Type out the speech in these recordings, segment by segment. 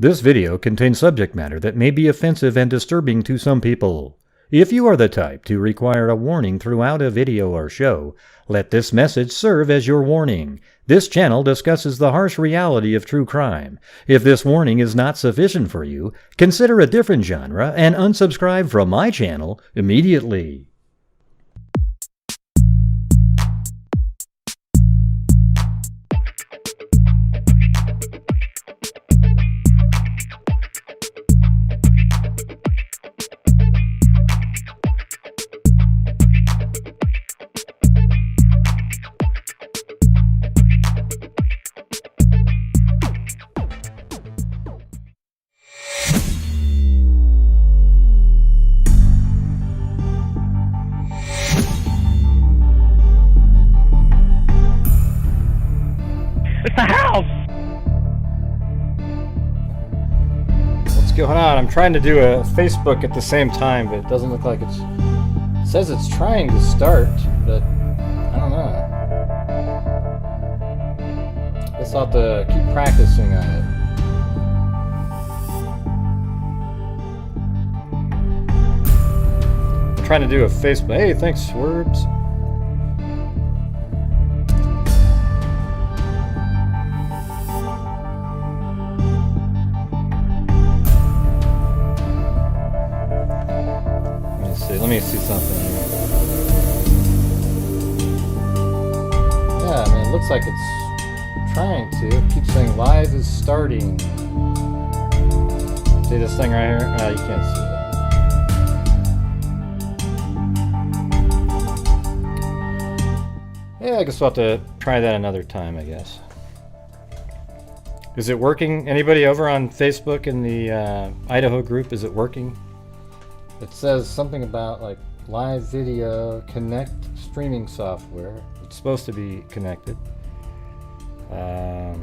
This video contains subject matter that may be offensive and disturbing to some people. If you are the type to require a warning throughout a video or show, let this message serve as your warning. This channel discusses the harsh reality of true crime. If this warning is not sufficient for you, consider a different genre and unsubscribe from my channel immediately. It's the house! What's going on? I'm trying to do a Facebook at the same time, but it doesn't look like it says it's trying to start, but I don't know. Guess I'll have to keep practicing on it. I'm trying to do a Facebook. Hey, thanks, Swerves. Let me see something. Yeah, I mean, it looks like it's trying to. It keeps saying live is starting. See this thing right here? You can't see it. Yeah, I guess we'll have to try that another time, I guess. Is it working? Anybody over on Facebook in the Idaho group, is it working? It says something about like live video, connect streaming software. It's supposed to be connected. Oh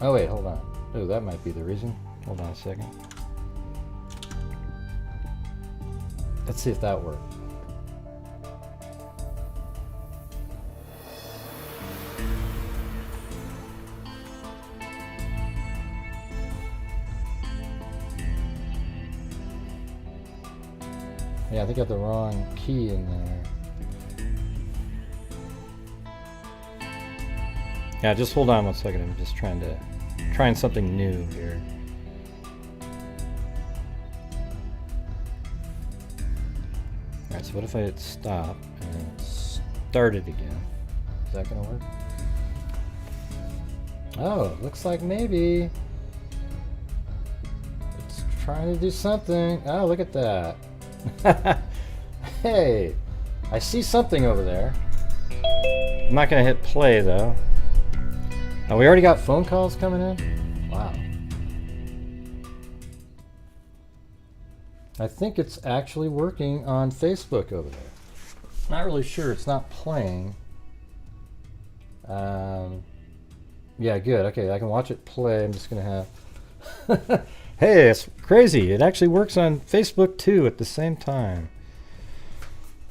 wait, hold on. Oh, that might be the reason. Hold on a second. Let's see if that worked. Yeah, I think I got the wrong key in there. Yeah, just hold on one second. I'm just trying something new here. Alright, so what if I hit stop and start it again? Is that gonna work? Oh, looks like maybe it's trying to do something. Oh, look at that. Hey, I see something over there. I'm not gonna hit play though. Oh, we already got phone calls coming in? Wow. I think it's actually working on Facebook over there. Not really sure, it's not playing. Yeah, good, okay, I can watch it play. I'm just gonna have Hey, it's crazy. It actually works on Facebook too at the same time.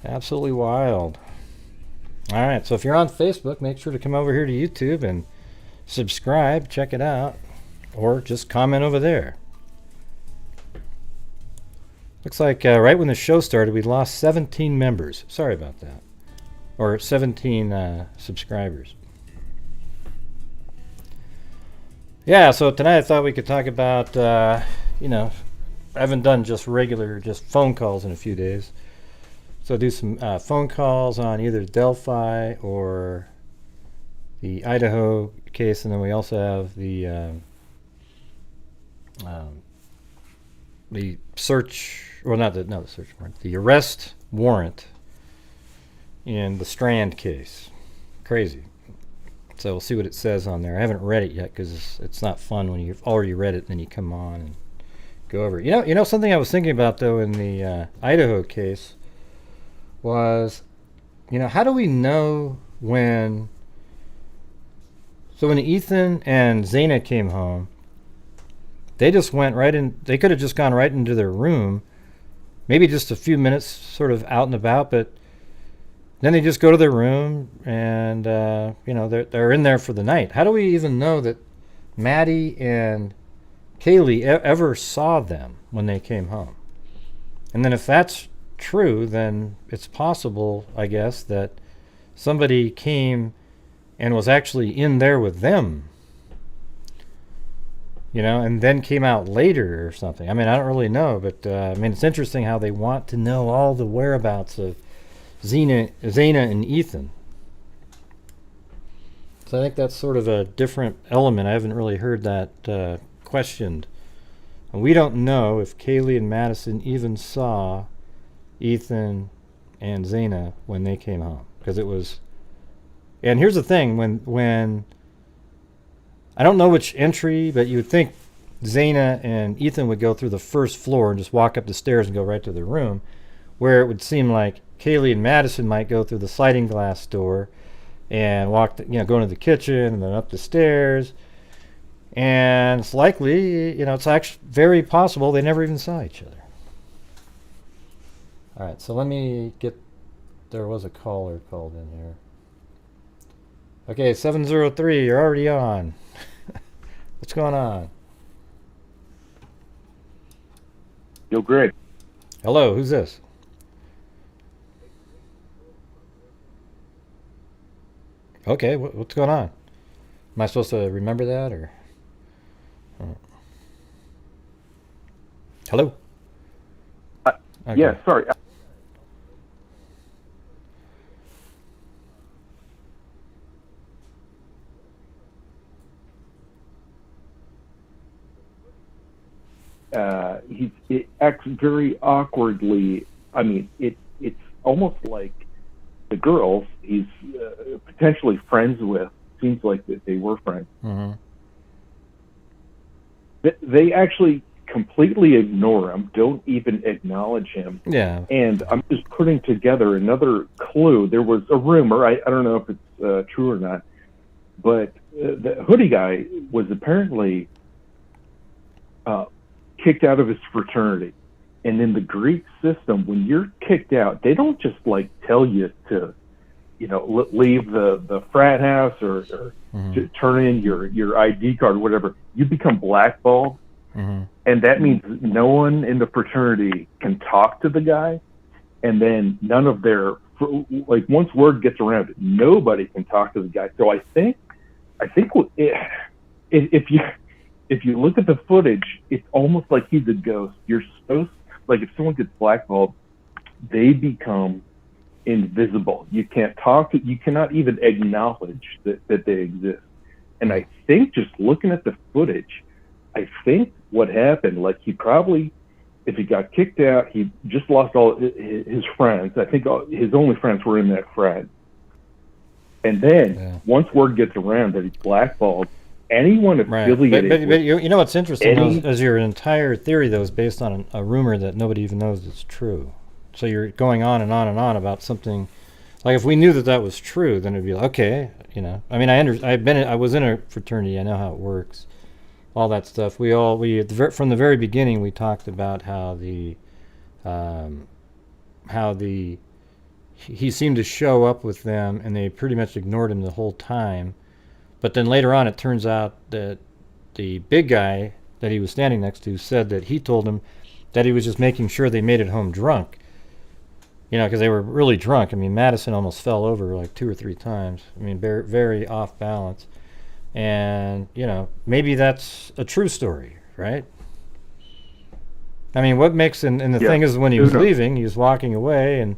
Absolutely wild. Alright, so if you're on Facebook, make sure to come over here to YouTube and subscribe, check it out, or just comment over there. Looks like right when the show started, we lost 17 members. Sorry about that. Or 17 subscribers. Yeah, so tonight I thought we could talk about, you know, I haven't done just phone calls in a few days. So do some phone calls on either Delphi or the Idaho case, and then we also have the search, well, not the search warrant, the arrest warrant in the Strand case. Crazy. So we'll see what it says on there. I haven't read it yet because it's not fun when you've already read it and then you come on and go over it. You know something I was thinking about though in the Idaho case was, how do we know when? So when Ethan and Zana came home, they just went right in. They could have just gone right into their room, maybe just a few minutes, sort of out and about, but then they just go to their room and, they're in there for the night. How do we even know that Maddie and Kaylee ever saw them when they came home. And then if that's true, then it's possible, I guess, that somebody came and was actually in there with them, and then came out later or something. I mean, I don't really know, but it's interesting how they want to know all the whereabouts of Zena and Ethan. So I think that's sort of a different element. I haven't really heard that questioned. And we don't know if Kaylee and Madison even saw Ethan and Zena when they came home, because it was. And here's the thing: when I don't know which entry, but you would think Zena and Ethan would go through the first floor and just walk up the stairs and go right to their room, where it would seem like Kaylee and Madison might go through the sliding glass door and walk, go into the kitchen and then up the stairs. And it's likely, it's actually very possible they never even saw each other. All right, so let me get, there was a caller called in here. Okay, 703, you're already on. What's going on? Yo, Greg. Hello, who's this? Okay, what's going on? Am I supposed to remember that, or? Hello? Okay. Yeah, sorry. It acts very awkwardly. I mean, it's almost like the girls he's potentially friends with. Seems like that they were friends. Mm-hmm. They actually completely ignore him, don't even acknowledge him. Yeah. And I'm just putting together another clue. There was a rumor, I don't know if it's true or not, but the hoodie guy was apparently kicked out of his fraternity. And in the Greek system, when you're kicked out, they don't just tell you to, leave the frat house or mm-hmm. to turn in your ID card or whatever. You become blackballed. Mm-hmm. And that means no one in the fraternity can talk to the guy. And then none of their, once word gets around, nobody can talk to the guy. So I think if you look at the footage, it's almost like he's a ghost. You're supposed, if someone gets blackballed, they become invisible. You can't talk, you cannot even acknowledge that they exist. And I think just looking at the footage, I think what happened, he probably, if he got kicked out, he just lost all his friends. I think his only friends were in that frat. And then once word gets around that he's blackballed, anyone affiliated right. But you know what's interesting is your entire theory, though, is based on a rumor that nobody even knows is true. So you're going on and on and on about something. If we knew that was true, then it'd be okay. I mean, I was in a fraternity. I know how it works. All that stuff. We from the very beginning we talked about how he seemed to show up with them and they pretty much ignored him the whole time. But then later on, it turns out that the big guy that he was standing next to said that he told him that he was just making sure they made it home drunk. Because they were really drunk. I mean, Madison almost fell over 2 or 3 times. I mean, very, very off balance. And, maybe that's a true story, right? I mean, what makes, and the thing is, when he was leaving, he was walking away, and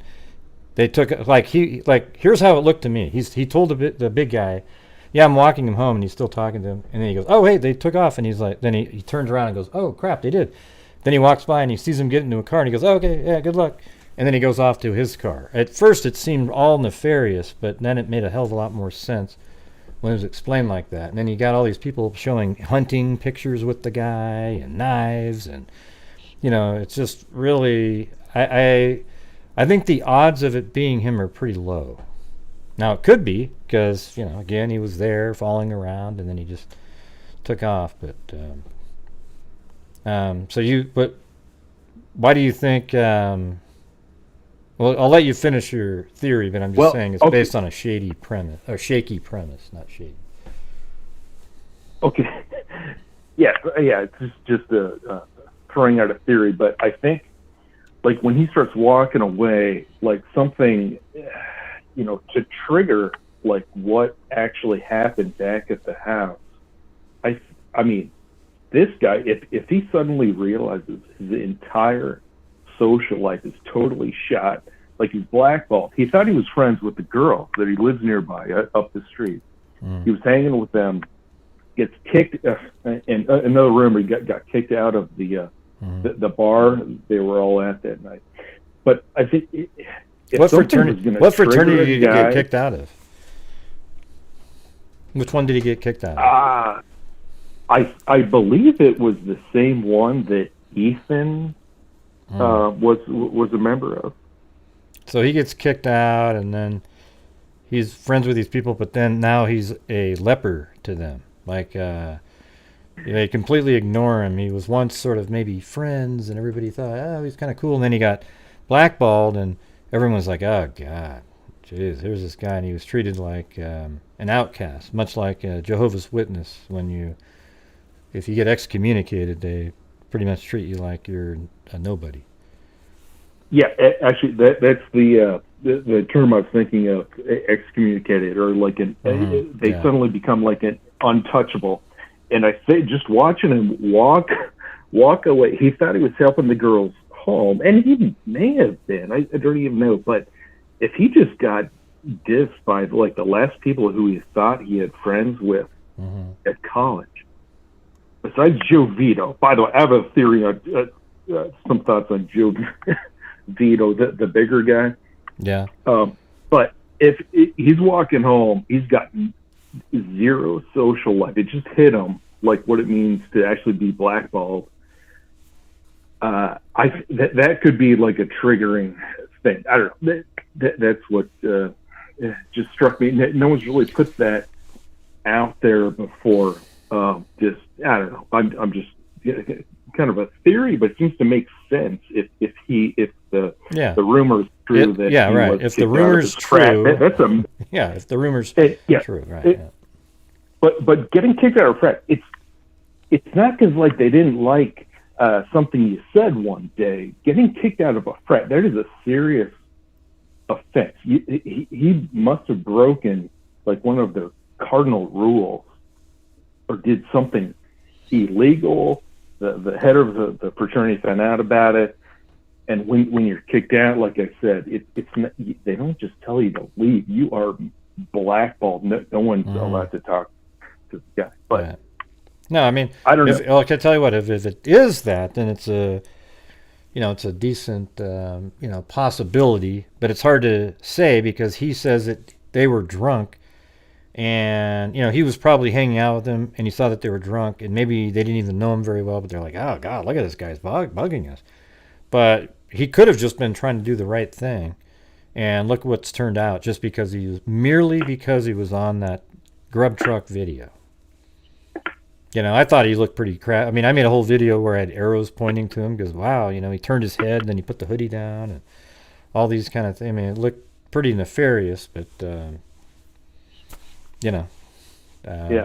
they took, here's how it looked to me. He told the big guy, yeah, I'm walking him home, and he's still talking to him. And then he goes, oh, wait, they took off. And he's then he turns around and goes, oh, crap, they did. Then he walks by, and he sees him get into a car, and he goes, oh, okay, yeah, good luck. And then he goes off to his car. At first, it seemed all nefarious, but then it made a hell of a lot more sense when it was explained like that. And then you got all these people showing hunting pictures with the guy and knives, and it's just really, I think the odds of it being him are pretty low. Now it could be because again, he was there following around and then he just took off. But but why do you think? Well, I'll let you finish your theory, but I'm just saying it's based on a shaky premise, not shady. Okay. It's just throwing out a theory, but I think like when he starts walking away, like something, to trigger like what actually happened back at the house. I mean, this guy, if he suddenly realizes his entire social life is totally shot, like he's blackballed. He thought he was friends with the girl that he lives nearby up the street. He was hanging with them, gets kicked, and another rumor, he got kicked out of the bar they were all at that night. But I think what fraternity did he get kicked out of? Which one did he get kicked out of? I believe it was the same one that Ethan was a member of. So he gets kicked out, and then he's friends with these people, but then now he's a leper to them. Like, they completely ignore him. He was once sort of maybe friends, and everybody thought, oh, he's kind of cool. And then he got blackballed, and everyone was like, oh, God, jeez, here's this guy. And he was treated like an outcast, much like a Jehovah's Witness. If you get excommunicated, they pretty much treat you like you're a nobody. Yeah, actually, that's the term I was thinking of, excommunicated, or like they suddenly become like an untouchable. And I say, just watching him walk away, he thought he was helping the girls home, and he may have been. I don't even know. But if he just got dissed by like the last people who he thought he had friends with at college, besides Joe Vito. By the way, I have a theory on some thoughts on Joe Vito, the bigger guy. Yeah. But if he's walking home, he's got zero social life. It just hit him like what it means to actually be blackballed. That could be like a triggering thing. I don't know. That's what just struck me. No one's really put that out there before. Just I don't know. I'm just kind of a theory, but it seems to make sense if the rumor is true that right. If the rumor's true, if the rumor's true, right? But getting kicked out of frat, it's not because like they didn't like something you said one day. Getting kicked out of a frat, that is a serious offense. He must have broken like one of the cardinal rules, or did something illegal. The head of the fraternity found out about it, and when you're kicked out, like I said, it's not, they don't just tell you to leave. You are blackballed. No one's allowed to talk to the guy. But no, I mean, I don't know. I can tell you what, if it is that, then it's a decent possibility, but it's hard to say because he says that they were drunk. And, he was probably hanging out with them, and he saw that they were drunk, and maybe they didn't even know him very well, but they're like, oh, God, look at this guy's bugging us. But he could have just been trying to do the right thing, and look what's turned out, just because he was on that grub truck video. I thought he looked pretty crap. I mean, I made a whole video where I had arrows pointing to him, because, wow, he turned his head, and then he put the hoodie down, and all these kind of things. I mean, it looked pretty nefarious, but...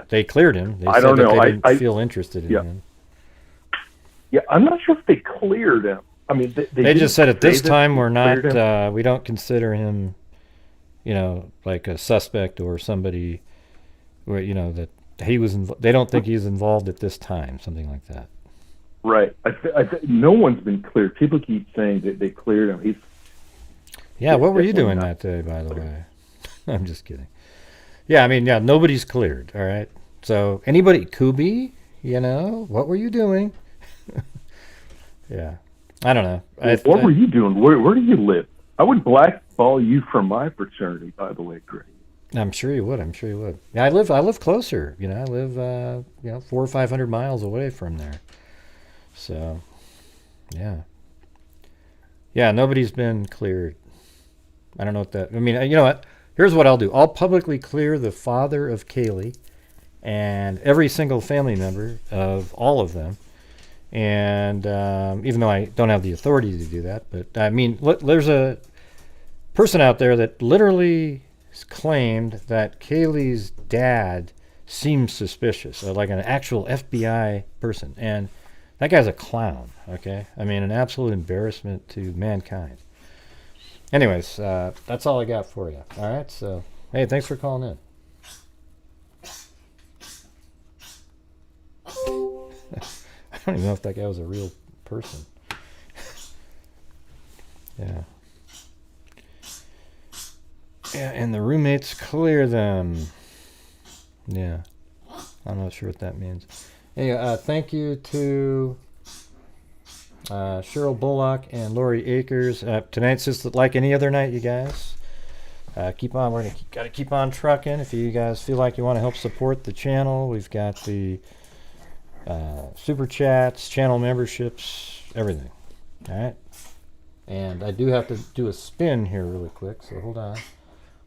they cleared him. They said that they didn't feel interested in him. Yeah, I'm not sure if they cleared him. I mean, they just said at this time we're not. We don't consider him, like a suspect or somebody, where that he was. They don't think he's involved at this time. Something like that. Right. No one's been cleared. People keep saying that they cleared him. What were you doing that day, by the way? I'm just kidding. Yeah, I mean, nobody's cleared, all right? So, anybody, Kubi, what were you doing? I don't know. What were you doing? Where do you live? I would blackball you from my fraternity, by the way, Greg. I'm sure you would. Yeah, I live closer. I live 400 or 500 miles away from there. So, yeah, nobody's been cleared. I don't know what that. I mean, you know what? Here's what I'll do. I'll publicly clear the father of Kaylee and every single family member of all of them. And even though I don't have the authority to do that, but I mean, there's a person out there that literally claimed that Kaylee's dad seems suspicious, like an actual FBI person. And that guy's a clown, okay? I mean, an absolute embarrassment to mankind. Anyways, that's all I got for you. All right, so, hey, thanks for calling in. I don't even know if that guy was a real person. Yeah. Yeah, and the roommates clear them. Yeah. I'm not sure what that means. Anyway, thank you to Cheryl Bullock and Lori Akers. Tonight's just like any other night, you guys. Keep on. We're gotta keep on trucking. If you guys feel like you want to help support the channel, we've got the super chats, channel memberships, everything. All right. And I do have to do a spin here really quick, so hold on.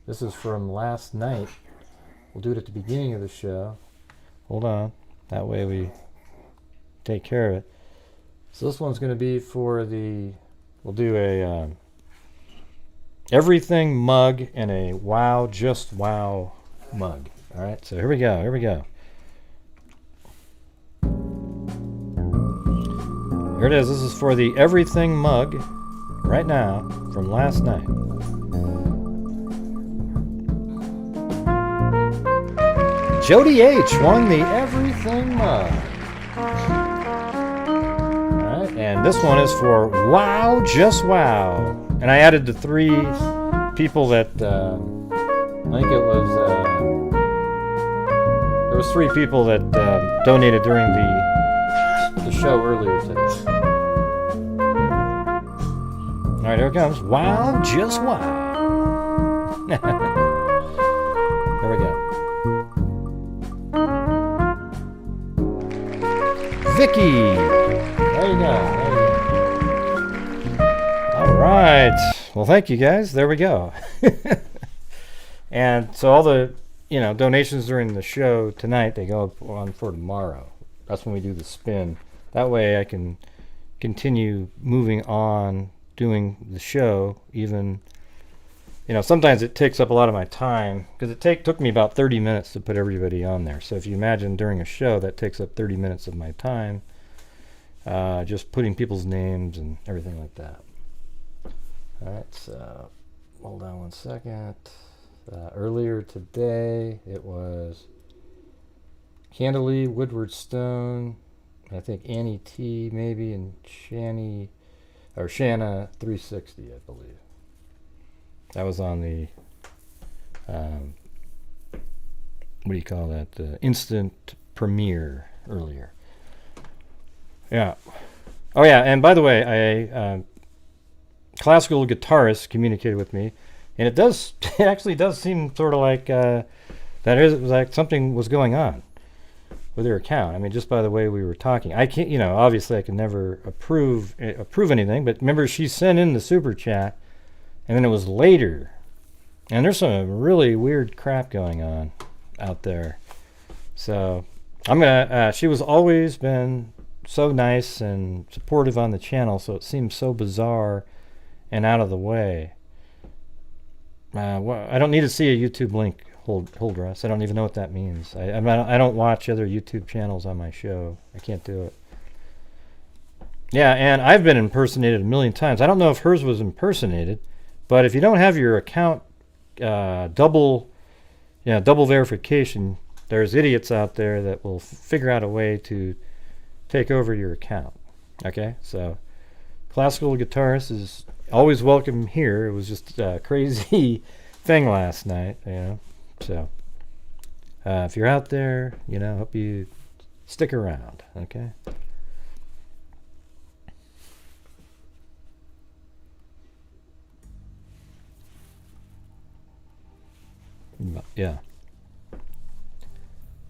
This is from last night. We'll do it at the beginning of the show. Hold on. That way we take care of it. So this one's going to be for the... We'll do a everything mug and a wow, just wow mug. All right, so here we go. Here we go. Here it is. This is for the everything mug right now from last night. Jody H won the everything mug. Alright, and this one is for wow, just wow. And I added the 3 people that, I think it was, there was 3 people that donated during the show earlier today. Alright, here it comes. Wow, just wow. Here we go. Vicky! There you go. All right. Well, thank you guys. There we go. And so all the, donations during the show tonight, they go on for tomorrow. That's when we do the spin. That way I can continue moving on doing the show, even, sometimes it takes up a lot of my time, because it took me about 30 minutes to put everybody on there. So if you imagine during a show, that takes up 30 minutes of my time, just putting people's names and everything like that. All right, so hold on one second. Earlier today, it was Candalee, Woodward Stone, I think Annie T maybe, and Shanna 360, I believe. That was on the, what do you call that? The instant premiere earlier. Yeah. Oh yeah, and by the way, a classical guitarist communicated with me, and it actually does seem sort of like it was like something was going on with her account. I mean, just by the way we were talking. I can't, obviously I can never approve anything, but remember she sent in the super chat, and then it was later. And there's some really weird crap going on out there. So I'm gonna, she was always been so nice and supportive on the channel, so it seems so bizarre and out of the way. Well, I don't need to see a YouTube link, hold Russ. I don't even know what that means. I don't watch other YouTube channels on my show. I can't do it. Yeah, and I've been impersonated a million times. I don't know if hers was impersonated, but if you don't have your account double verification, there's idiots out there that will figure out a way to take over your account. Okay, so classical guitarist is always welcome here. It was just a crazy thing last night, So if you're out there, hope you stick around. Okay. Yeah.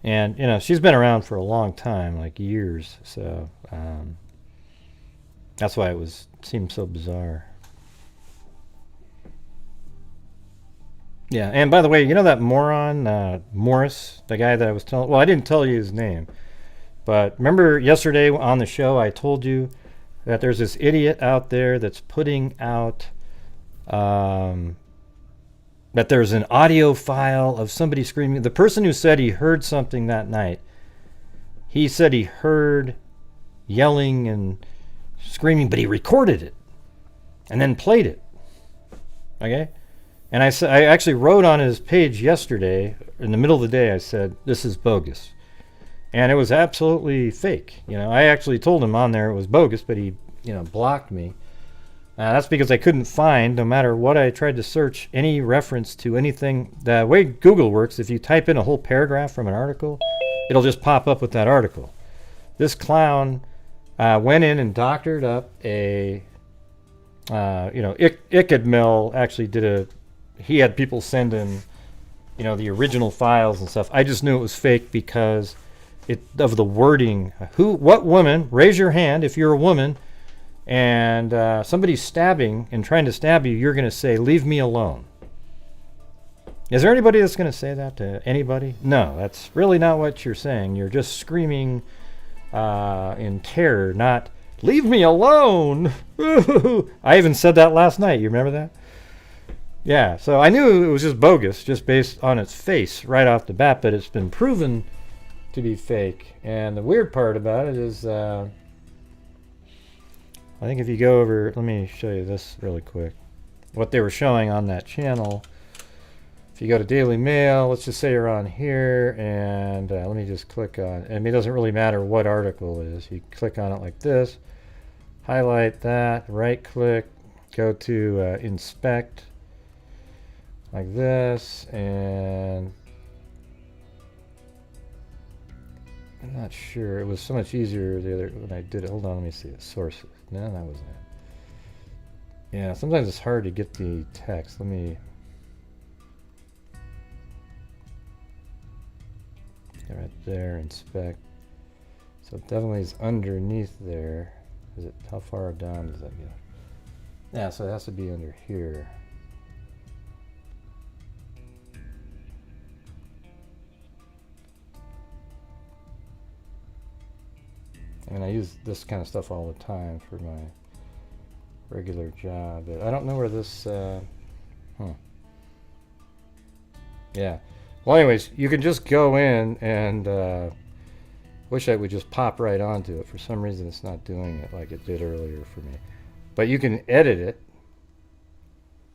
And, she's been around for a long time, like years. So that's why it seemed so bizarre. Yeah, and by the way, that moron, Morris, the guy that I was telling... Well, I didn't tell you his name. But remember yesterday on the show, I told you that there's this idiot out there that's putting out... that there's an audio file of somebody screaming. The person who said he heard something that night, he said he heard yelling and screaming, but he recorded it and then played it. Okay? And I actually wrote on his page yesterday, in the middle of the day, I said, this is bogus. And it was absolutely fake. I actually told him on there it was bogus, but he, blocked me. That's because I couldn't find, no matter what I tried to search, any reference to anything. The way Google works, if you type in a whole paragraph from an article, it'll just pop up with that article. This clown went in and doctored up a, Ickadmill actually he had people send in, the original files and stuff. I just knew it was fake because of the wording. What woman, raise your hand if you're a woman, and somebody's stabbing and trying to stab you, you're going to say, leave me alone. Is there anybody that's going to say that to anybody? No, that's really not what you're saying. You're just screaming in terror, not, leave me alone. I even said that last night. You remember that? Yeah, so I knew it was just bogus, just based on its face right off the bat, but it's been proven to be fake. And the weird part about it is, I think if you go over, let me show you this really quick. What they were showing on that channel. If you go to Daily Mail, let's just say you're on here, and let me just click on, it doesn't really matter what article it is. You click on it like this, highlight that, right click, go to inspect, like this, and I'm not sure. It was so much easier when I did it. Hold on, let me see the sources. No, that wasn't it. Yeah, sometimes it's hard to get the text. Let me get right there, inspect. So it definitely is underneath there. Is it, how far down does that go? Yeah, so it has to be under here. I use this kind of stuff all the time for my regular job, but I don't know where this, Yeah. Well, anyways, you can just go in and, wish I would just pop right onto it. For some reason, it's not doing it like it did earlier for me. But you can edit it.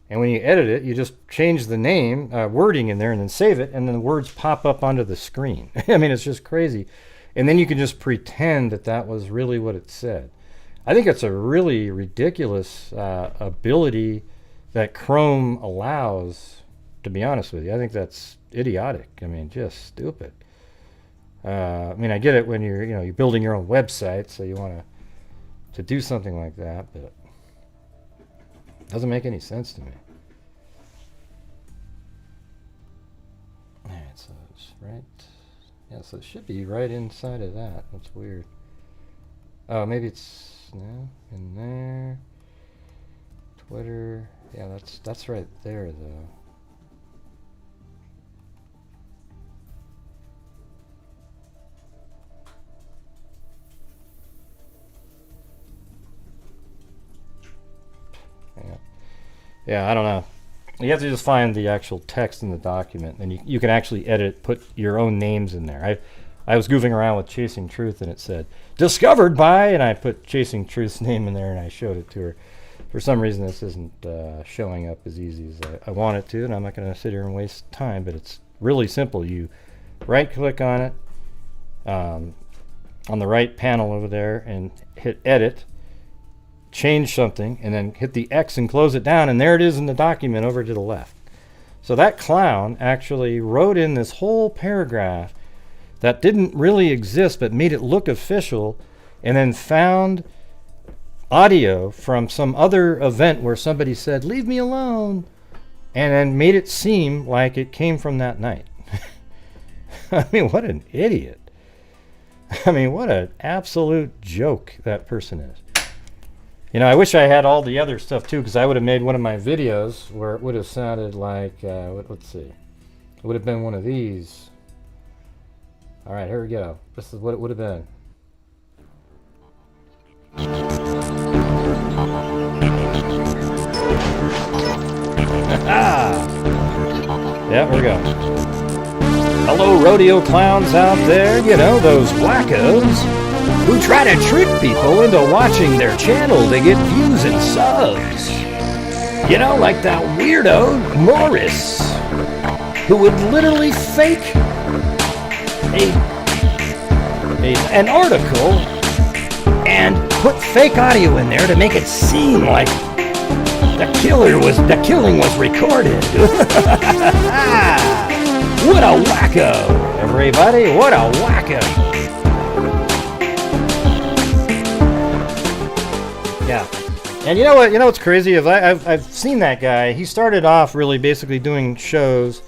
And when you edit it, you just change the name, wording in there, and then save it, and then the words pop up onto the screen. It's just crazy. And then you can just pretend that that was really what it said. I think it's a really ridiculous ability that Chrome allows, to be honest with you. I think that's idiotic. Just stupid. I get it when you're building your own website, so you want to do something like that, but it doesn't make any sense to me. All right, so it's right. Yeah, so it should be right inside of that. That's weird. Oh, maybe it's in there. Twitter. Yeah, that's right there though. Yeah, I don't know. You have to just find the actual text in the document, and you can actually edit, put your own names in there. I was goofing around with Chasing Truth, and it said, discovered by, and I put Chasing Truth's name in there, and I showed it to her. For some reason, this isn't showing up as easy as I want it to, and I'm not going to sit here and waste time, but it's really simple. You right-click on it, on the right panel over there, and hit Edit, change something, and then hit the X and close it down, and there it is in the document over to the left. So that clown actually wrote in this whole paragraph that didn't really exist but made it look official, and then found audio from some other event where somebody said, leave me alone, and then made it seem like it came from that night. What an idiot. What an absolute joke that person is. I wish I had all the other stuff too, because I would have made one of my videos where it would have sounded like, let's see, it would have been one of these. All right, here we go. This is what it would have been. Yeah, we're going. Hello, rodeo clowns out there. You know, those wackos who try to trick people into watching their channel to get views and subs. You know, like that weirdo Morris, who would literally fake an article and put fake audio in there to make it seem like the killing was recorded. What a wacko, everybody! What a wacko! Yeah, and you know what? You know what's crazy is I've seen that guy. He started off really basically doing shows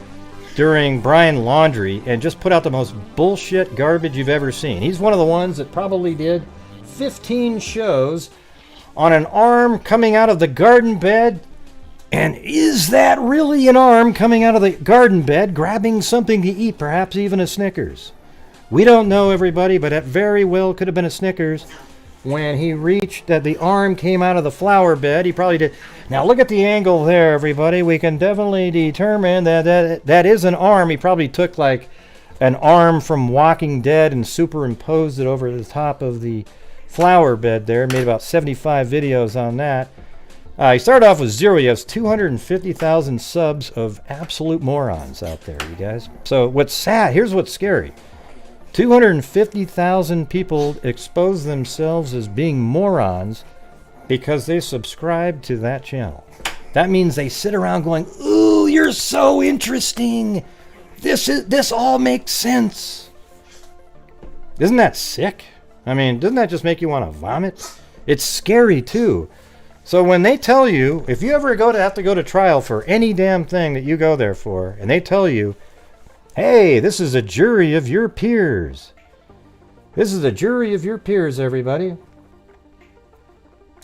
during Brian Laundrie and just put out the most bullshit garbage you've ever seen. He's one of the ones that probably did 15 shows on an arm coming out of the garden bed. And is that really an arm coming out of the garden bed grabbing something to eat, perhaps even a Snickers? We don't know, everybody, but it very well could have been a Snickers. When he reached that the arm came out of the flower bed, he probably did. Now look at the angle there, everybody. We can definitely determine that is an arm. He probably took like an arm from Walking Dead and superimposed it over the top of the flower bed there. Made about 75 videos on that. He started off with 0. He has 250,000 subs of absolute morons out there, you guys. So what's sad, here's what's scary. 250,000 people expose themselves as being morons because they subscribe to that channel. That means they sit around going, ooh, you're so interesting. This all makes sense. Isn't that sick? I mean, doesn't that just make you want to vomit? It's scary too. So when they tell you, if you ever have to go to trial for any damn thing that you go there for, and they tell you, hey, this is a jury of your peers. This is a jury of your peers, everybody.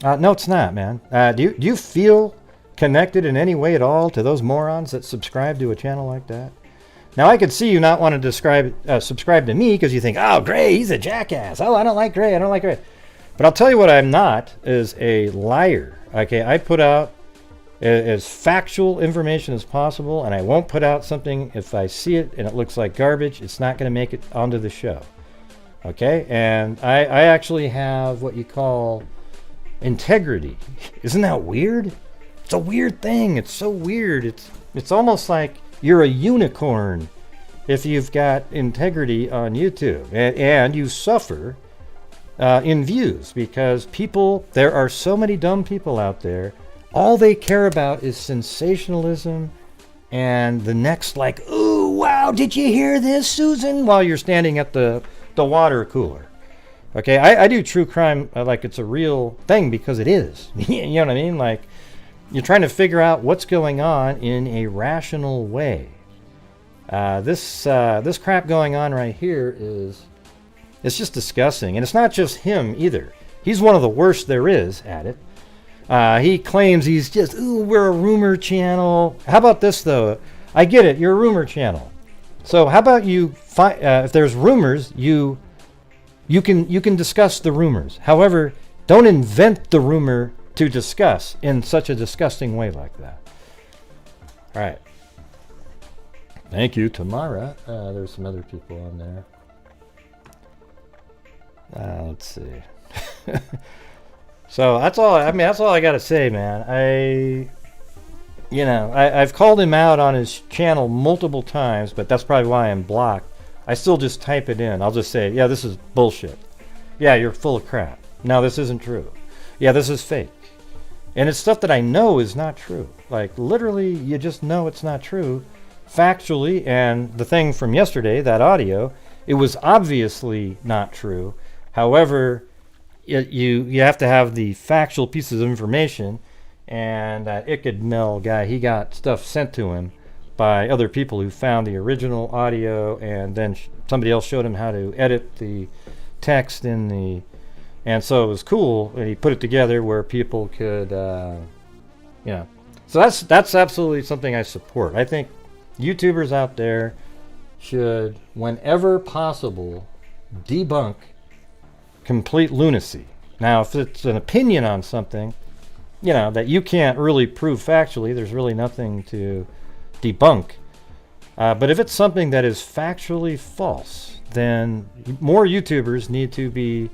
No, it's not, man. Do you feel connected in any way at all to those morons that subscribe to a channel like that? Now, I could see you not want to subscribe to me because you think, oh, Gray, he's a jackass. Oh, I don't like Gray. I don't like Gray. But I'll tell you what I'm not is a liar. Okay, I put out as factual information as possible, and I won't put out something if I see it and it looks like garbage. It's not going to make it onto the show. Okay, and I actually have what you call integrity. Isn't that weird? It's a weird thing. It's so weird. It's almost like you're a unicorn if you've got integrity on YouTube, and you suffer in views because there are so many dumb people out there. All they care about is sensationalism and the next, like, ooh, wow, did you hear this, Susan? While you're standing at the water cooler. Okay, I do true crime like it's a real thing because it is. You know what I mean? Like, you're trying to figure out what's going on in a rational way. This crap going on right here it's just disgusting. And it's not just him either. He's one of the worst there is at it. He claims he's just, ooh, we're a rumor channel. How about this, though? I get it. You're a rumor channel. So how about you, if there's rumors, you can discuss the rumors. However, don't invent the rumor to discuss in such a disgusting way like that. All right. Thank you, Tamara. There's some other people on there. Let's see. So that's all. I mean, that's all I got to say, man. I've called him out on his channel multiple times, but that's probably why I'm blocked. I still just type it in. I'll just say, yeah, this is bullshit. Yeah, you're full of crap. No, this isn't true. Yeah, this is fake. And it's stuff that I know is not true. Like, literally, you just know it's not true factually. And the thing from yesterday, that audio, it was obviously not true. However, you have to have the factual pieces of information. And that Ickadmel guy, he got stuff sent to him by other people who found the original audio, and then somebody else showed him how to edit the text in the, and so it was cool. And he put it together where people could, So that's absolutely something I support. I think YouTubers out there should, whenever possible, debunk complete lunacy. Now, if it's an opinion on something, that you can't really prove factually, there's really nothing to debunk. But if it's something that is factually false, then more YouTubers need to be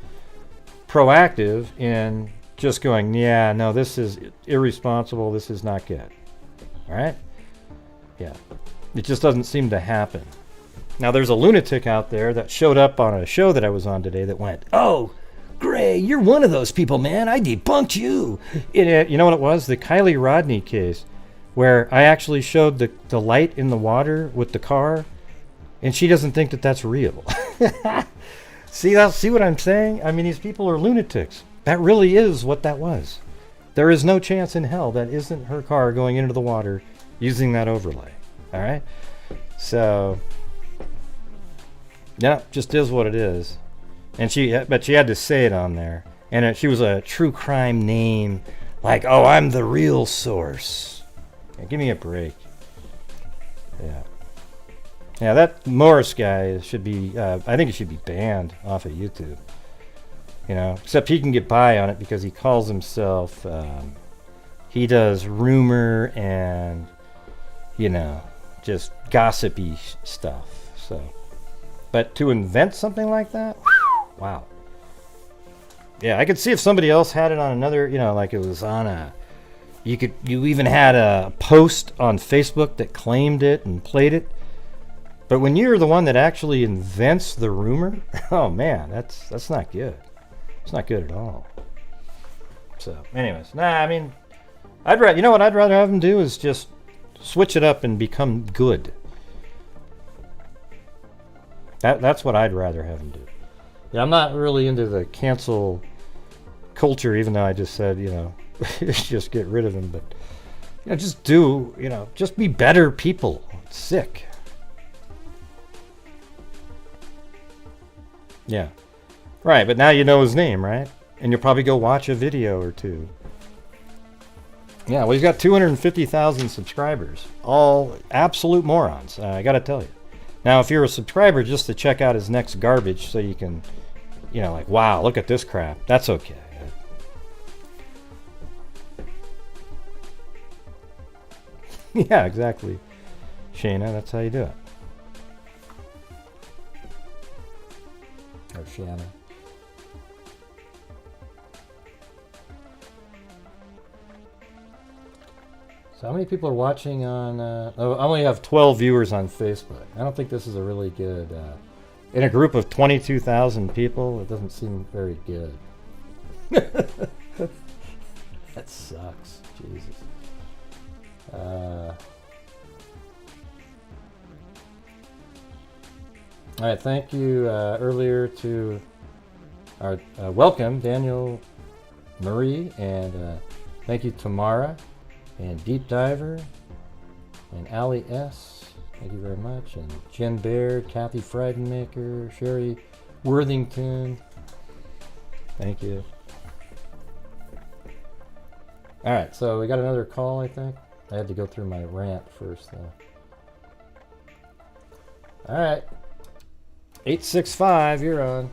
proactive in just going, yeah, no, this is irresponsible. This is not good. All right? Yeah. It just doesn't seem to happen. Now, there's a lunatic out there that showed up on a show that I was on today that went, oh, Gray, you're one of those people, man. I debunked you. You know what it was? The Kylie Rodney case, where I actually showed the light in the water with the car, and she doesn't think that that's real. See what I'm saying? I mean, these people are lunatics. That really is what that was. There is no chance in hell that isn't her car going into the water using that overlay. All right? So, yeah, just is what it is. And but she had to say it on there. And she was a true crime name, like, oh, I'm the real source. Yeah, give me a break. Yeah. Yeah, that Morris guy should be, I think he should be banned off of YouTube. You know, except he can get by on it because he calls himself, he does rumor and, you know, just gossipy stuff. So, but to invent something like that, wow. Yeah, I could see if somebody else had it on another, you know, like it was on you even had a post on Facebook that claimed it and played it. But when you're the one that actually invents the rumor, oh man, that's not good. It's not good at all. So, anyways, I mean, you know what I'd rather have them do is just switch it up and become good. That's what I'd rather have them do. Yeah, I'm not really into the cancel culture, even though I just said, you know, just get rid of them. But, you know, just be better people. It's sick. Yeah. Right, but now you know his name, right? And you'll probably go watch a video or two. Yeah, well, he's got 250,000 subscribers. All absolute morons, I gotta tell you. Now, if you're a subscriber just to check out his next garbage so you can, you know, like, wow, look at this crap, that's okay. Yeah, exactly. Shayna, that's how you do it. Or Shanna. So how many people are watching on... I only have 12 viewers on Facebook. I don't think this is a really good... in a group of 22,000 people, it doesn't seem very good. That sucks. Jesus. All right, thank you earlier to our welcome, Daniel Marie, and thank you, Tamara. And Deep Diver, and Allie S. Thank you very much. And Jen Baird, Kathy Friedenmaker, Sherry Worthington. Thank you. All right, so we got another call, I think. I had to go through my rant first, though. All right. 865, you're on.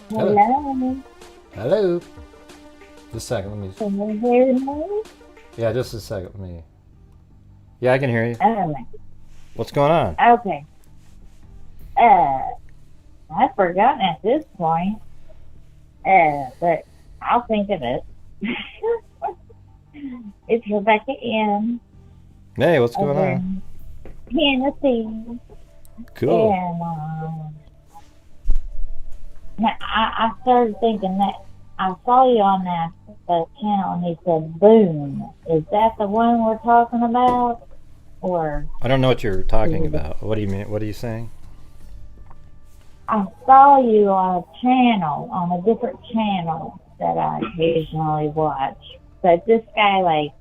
Hello. Hello. Just a second, let me... Can you hear me? Yeah, just a second, let me... Yeah, I can hear you. Oh, What's going on? okay. I've forgotten at this point. But I'll think of it. It's Rebecca M. Hey, what's going over on? in Tennessee. Cool. And now I started thinking that I saw you on that channel and you said Boom. Is that the one we're talking about? Or I don't know what you're talking about. What do you mean? What are you saying? I saw you on a channel, on a different channel that I occasionally watch. But this guy, like...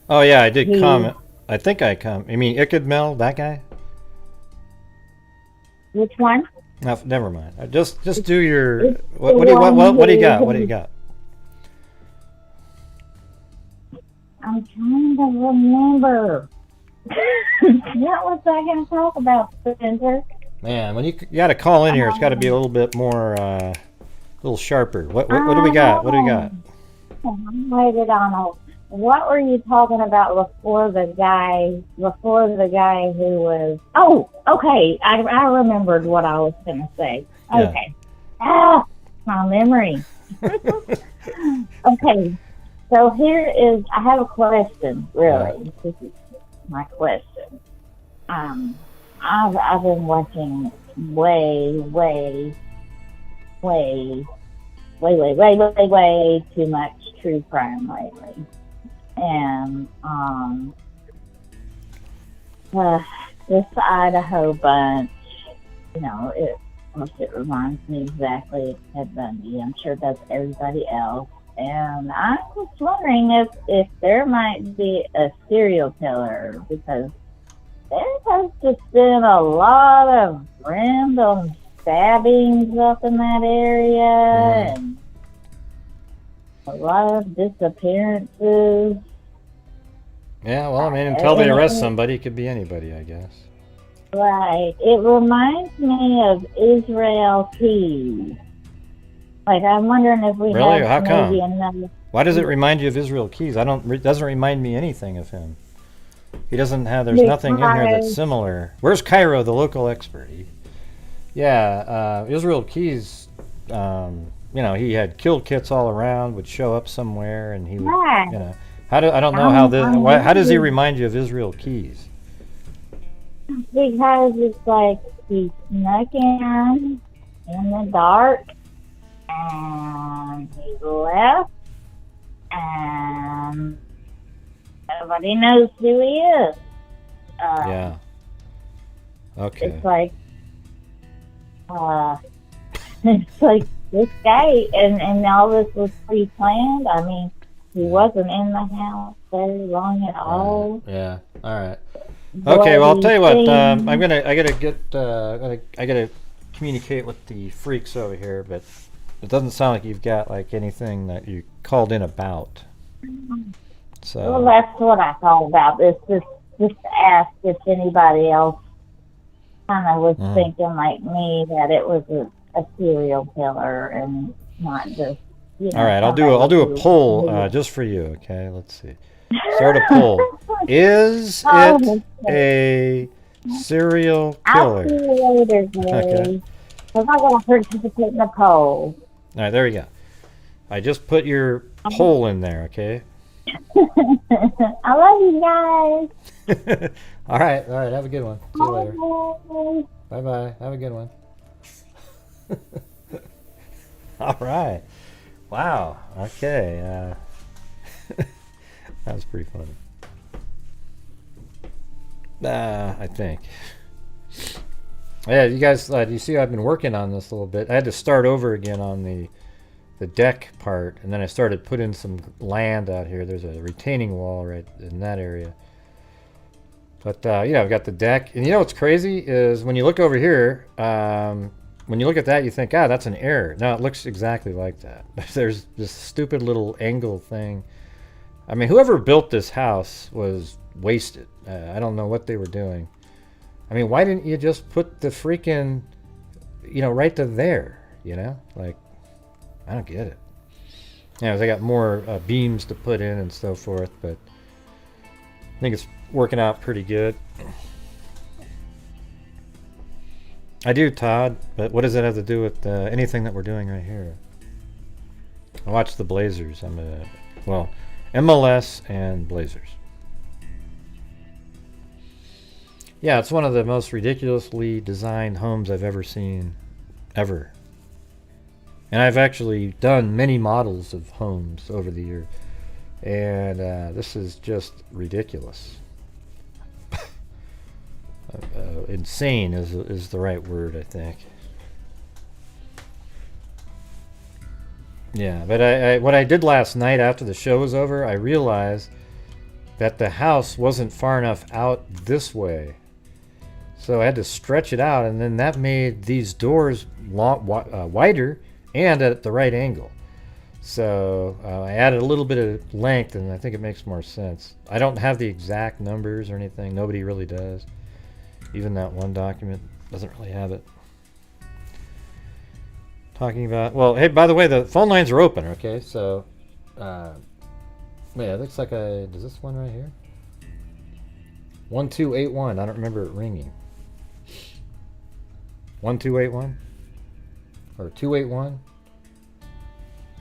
Oh, yeah, I did comment. I think I comment. You mean Ikadmel, that guy? Which one? No, never mind. Just do your... What do you got? What do you got? I'm trying to remember. What was I going to talk about, Spencer? Man, when you got to call in here, it's got to be a little bit more little sharper. What do we got? What do we got? Wait it on. What were you talking about before the guy who was? Oh, okay. I remembered what I was going to say. Okay. Yeah. My memory. Okay. So I have a question, really. This is my question. I've been watching way too much true crime lately. And this Idaho bunch, it reminds me exactly of Ted Bundy. I'm sure that's everybody else. And I was wondering if there might be a serial killer, because there has just been a lot of random stabbings up in that area, and a lot of disappearances. Yeah, well, I mean, until they arrest somebody, it could be anybody, I guess. Right. It reminds me of Israel Keys. Like, I'm wondering if we Really? have How maybe come? another... Why does it remind you of Israel Keys? It doesn't remind me anything of him. He doesn't have, there's nothing in here that's similar. Where's Cairo, the local expert? Israel Keys, he had kill kits all around, would show up somewhere, and he would, I don't know how does he remind you of Israel Keys? Because it's like he snuck in the dark, and he left, and nobody knows who he is. Yeah. Okay. It's like this guy, and all this was pre-planned. I mean, he wasn't in the house very long at all. Yeah. All right. Okay. Well, I'll tell you what. I gotta communicate with the freaks over here, but it doesn't sound like you've got like anything that you called in about. So. Well, that's what I thought about this. Just ask if anybody else kind of was thinking like me that it was a serial killer and not just. All right, I'll do a poll just for you. Okay, let's see. Start a poll. Is it a serial killer? I'll see you later, Gary. Because I got to participate in the poll. All right, there we go. I just put your poll in there. Okay. I love you guys. All right. Have a good one. See you later. Bye. Have a good one. All right. Wow. Okay. That was pretty funny. I think. Yeah, you guys. You see, I've been working on this a little bit. I had to start over again on the deck part, and then I started putting some land out here. There's a retaining wall right in that area. But I've got the deck, and what's crazy is when you look over here, when you look at that, you think, that's an error. No, it looks exactly like that. There's this stupid little angle thing. I mean, whoever built this house was wasted. I don't know what they were doing. I mean, why didn't you just put the freaking, right to there, Like, I don't get it. They got more beams to put in and so forth, but I think it's working out pretty good. I do, Todd, but what does it have to do with anything that we're doing right here? I watch the Blazers. MLS and Blazers. Yeah, it's one of the most ridiculously designed homes I've ever seen, ever. And I've actually done many models of homes over the years, and this is just ridiculous. Insane is the right word, I think. Yeah, but what I did last night after the show was over, I realized that the house wasn't far enough out this way. So I had to stretch it out, and then that made these doors wider and at the right angle. So I added a little bit of length, and I think it makes more sense. I don't have the exact numbers or anything. Nobody really does. Even that one document doesn't really have it. talking about. Well, hey, by the way, the phone lines are open. Okay, so wait, it looks like does this one right here? 1281. I don't remember it ringing. 1281 or 281.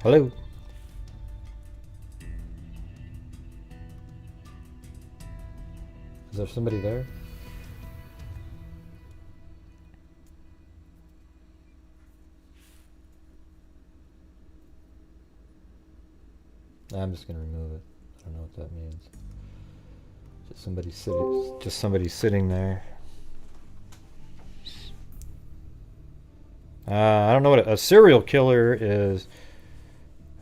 Hello. Is there somebody there? I'm just gonna remove it. I don't know what that means. Just somebody sitting there. I don't know what a serial killer is.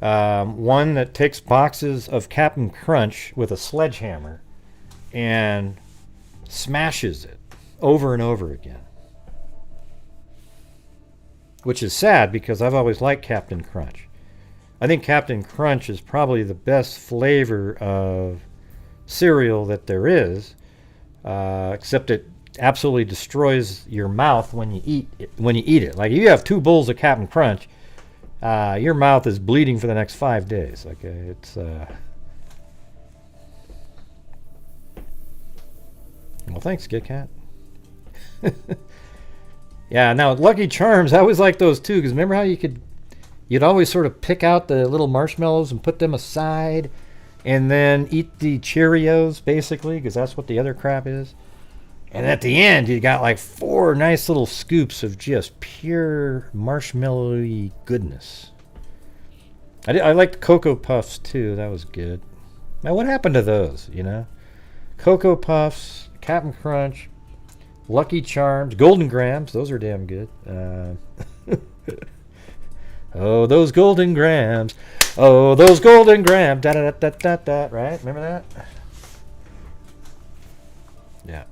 One that takes boxes of Captain Crunch with a sledgehammer and smashes it over and over again. Which is sad because I've always liked Captain Crunch. I think Captain Crunch is probably the best flavor of cereal that there is, except it absolutely destroys your mouth when you eat it. Like, if you have 2 bowls of Captain Crunch, your mouth is bleeding for the next 5 days. Like, it's well, thanks, Kit Kat. Yeah, now Lucky Charms, I always liked those too, because remember how you'd always sort of pick out the little marshmallows and put them aside and then eat the Cheerios, basically, because that's what the other crap is. And at the end, you got like 4 nice little scoops of just pure marshmallowy goodness. I liked Cocoa Puffs too. That was good. Now, what happened to those, you know? Cocoa Puffs, Captain Crunch, Lucky Charms, Golden Grams. Those are damn good. Oh, those Golden Grams. Oh, those Golden Grams. Da da da da da da. Right? Remember that? Yeah.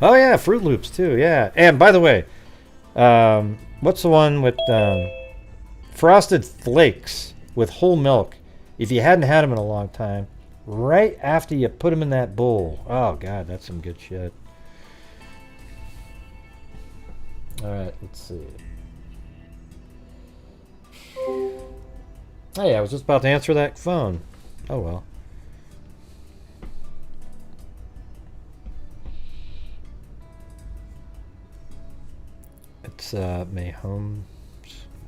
Oh yeah, Fruit Loops too. Yeah. And by the way, what's the one with Frosted Flakes with whole milk? If you hadn't had them in a long time, right after you put them in that bowl. Oh God, that's some good shit. All right, let's see. Hey, I was just about to answer that phone. Oh well. It's May Homes.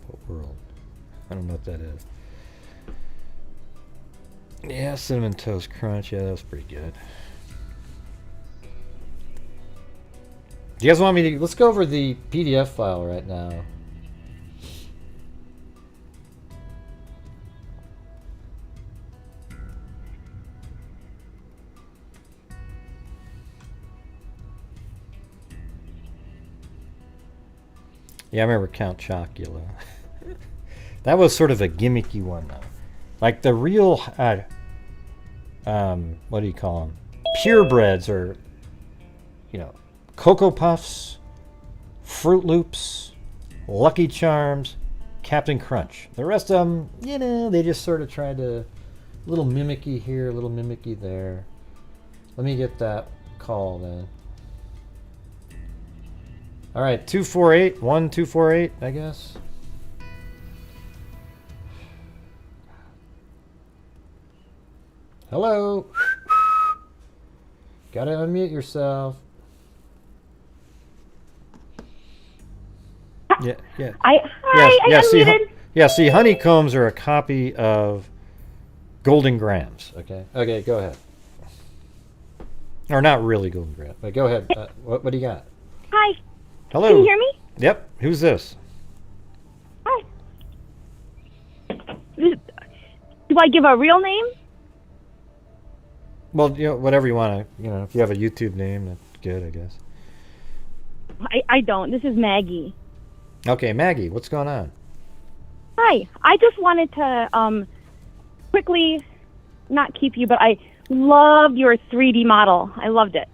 What world? I don't know what that is. Yeah, Cinnamon Toast Crunch. Yeah, that was pretty good. Do you guys want me to... Let's go over the PDF file right now. Yeah, I remember Count Chocula. That was sort of a gimmicky one, though. Like the real, what do you call them? Purebreds are, you know, Cocoa Puffs, Fruit Loops, Lucky Charms, Captain Crunch. The rest of them, you know, they just sort of tried to, a little mimicky here, a little mimicky there. Let me get that call then. All right, 248, 1248, I guess. Hello. Gotta unmute yourself. Yeah. See, honeycombs are a copy of Golden Grams. Okay, go ahead. Or not really Golden Grams, but go ahead. What do you got? Hi. Hello. Can you hear me? Yep. Who's this? Hi. Do I give a real name? Well, you know, whatever you want to, you know, if you have a YouTube name, that's good, I guess. I don't. This is Maggie. Okay, Maggie, what's going on? Hi. I just wanted to quickly not keep you, but I loved your 3D model. I loved it.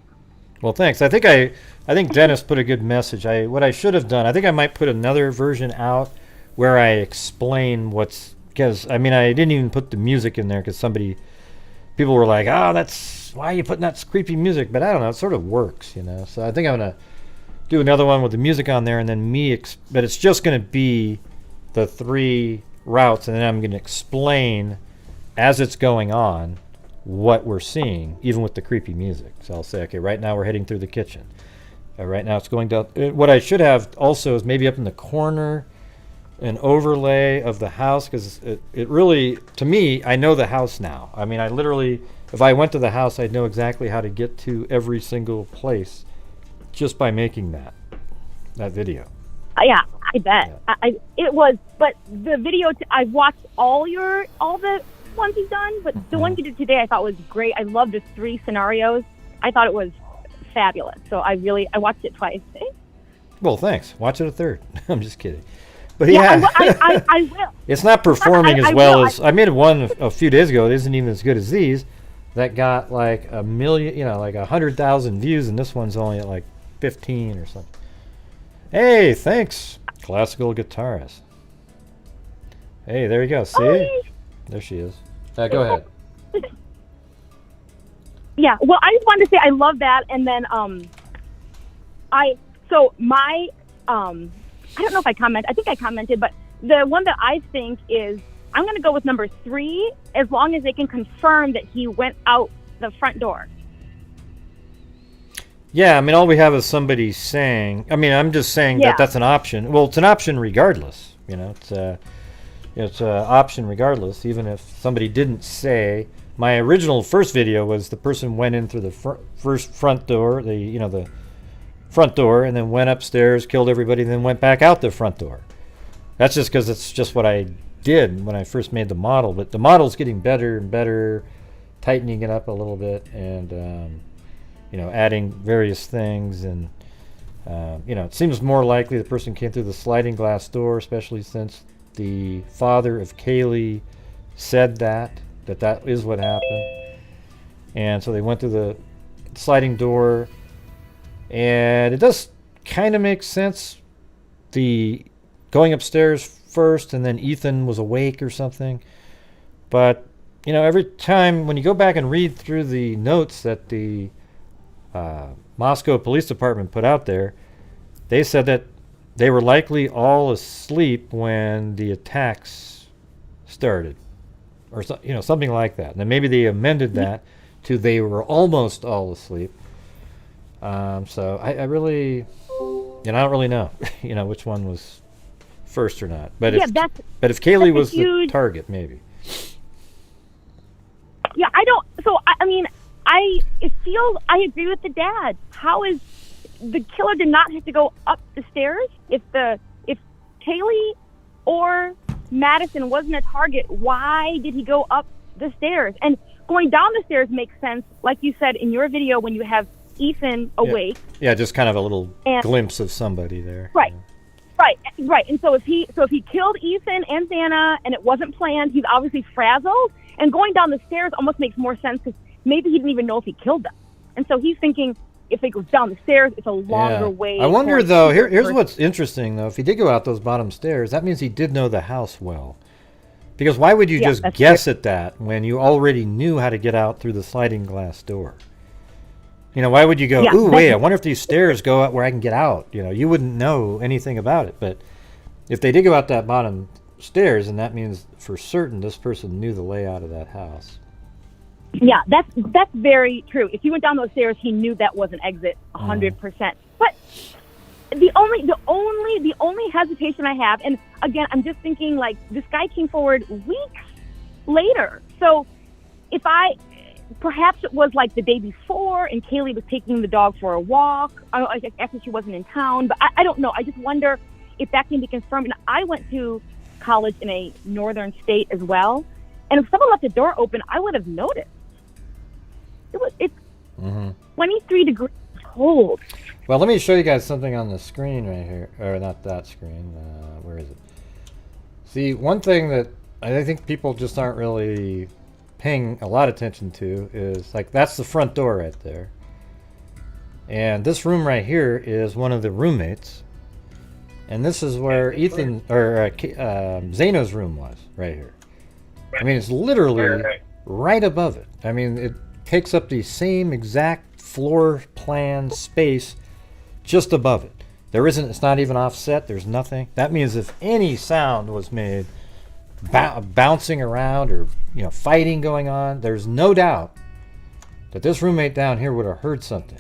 Well, thanks. I think Dennis put a good message. What I should have done, I think I might put another version out where I explain because I mean, I didn't even put the music in there because people were like, oh, why are you putting that creepy music? But I don't know, it sort of works, you know. So I think I'm going to do another one with the music on there, and then but it's just going to be the 3 routes, and then I'm going to explain as it's going on what we're seeing, even with the creepy music. So I'll say, okay, right now we're heading through the kitchen. Right now it's going down. What I should have also is maybe up in the corner an overlay of the house, because it really, to me, I know the house now. I mean, I literally, if I went to the house, I'd know exactly how to get to every single place just by making that video. Yeah, I bet. Yeah. It was, but the video, I've watched all the ones you've done, but the one you did today I thought was great. I loved the 3 scenarios. I thought it was fabulous. So I watched it twice. Well, thanks. Watch it a third. I'm just kidding. But yeah, I will. It's not performing as I well will. as I made one a few days ago. It isn't even as good as these. That got like 1 million, like 100,000 views, and this one's only at like 15 or something. Hey, thanks, classical guitarist. Hey, there you go. See, there she is. Go ahead. Yeah. Well, I just wanted to say I love that, and then I don't know if I commented. I think I commented, but the one that I think is, I'm going to go with number 3, as long as they can confirm that he went out the front door. Yeah, I mean, all we have is somebody saying. I mean, I'm just saying that that's an option. Well, it's an option regardless. It's an option regardless, even if somebody didn't say. My original first video was the person went in through the first front door, the front door, and then went upstairs, killed everybody, and then went back out the front door. That's just because it's just what I did when I first made the model. But the model's getting better and better, tightening it up a little bit, and adding various things. And it seems more likely the person came through the sliding glass door, especially since the father of Kaylee said that is what happened. And so they went through the sliding door. And it does kind of make sense, the going upstairs first and then Ethan was awake or something. But, every time when you go back and read through the notes that the Moscow Police Department put out there, they said that they were likely all asleep when the attacks started, or something like that. And then maybe they amended that to they were almost all asleep. So I really, I don't really know, which one was first or not. But if Kaylee was the target, maybe. Yeah, I don't. So I mean, I agree with the dad. How is the killer did not have to go up the stairs? If Kaylee or Madison wasn't a target, why did he go up the stairs? And going down the stairs makes sense, like you said in your video when you have Ethan awake. Yeah, just kind of a little glimpse of somebody there. Right. And so if he killed Ethan and Xana and it wasn't planned, he's obviously frazzled. And going down the stairs almost makes more sense because maybe he didn't even know if he killed them. And so he's thinking if he goes down the stairs, it's a longer way. I wonder though. Here's what's interesting though. If he did go out those bottom stairs, that means he did know the house well. Because why would you just guess at that when you already knew how to get out through the sliding glass door? Why would you go, wait, I wonder if these stairs go out where I can get out? You wouldn't know anything about it. But if they did go out that bottom stairs, and that means for certain this person knew the layout of that house. Yeah, that's very true. If he went down those stairs, he knew that was an exit 100%. But the only hesitation I have, and again, I'm just thinking like this guy came forward weeks later. So perhaps it was like the day before and Kaylee was taking the dog for a walk after she wasn't in town, but I don't know. I just wonder if that can be confirmed. And I went to college in a northern state as well, and if someone left the door open, I would have noticed. It's 23 degrees cold. Well, let me show you guys something on the screen right here, or not that screen. Where is it? See, one thing that I think people just aren't really paying a lot of attention to is like that's the front door right there, and this room right here is one of the roommates, and this is where Ethan or Zeno's room was right here. I mean, it's literally right above it. I mean, it takes up the same exact floor plan space just above it. There isn't. It's not even offset. There's nothing. That means if any sound was made, bouncing around or fighting going on, there's no doubt that this roommate down here would have heard something.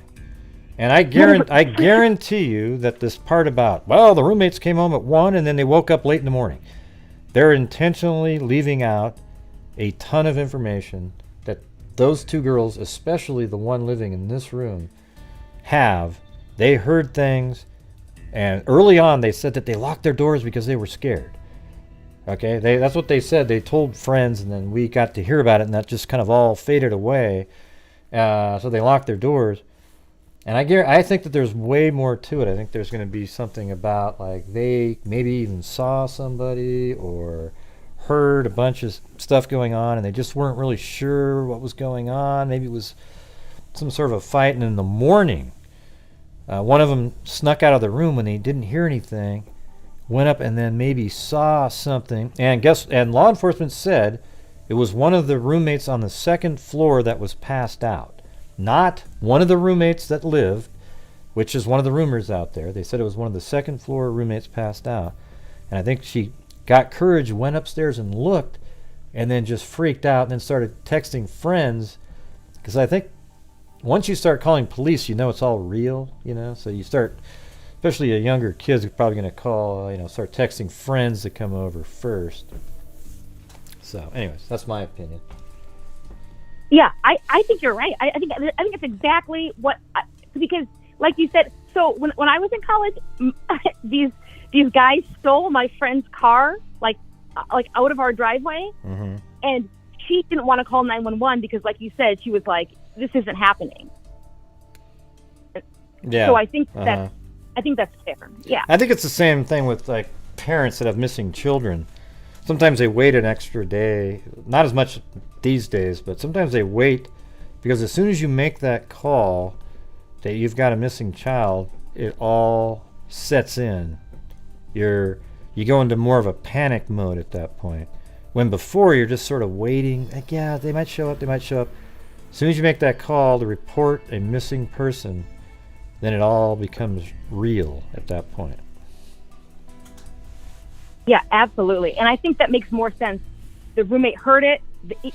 And I guarantee you that this part about, well, the roommates came home at 1 and then they woke up late in the morning. They're intentionally leaving out a ton of information that those two girls, especially the one living in this room, have. They heard things, and early on they said that they locked their doors because they were scared. Okay, that's what they said. They told friends, and then we got to hear about it, and that just kind of all faded away. So they locked their doors. And I think that there's way more to it. I think there's going to be something about, like, they maybe even saw somebody or heard a bunch of stuff going on, and they just weren't really sure what was going on. Maybe it was some sort of a fight, and in the morning, one of them snuck out of the room when they didn't hear anything, went up and then maybe saw something. And law enforcement said it was one of the roommates on the second floor that was passed out. Not one of the roommates that lived, which is one of the rumors out there. They said it was one of the second floor roommates passed out. And I think she got courage, went upstairs and looked, and then just freaked out and then started texting friends. Because I think once you start calling police, it's all real, So you start, especially a younger kids are probably going to call, start texting friends to come over first. So anyways, that's my opinion. Yeah, I think you're right. I think it's exactly what, because like you said, so when I was in college, these guys stole my friend's car, like out of our driveway, mm-hmm. and she didn't want to call 911 because, like you said, she was like, this isn't happening. Yeah. So I think that's fair. Yeah. I think it's the same thing with, like, parents that have missing children. Sometimes they wait an extra day, not as much these days, but sometimes they wait because as soon as you make that call that you've got a missing child, it all sets in. You go into more of a panic mode at that point. When before you're just sort of waiting, like, yeah, they might show up. As soon as you make that call to report a missing person, then it all becomes real at that point. Yeah, absolutely. And I think that makes more sense. The roommate heard it.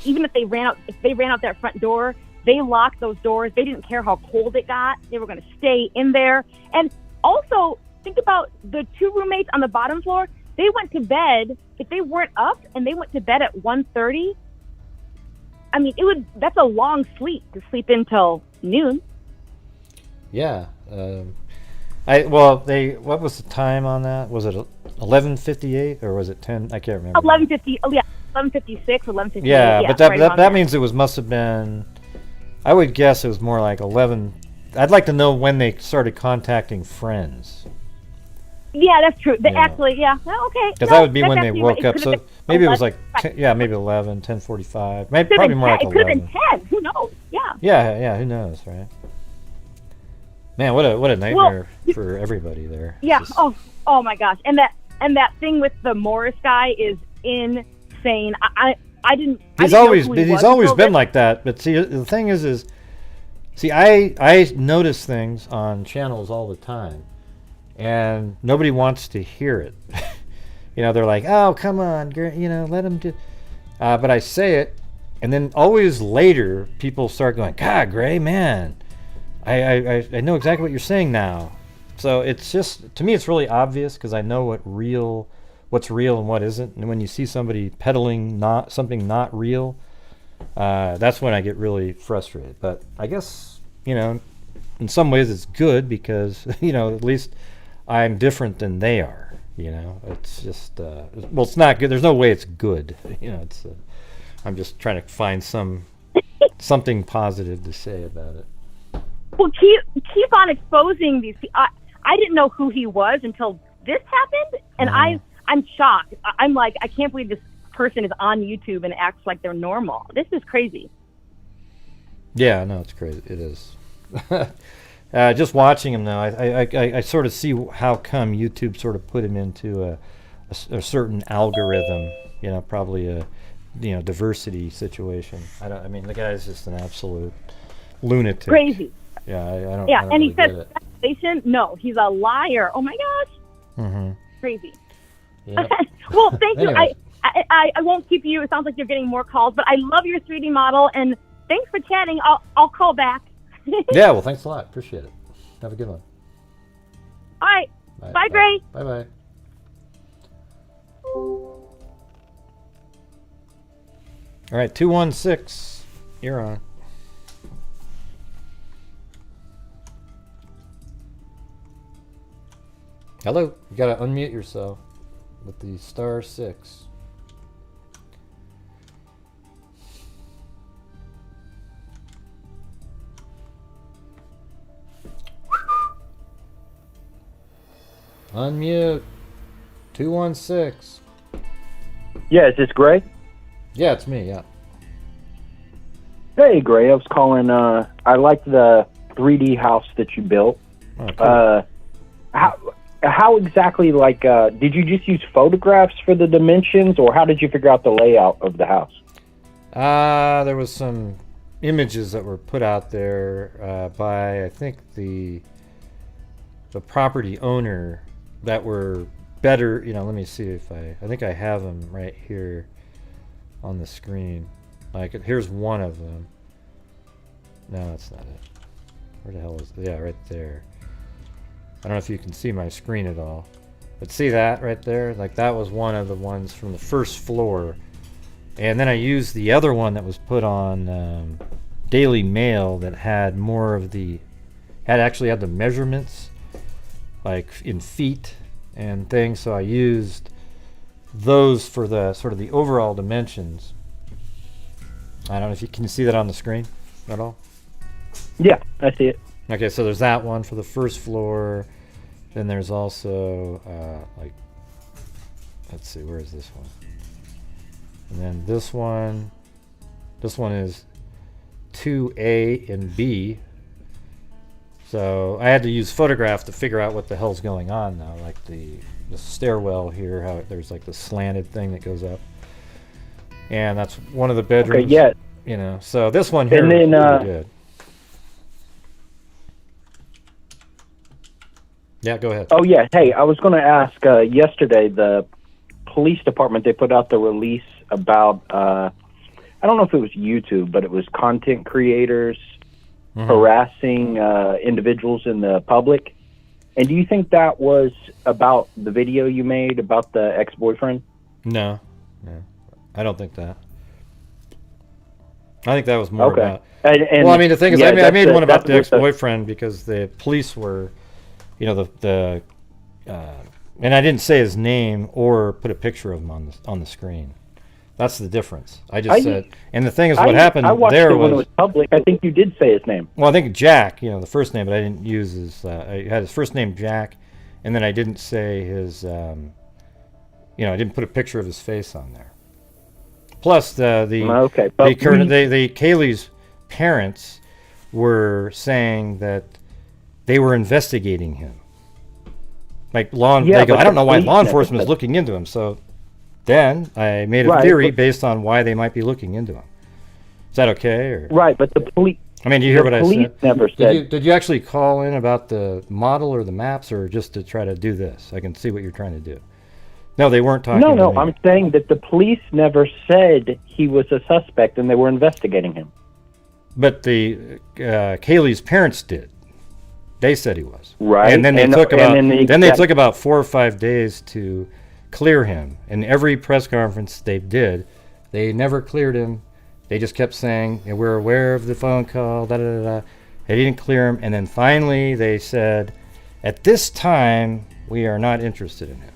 Even if they ran out that front door, they locked those doors. They didn't care how cold it got. They were going to stay in there. And also, think about the two roommates on the bottom floor. They went to bed. If they weren't up and they went to bed at 1:30, I mean, that's a long sleep to sleep until noon. Yeah. What was the time on that? Was it 11:58 or was it 10? I can't remember. 11:50. Oh yeah, 11:56, 11:58. Yeah, but right that means it must have been. I would guess it was more like 11. I'd like to know when they started contacting friends. Yeah, that's true. Actually, yeah. Okay. Because that would be when they woke up. So maybe it was like, maybe 11, 10:45. Maybe probably more like 11. It could have been 10. Who knows? Yeah. Yeah. Who knows, right? Man, what a nightmare for everybody there. Yeah. Oh my gosh. And that thing with the Morris guy is insane. He's always been like that. But see, the thing is I notice things on channels all the time, and nobody wants to hear it. They're like, oh, come on, let him do. But I say it, and then always later people start going, God, Gray, man, I know exactly what you're saying now. So it's just, to me, it's really obvious because I know what's real and what isn't. And when you see somebody peddling something not real, that's when I get really frustrated. But I guess, in some ways it's good because, at least I'm different than they are. It's just, it's not good. There's no way it's good. I'm just trying to find something positive to say about it. Well, keep on exposing these people. I didn't know who he was until this happened, and I'm shocked. I'm like, I can't believe this person is on YouTube and acts like they're normal. This is crazy. Yeah, no, it's crazy. It is. Just watching him now, I sort of see how come YouTube sort of put him into a certain algorithm. Probably a diversity situation. I mean, the guy's just an absolute lunatic. Crazy. Yeah, I don't. Yeah, I don't and really he says get it. Station? No, he's a liar. Oh my gosh. Mm-hmm. Crazy. Yep. Well, thank you. Anyways. I won't keep you. It sounds like you're getting more calls, but I love your 3D model, and thanks for chatting. I'll call back. Yeah, well, thanks a lot. Appreciate it. Have a good one. All right. Bye, Gray. Bye-bye. All right, 216. You're on. Hello. You got to unmute yourself with the *6. Unmute. 216. Yeah, is this Gray? Yeah, it's me, yeah. Hey, Gray, I was calling, I liked the 3D house that you built. Oh, cool. How exactly, did you just use photographs for the dimensions, or how did you figure out the layout of the house? There was some images that were put out there by, I think, the property owner that were better, let me see if I think I have them right here on the screen. Here's one of them. No, that's not it. Where the hell is it? Yeah, right there. I don't know if you can see my screen at all. But see that right there? That was one of the ones from the first floor. And then I used the other one that was put on Daily Mail that had more of actually had the measurements, in feet and things. So I used those for the sort of the overall dimensions. I don't know if you can see that on the screen at all. Yeah, I see it. Okay, so there's that one for the first floor. Then there's also let's see, where is this one? And then this one is 2A and B. So I had to use photograph to figure out what the hell's going on now, the stairwell here, how there's the slanted thing that goes up. And that's one of the bedrooms. Okay, yeah. So this one here and then, is really good. Yeah, go ahead. Oh, yeah. Hey, I was going to ask, yesterday, the police department, they put out the release about, I don't know if it was YouTube, but it was content creators harassing individuals in the public. And do you think that was about the video you made about the ex-boyfriend? No. I don't think that. I think that was more about... And, well, the thing is, I made one about the ex-boyfriend because the police were... and I didn't say his name or put a picture of him on the screen. That's the difference. I just said, and the thing is, what happened there when it was public. I think you did say his name. Well, I think Jack, the first name, but I didn't use his. I had his first name Jack, and then I didn't say his. I didn't put a picture of his face on there. Plus, Kaylee's parents were saying that they were investigating him. They go, I don't know why law enforcement is looking into him. So then I made a theory based on why they might be looking into him. Is that okay? Or? Right, but the police... do you hear what I said? The police never said... Did you actually call in about the model or the maps, or just to try to do this? I can see what you're trying to do. No, they weren't talking to me. No, I'm saying that the police never said he was a suspect and they were investigating him. But Kaylee's parents did. They said he was. Right. And then they took about 4 or 5 days to clear him. And every press conference they did, they never cleared him. They just kept saying, we're aware of the phone call, da-da-da-da. They didn't clear him. And then finally they said, at this time, we are not interested in him.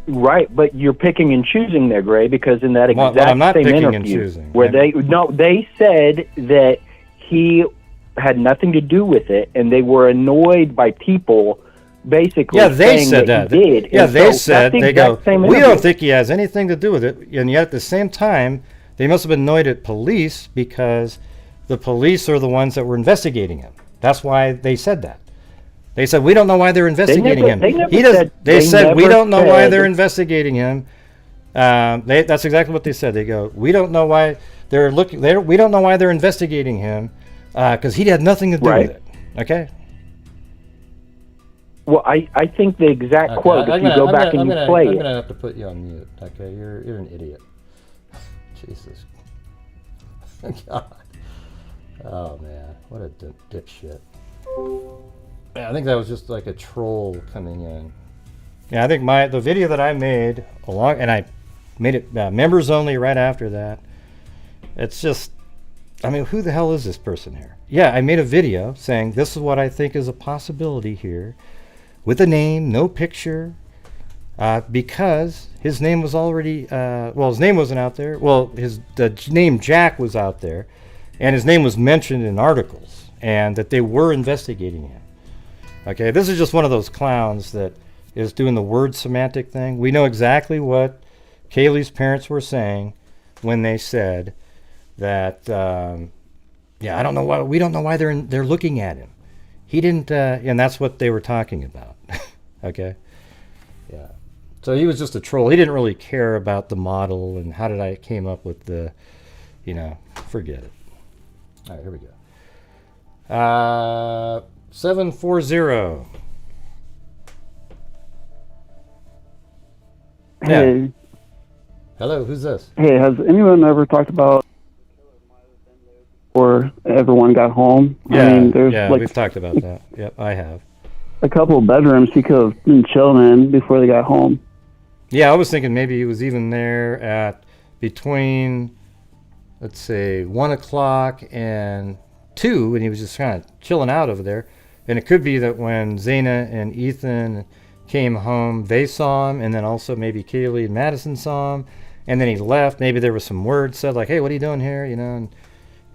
Right, but you're picking and choosing there, Gray, because in that exact I'm not same picking interview, and choosing. where they said that he had nothing to do with it, and they were annoyed by people basically they said that he did. Yeah, and they so said, the they go, we interview. don't think he has anything to do with it, and yet at the same time, they must have been annoyed at police because the police are the ones that were investigating him. That's why they said that. They said, we don't know why they're investigating him. They said, we don't know why they're investigating him. That's exactly what they said. They go, we don't know why they're looking. We don't know why they're investigating him because he had nothing to do with it. Okay. Well, I think the exact quote, if you go back and you play I'm it. gonna have to put you on mute. Okay, you're an idiot. Jesus. God. Oh man, what a dipshit. Yeah, I think that was just like a troll coming in. Yeah, I think the video that I made and I made it members only right after that. It's just, I mean, who the hell is this person here? Yeah, I made a video saying this is what I think is a possibility here, with a name, no picture, because his name was already, his name wasn't out there. Well, the name Jack was out there, and his name was mentioned in articles, and that they were investigating him. Okay, this is just one of those clowns that is doing the word semantic thing. We know exactly what Kaylee's parents were saying when they said that, I don't know why, we don't know why they're looking at him. He didn't, and that's what they were talking about. Okay? Yeah. So he was just a troll. He didn't really care about the model and how did I came up with the, forget it. All right, here we go. 740. Hey. Hello, who's this? Hey, has anyone ever talked about or everyone got home? Yeah, I mean, there's we've talked about that. Yep, I have. a couple of bedrooms he could have been chilling in before they got home. Yeah, I was thinking maybe he was even there at between, let's say, 1 o'clock and 2, and he was just kind of chilling out over there. And it could be that when Zaina and Ethan came home, they saw him, and then also maybe Kaylee and Madison saw him, and then he left. Maybe there was some word said like, hey, what are you doing here? And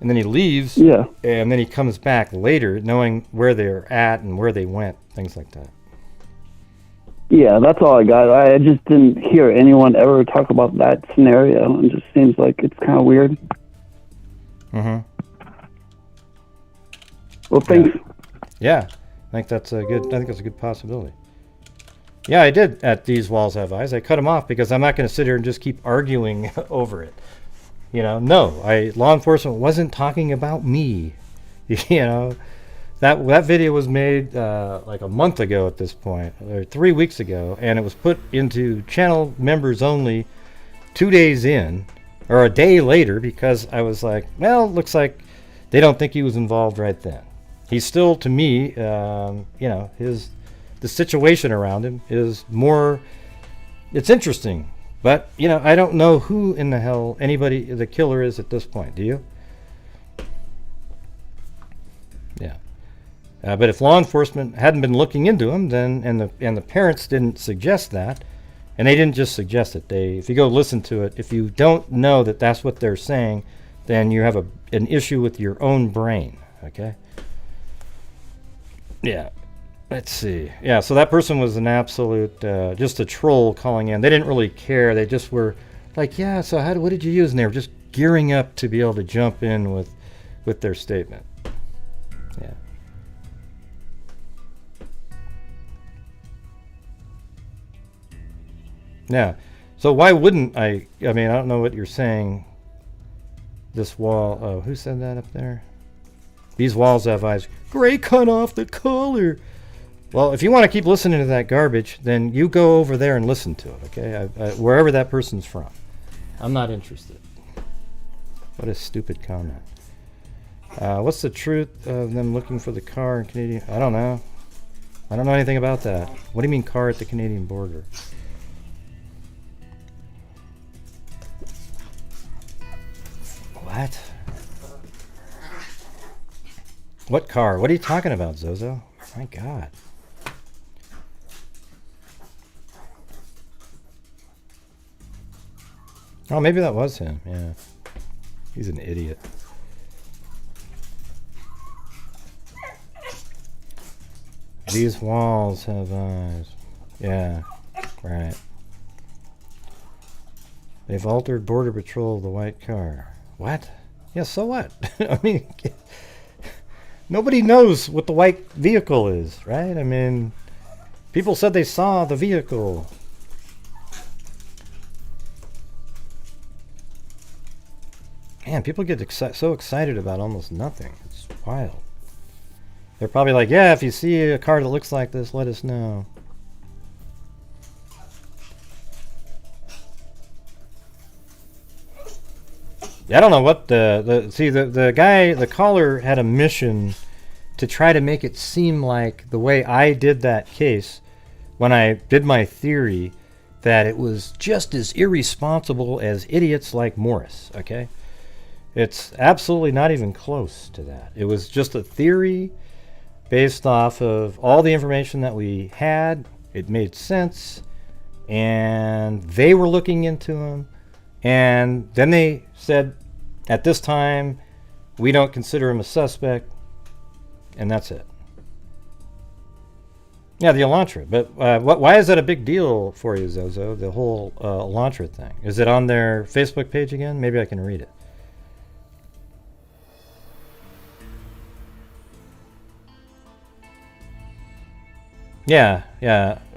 then he leaves, Yeah. and then he comes back later knowing where they're at and where they went, things like that. Yeah, that's all I got. I just didn't hear anyone ever talk about that scenario. It just seems like it's kind of weird. Mm-hmm. Well, thanks. Yeah, I think that's a good possibility. Yeah, I did at These Walls Have Eyes. I cut him off because I'm not going to sit here and just keep arguing over it. No, law enforcement wasn't talking about me. That video was made like a month ago at this point, or 3 weeks ago, and it was put into channel members only 2 days in, or a day later, because I was like, well, it looks like they don't think he was involved right then. He's still, to me, the situation around him is more, it's interesting. But, I don't know who in the hell the killer is at this point. Do you? Yeah. But if law enforcement hadn't been looking into him, then and the parents didn't suggest that, and they didn't just suggest it. If you go listen to it, if you don't know that that's what they're saying, then you have an issue with your own brain. Okay. Yeah. Let's see. Yeah, so that person was an absolute, just a troll calling in. They didn't really care. They just were like, yeah, so what did you use? And they were just gearing up to be able to jump in with their statement. Yeah. Yeah. So why wouldn't I mean, I don't know what you're saying. This wall, oh, who said that up there? These walls have eyes. Gray cut off the color. Well, if you want to keep listening to that garbage, then you go over there and listen to it, okay? Wherever that person's from. I'm not interested. What a stupid comment. What's the truth of them looking for the car in Canadian? I don't know. I don't know anything about that. What do you mean car at the Canadian border? What? What car? What are you talking about, Zozo? My God. Oh, maybe that was him. Yeah. He's an idiot. These walls have eyes. Yeah. Right. They've altered Border Patrol of the white car. What? Yeah, so what? I mean, nobody knows what the white vehicle is, right? I mean, people said they saw the vehicle. Man, people get so excited about almost nothing. It's wild. They're probably like, yeah, if you see a car that looks like this, let us know. I don't know what the guy, the caller had a mission to try to make it seem like the way I did that case when I did my theory, that it was just as irresponsible as idiots like Morris, okay? It's absolutely not even close to that. It was just a theory based off of all the information that we had. It made sense, and they were looking into them, and then they said, at this time, we don't consider him a suspect, and that's it. Yeah, the Elantra. But why is that a big deal for you, Zozo, the whole Elantra thing? Is it on their Facebook page again? Maybe I can read it. Yeah,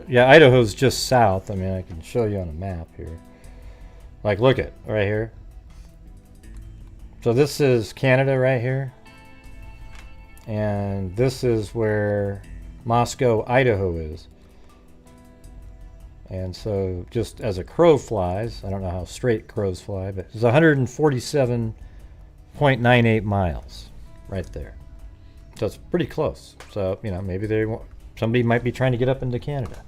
Idaho's just south. I mean, I can show you on a map here. Like, look at right here. So this is Canada right here. And this is where Moscow, Idaho is. And so just as a crow flies, I don't know how straight crows fly, but it's 147.98 miles right there. So it's pretty close. So, you know, maybe somebody might be trying to get up into Canada.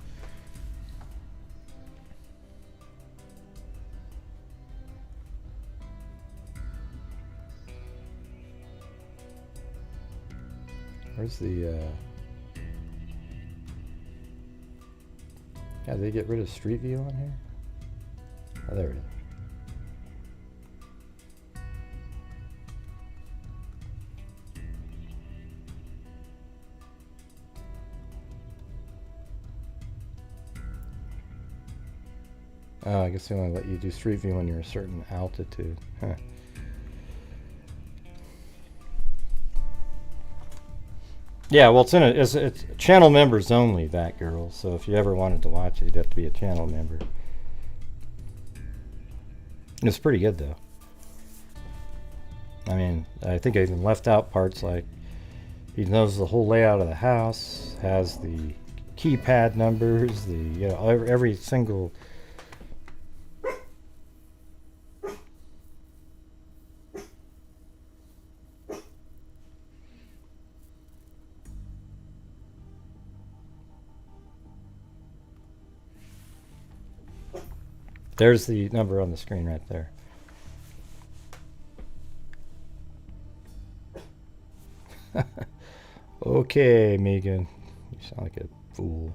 Where's the yeah, they get rid of Street View on here? Oh, there it is. Oh, I guess they only let you do Street View when you're a certain altitude. Huh. Yeah, well, it's channel members only, that girl. So if you ever wanted to watch it, you'd have to be a channel member. It's pretty good, though. I mean, I think I even left out parts like he knows the whole layout of the house, has the keypad numbers, every single. There's the number on the screen right there. Okay, Megan. You sound like a fool.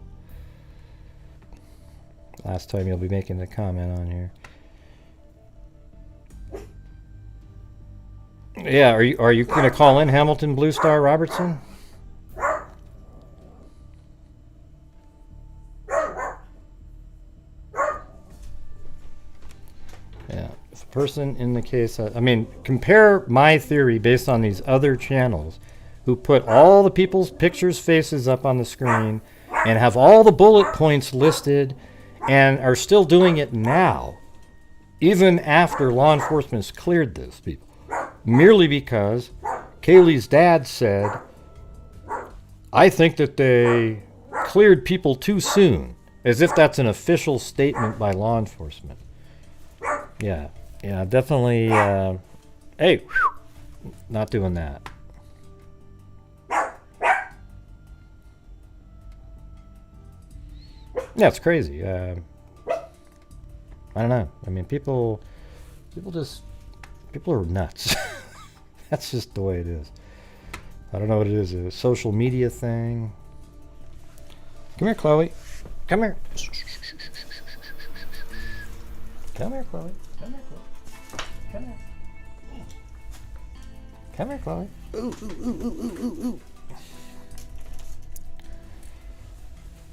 Last time you'll be making a comment on here. Yeah, are you going to call in Hamilton Blue Star Robertson? Person in the case, I mean, compare my theory based on these other channels who put all the people's pictures, faces up on the screen and have all the bullet points listed and are still doing it now, even after law enforcement has cleared those people, merely because Kaylee's dad said, I think that they cleared people too soon, as if that's an official statement by law enforcement. Yeah, definitely. Hey, not doing that. Yeah, it's crazy. I don't know. I mean, people are nuts. That's just the way it is. I don't know what it is. A social media thing. Come here, Chloe. Come here. Come here, Chloe. Come here, Chloe. Come here. Come here, Chloe. Ooh.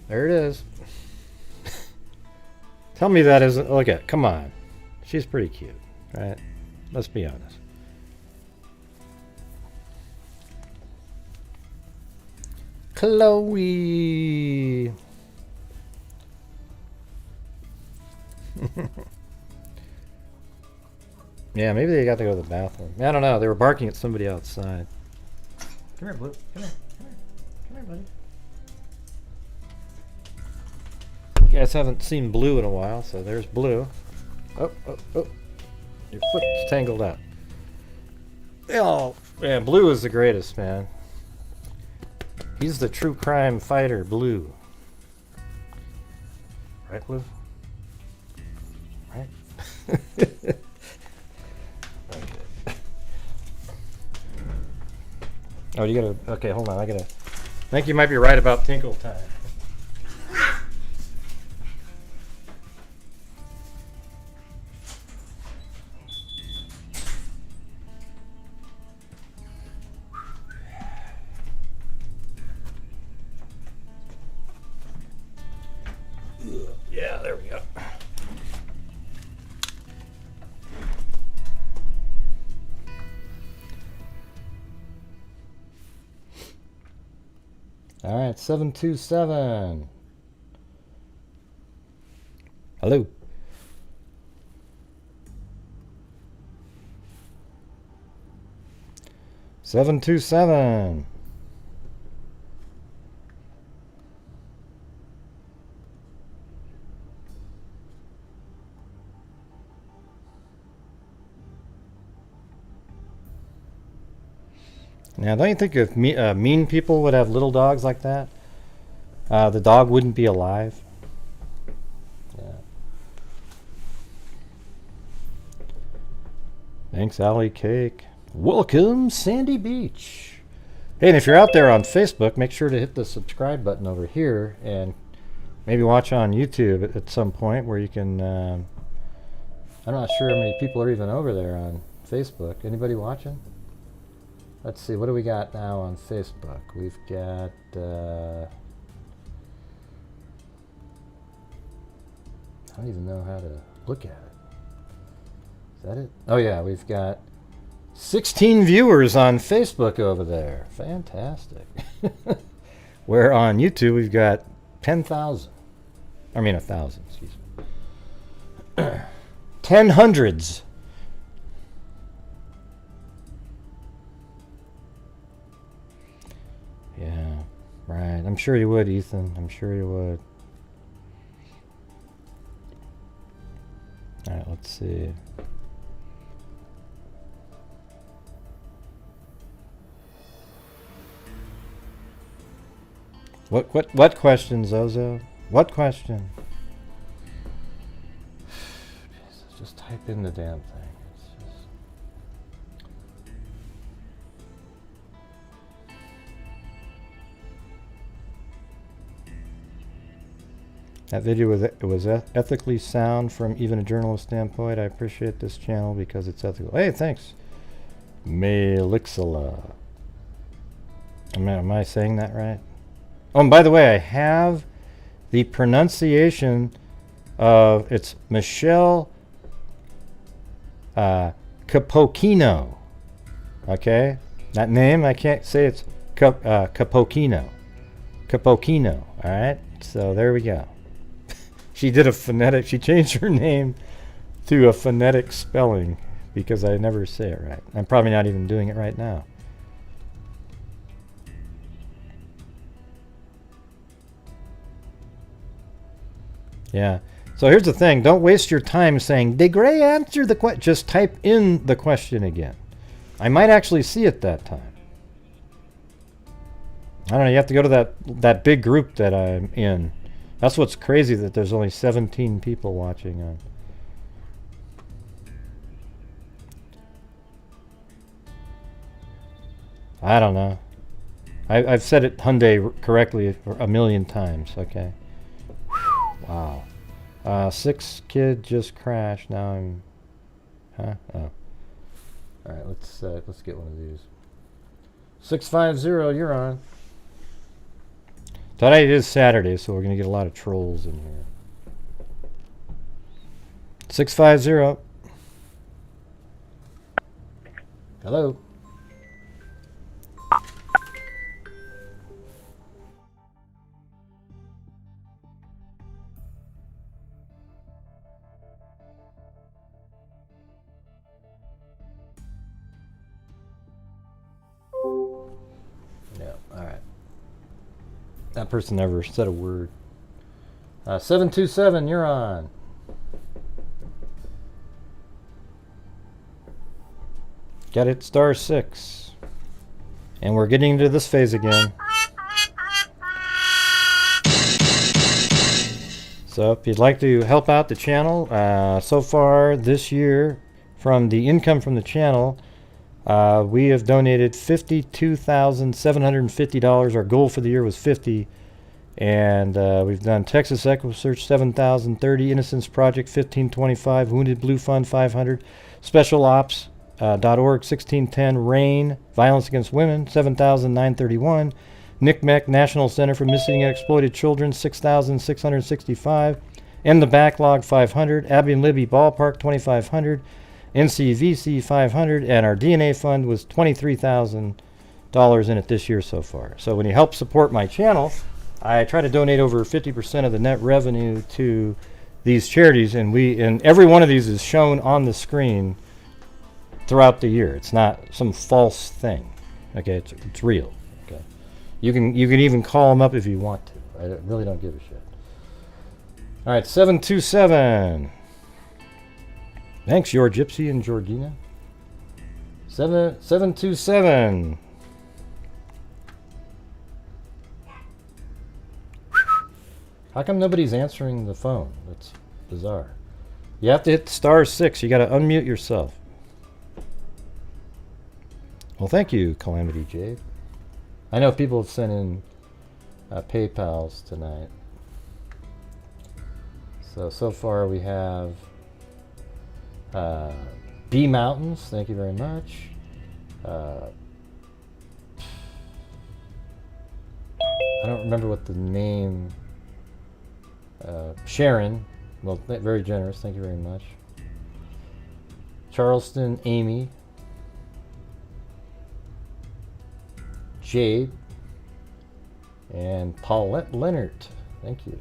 There it is. Tell me that isn't. Look at. Come on. She's pretty cute, right? Let's be honest. Chloe. Yeah, maybe they got to go to the bathroom. I don't know. They were barking at somebody outside. Come here, Blue. Come here. Come here. right, buddy. You guys haven't seen Blue in a while, so there's Blue. Oh, oh, oh. Your foot's tangled up. Oh, yeah, Blue is the greatest, man. He's the true crime fighter, Blue. Right, Blue? Right? Okay. Oh, you gotta... Okay, hold on. I think you might be right about Tinkle Time. Yeah, there we go. All right, 727. Hello. Seven two seven. Now, don't you think if mean people would have little dogs like that, the dog wouldn't be alive? Yeah. Thanks, Allie Cake. Welcome, Sandy Beach. Hey, and if you're out there on Facebook, make sure to hit the subscribe button over here and maybe watch on YouTube at some point where you can... I'm not sure how many people are even over there on Facebook. Anybody watching? Let's see, what do we got now on Facebook? We've got... I don't even know how to look at it. Is that it? Oh yeah, we've got 16 viewers on Facebook over there. Fantastic. Where on YouTube we've got 10,000. I mean 1,000, excuse me. 10 hundreds. Yeah, right. I'm sure you would, Ethan. I'm sure you would. All right, let's see. What question, Zozo? What question? Jesus, just type in the damn thing. It's just... That video was ethically sound from even a journalist standpoint. I appreciate this channel because it's ethical. Hey, thanks. Melixala. Am I saying that right? Oh, and by the way, I have the pronunciation of... It's Michelle Capocchino. Okay? That name, I can't say it's Capocchino. Capocchino. All right? So there we go. She did a phonetic... She changed her name to a phonetic spelling because I never say it right. I'm probably not even doing it right now. Yeah. So here's the thing. Don't waste your time saying, did Gray answer the question? Just type in the question again. I might actually see it that time. I don't know. You have to go to that big group that I'm in. That's what's crazy, that there's only 17 people watching on. I don't know. I've said it Hyundai correctly a million times. Okay. Wow. 6 kid just crashed. Now I'm... Huh? Oh. Alright, let's get one of these. 650, you're on. Today is Saturday, so we're going to get a lot of trolls in here. 650. Hello. Yeah, all right. That person never said a word. 727, you're on. Got it, *6. And we're getting into this phase again. So if you'd like to help out the channel, so far this year, from the income from the channel, we have donated $52,750. Our goal for the year was $50,000. And we've done Texas EquiSearch $7,030, Innocence Project $1,525, Wounded Blue Fund $500, Special Ops .org $1,610, RAIN Violence Against Women $7,931, NCMEC National Center for Missing and Exploited Children $6,665, End the Backlog $500, Abby and Libby Ballpark $2,500, NCVC $500, and our DNA fund was $23,000 in it this year so far. So when you help support my channel, I try to donate over 50% of the net revenue to these charities, and every one of these is shown on the screen throughout the year. It's not some false thing. Okay, it's real. Okay, you can even call them up if you want to. I really don't give a shit. All right, 727. Thanks, your Gypsy and Georgina. 727. How come nobody's answering the phone? That's bizarre. You have to hit *6. You got to unmute yourself. Well, thank you, Calamity Jade. I know people have sent in PayPals tonight. So far we have B Mountains. Thank you very much. I don't remember what the name. Sharon. Well, very generous. Thank you very much. Charleston, Amy. Jade. And Paulette Leonard. Thank you.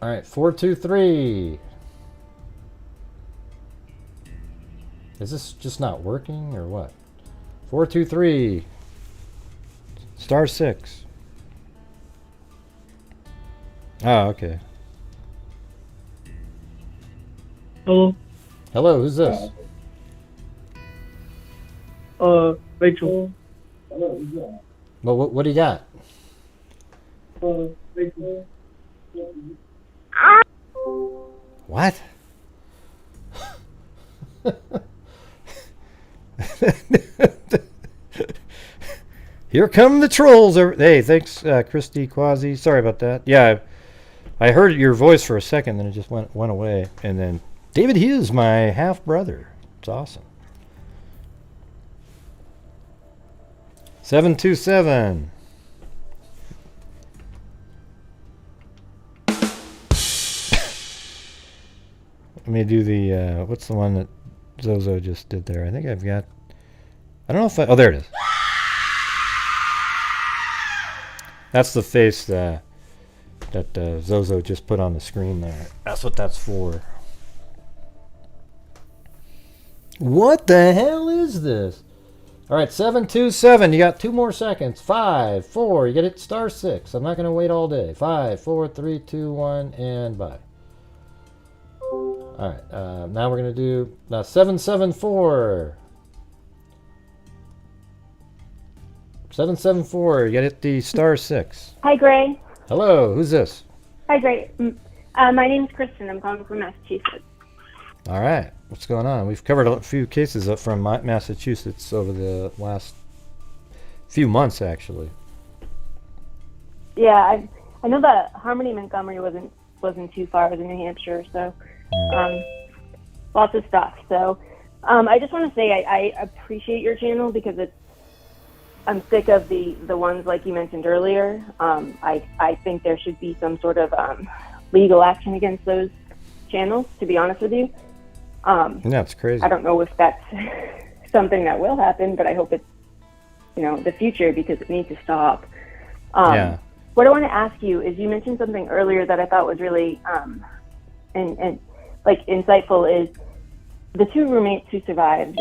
All right, 423. Is this just not working or what? 423. *6. Oh, okay. Hello. Hello, who's this? Rachel. Well, what do you got? Rachel. What? Here come the trolls. Hey, thanks, Christy Quasi. Sorry about that. Yeah, I heard your voice for a second, then it just went away. And then David Hughes, my half brother. It's awesome. 727. Let me do the, what's the one that Zozo just did there? I think I've got, I don't know if oh, there it is. That's the face that Zozo just put on the screen there. That's what that's for. What the hell is this? All right, 727. You got 2 more seconds. 5, 4. You get it *6. I'm not going to wait all day. 5, 4, 3, 2, 1, and bye. All right. Now we're going to do 774. 774. You got to hit the *6. Hi, Gray. Hello. Who's this? Hi, Gray. My name's Kristen. I'm calling from Massachusetts. All right. What's going on? We've covered a few cases up from Massachusetts over the last few months, actually. Yeah, I know that Harmony Montgomery wasn't too far. It was in New Hampshire, so lots of stuff. So I just want to say I appreciate your channel because I'm sick of the ones like you mentioned earlier. I think there should be some sort of legal action against those channels, to be honest with you. Yeah, it's crazy. I don't know if that's something that will happen, but I hope it's, the future because it needs to stop. Yeah. What I want to ask you is you mentioned something earlier that I thought was really and insightful is the 2 roommates who survived,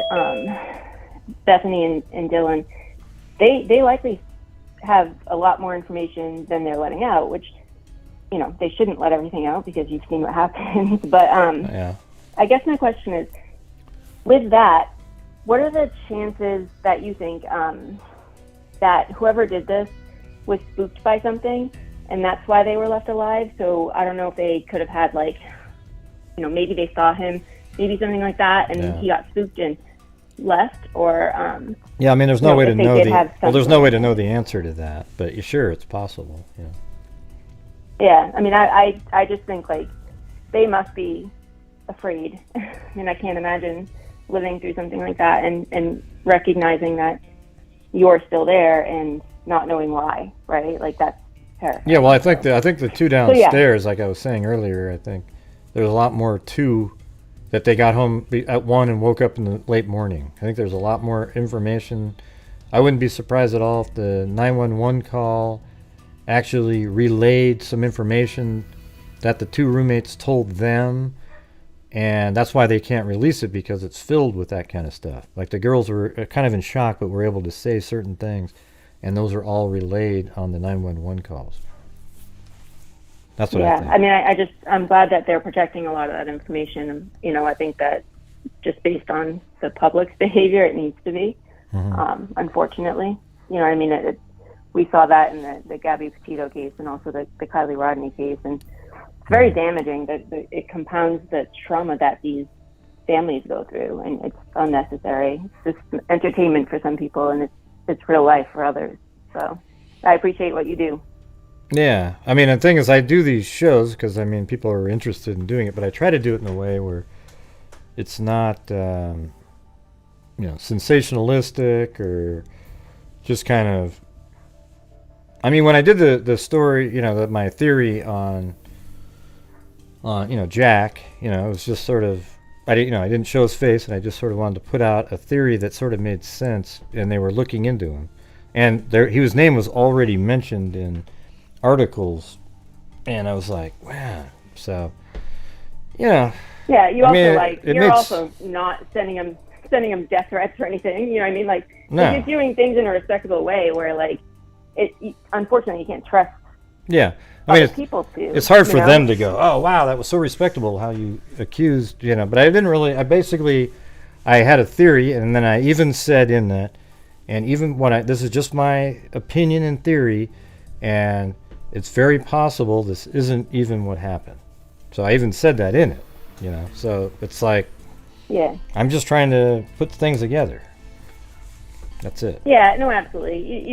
Bethany and Dylan, they likely have a lot more information than they're letting out, which, you know, they shouldn't let everything out because you've seen what happens. But Yeah. I guess my question is, with that, what are the chances that you think that whoever did this was spooked by something and that's why they were left alive? So I don't know if they could have had, like, you know, maybe they saw him, maybe something like that, and he got spooked and left, or yeah, I mean, there's no way to if they know did the have there's no something. way to know the answer to that, but sure, it's possible. Yeah. Yeah, I mean, I just think, like, they must be afraid. I mean, I can't imagine living through something like that and recognizing that you're still there and not knowing why, right? Like, that's terrifying. Yeah, well, I think the two yeah. downstairs, like I was saying earlier, I think there's a lot more to that they got home at 1 and woke up in the late morning. I think there's a lot more information. I wouldn't be surprised at all if the 911 call actually relayed some information that the two roommates told them, and that's why they can't release it, because it's filled with that kind of stuff. Like, the girls were kind of in shock, but were able to say certain things, and those are all relayed on the 911 calls. That's what I think. I mean, I'm glad that they're protecting a lot of that information. You know, I think that just based on the public's behavior, it needs to be, unfortunately. You know what I mean? We saw that in the Gabby Petito case and also the Kylie Rodney case, and it's very damaging that it compounds the trauma that these families go through, and it's unnecessary. It's just entertainment for some people, and it's real life for others. So I appreciate what you do. Yeah, I mean, the thing is, I do these shows because, I mean, people are interested in doing it, but I try to do it in a way where it's not, sensationalistic or just kind of. I mean, when I did the story, my theory on Jack, it was just sort of, I didn't show his face, and I just sort of wanted to put out a theory that sort of made sense, and they were looking into him, and his name was already mentioned in articles, and I was like, wow. So, yeah. Yeah, you're made also not sending him death threats or anything. You know what I mean? Like, No. you're doing things in a respectable way where, like, unfortunately you can't trust. Yeah. I mean, people to. It's hard for them to go, oh, wow, that was so respectable how you accused, but I didn't really, I had a theory, and then I even said in that, and even when this is just my opinion and theory, and it's very possible this isn't even what happened. So I even said that in it, so it's like, yeah, I'm just trying to put things together. That's it. Yeah, no, absolutely.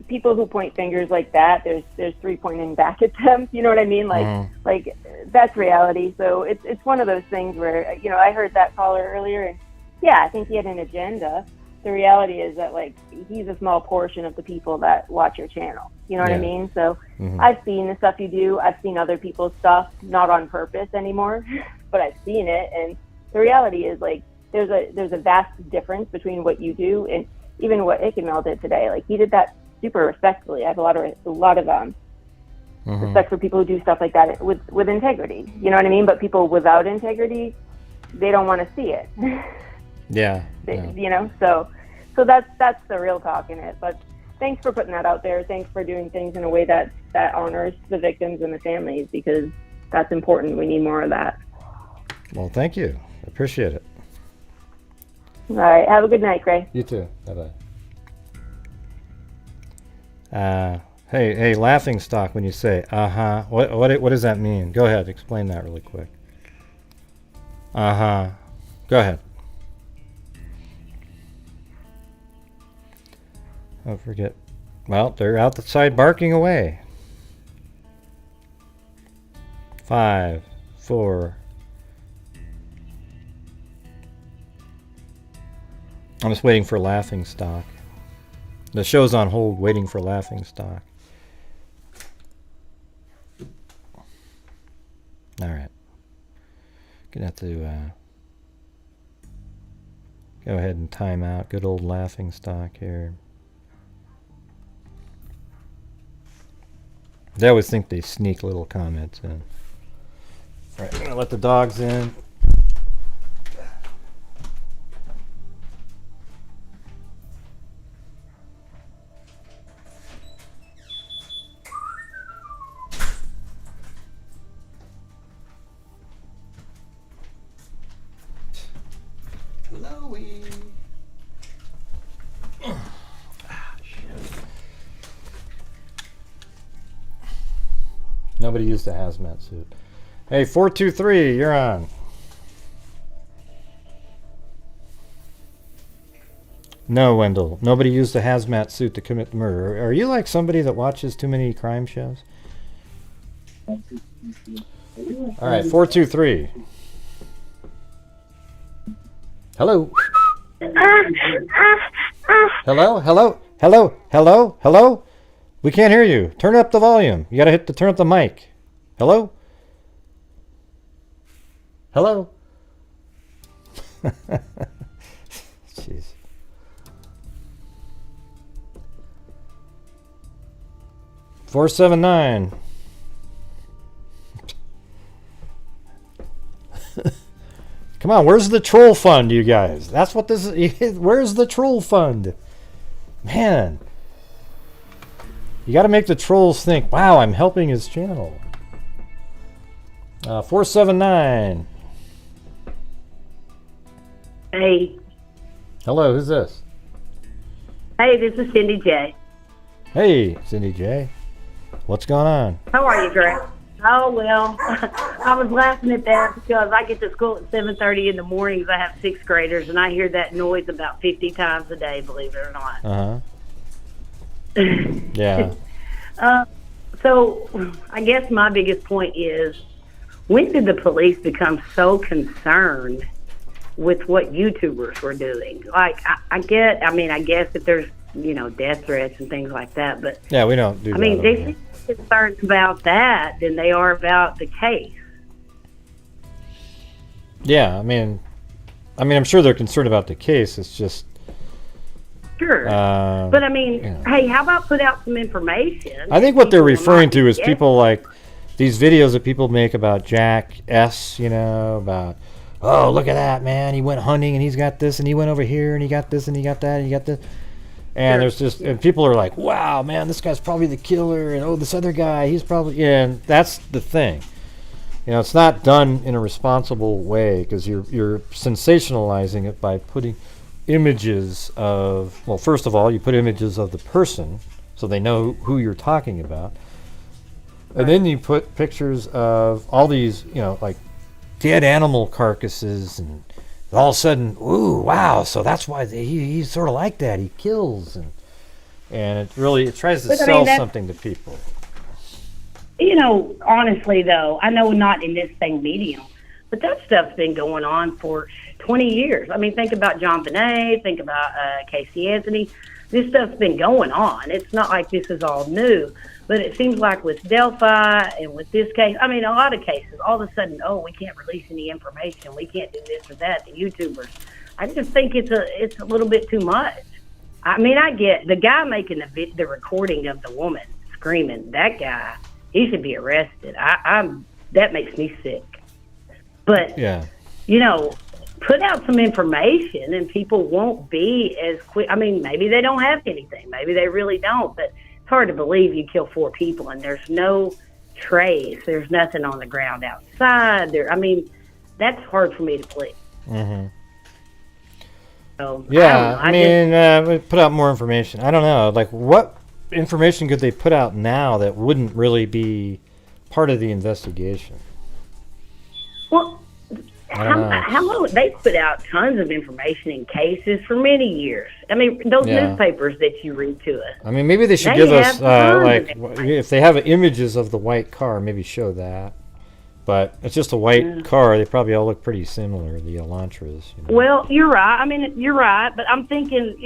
People who point fingers like that, there's three pointing back at them. You know what I mean? Like that's reality. So it's one of those things where, I heard that caller earlier, and yeah, I think he had an agenda. The reality is that, like, he's a small portion of the people that watch your channel. You know what I mean? So I've seen the stuff you do. I've seen other people's stuff, not on purpose anymore, but I've seen it. And the reality is, like, there's a vast difference between what you do and even what Ikemel did today. Like, he did that super respectfully. I have a lot of respect for people who do stuff like that with integrity. You know what I mean? But people without integrity, they don't want to see it. Yeah. So that's the real talk in it. But thanks for putting that out there. Thanks for doing things in a way that honors the victims and the families, because that's important. We need more of that. Well, thank you. I appreciate it. All right. Have a good night, Gray. You too. Bye-bye. Hey, laughing stock when you say, what does that mean? Go ahead. Explain that really quick. Go ahead. Oh, forget. Well, they're outside barking away. 5, 4. I'm just waiting for laughing stock. The show's on hold, waiting for laughing stock. All right. Gonna have to go ahead and time out. Good old laughing stock here. They always think they sneak little comments in. All right, I'm gonna let the dogs in. Louie. Nobody used a hazmat suit. Hey, 423, you're on. No, Wendell. Nobody used a hazmat suit to commit the murder. Are you like somebody that watches too many crime shows? All right, 423. Hello. Hello, hello, hello, hello, hello. We can't hear you. Turn up the volume. You gotta turn up the mic. Hello? Hello? Jeez. $479. Come on, where's the troll fund, you guys? That's what this is. Where's the troll fund? Man. You got to make the trolls think, wow, I'm helping his channel. 479. Hey. Hello, who's this? Hey, this is Cindy J. Hey, Cindy J. What's going on? How are you, Greg? Oh, well, I was laughing at that because I get to school at 7:30 in the mornings. I have sixth graders, and I hear that noise about 50 times a day, believe it or not. Uh-huh. Yeah. So I guess my biggest point is, when did the police become so concerned with what YouTubers were doing? Like, I guess that there's, death threats and things like that, but yeah, we don't do that. they seem more concerned about that than they are about the case. Yeah, I'm sure they're concerned about the case. It's just Sure. But hey, how about put out some information? I think what they're referring to is people like these videos that people make about Jack S, about, oh, look at that, man. He went hunting and he's got this and he went over here and he got this and he got that and he got this. And there's just, and people are like, wow, man, this guy's probably the killer. And, oh, this other guy, he's probably, and that's the thing. It's not done in a responsible way because you're sensationalizing it by putting images of, well, first of all, you put images of the person so they know who you're talking about. And then you put pictures of all these, like dead animal carcasses, and all of a sudden, ooh, wow, so that's why he's sort of like that. He kills, and it tries to sell something to people. Honestly, though, I know not in this same medium, but that stuff's been going on for 20 years. Think about John Bonet, think about Casey Anthony. This stuff's been going on. It's not like this is all new, but it seems like with Delphi and with this case, a lot of cases, all of a sudden, oh, we can't release any information. We can't do this or that to YouTubers. I just think it's a little bit too much. I get the guy making the recording of the woman screaming, that guy, he should be arrested. That makes me sick. But, yeah. Put out some information and people won't be as quick. Maybe they don't have anything. Maybe they really don't. But it's hard to believe you kill 4 people and there's no trace. There's nothing on the ground outside. That's hard for me to believe. Mm-hmm. So, yeah, we put out more information. I don't know. Like, what information could they put out now that wouldn't really be part of the investigation? Well, how they put out tons of information in cases for many years. Those newspapers that you read to us. Maybe they should give us if they have images of the white car, maybe show that. But it's just a white car. They probably all look pretty similar, the Elantras. Well, you're right. You're right. But I'm thinking,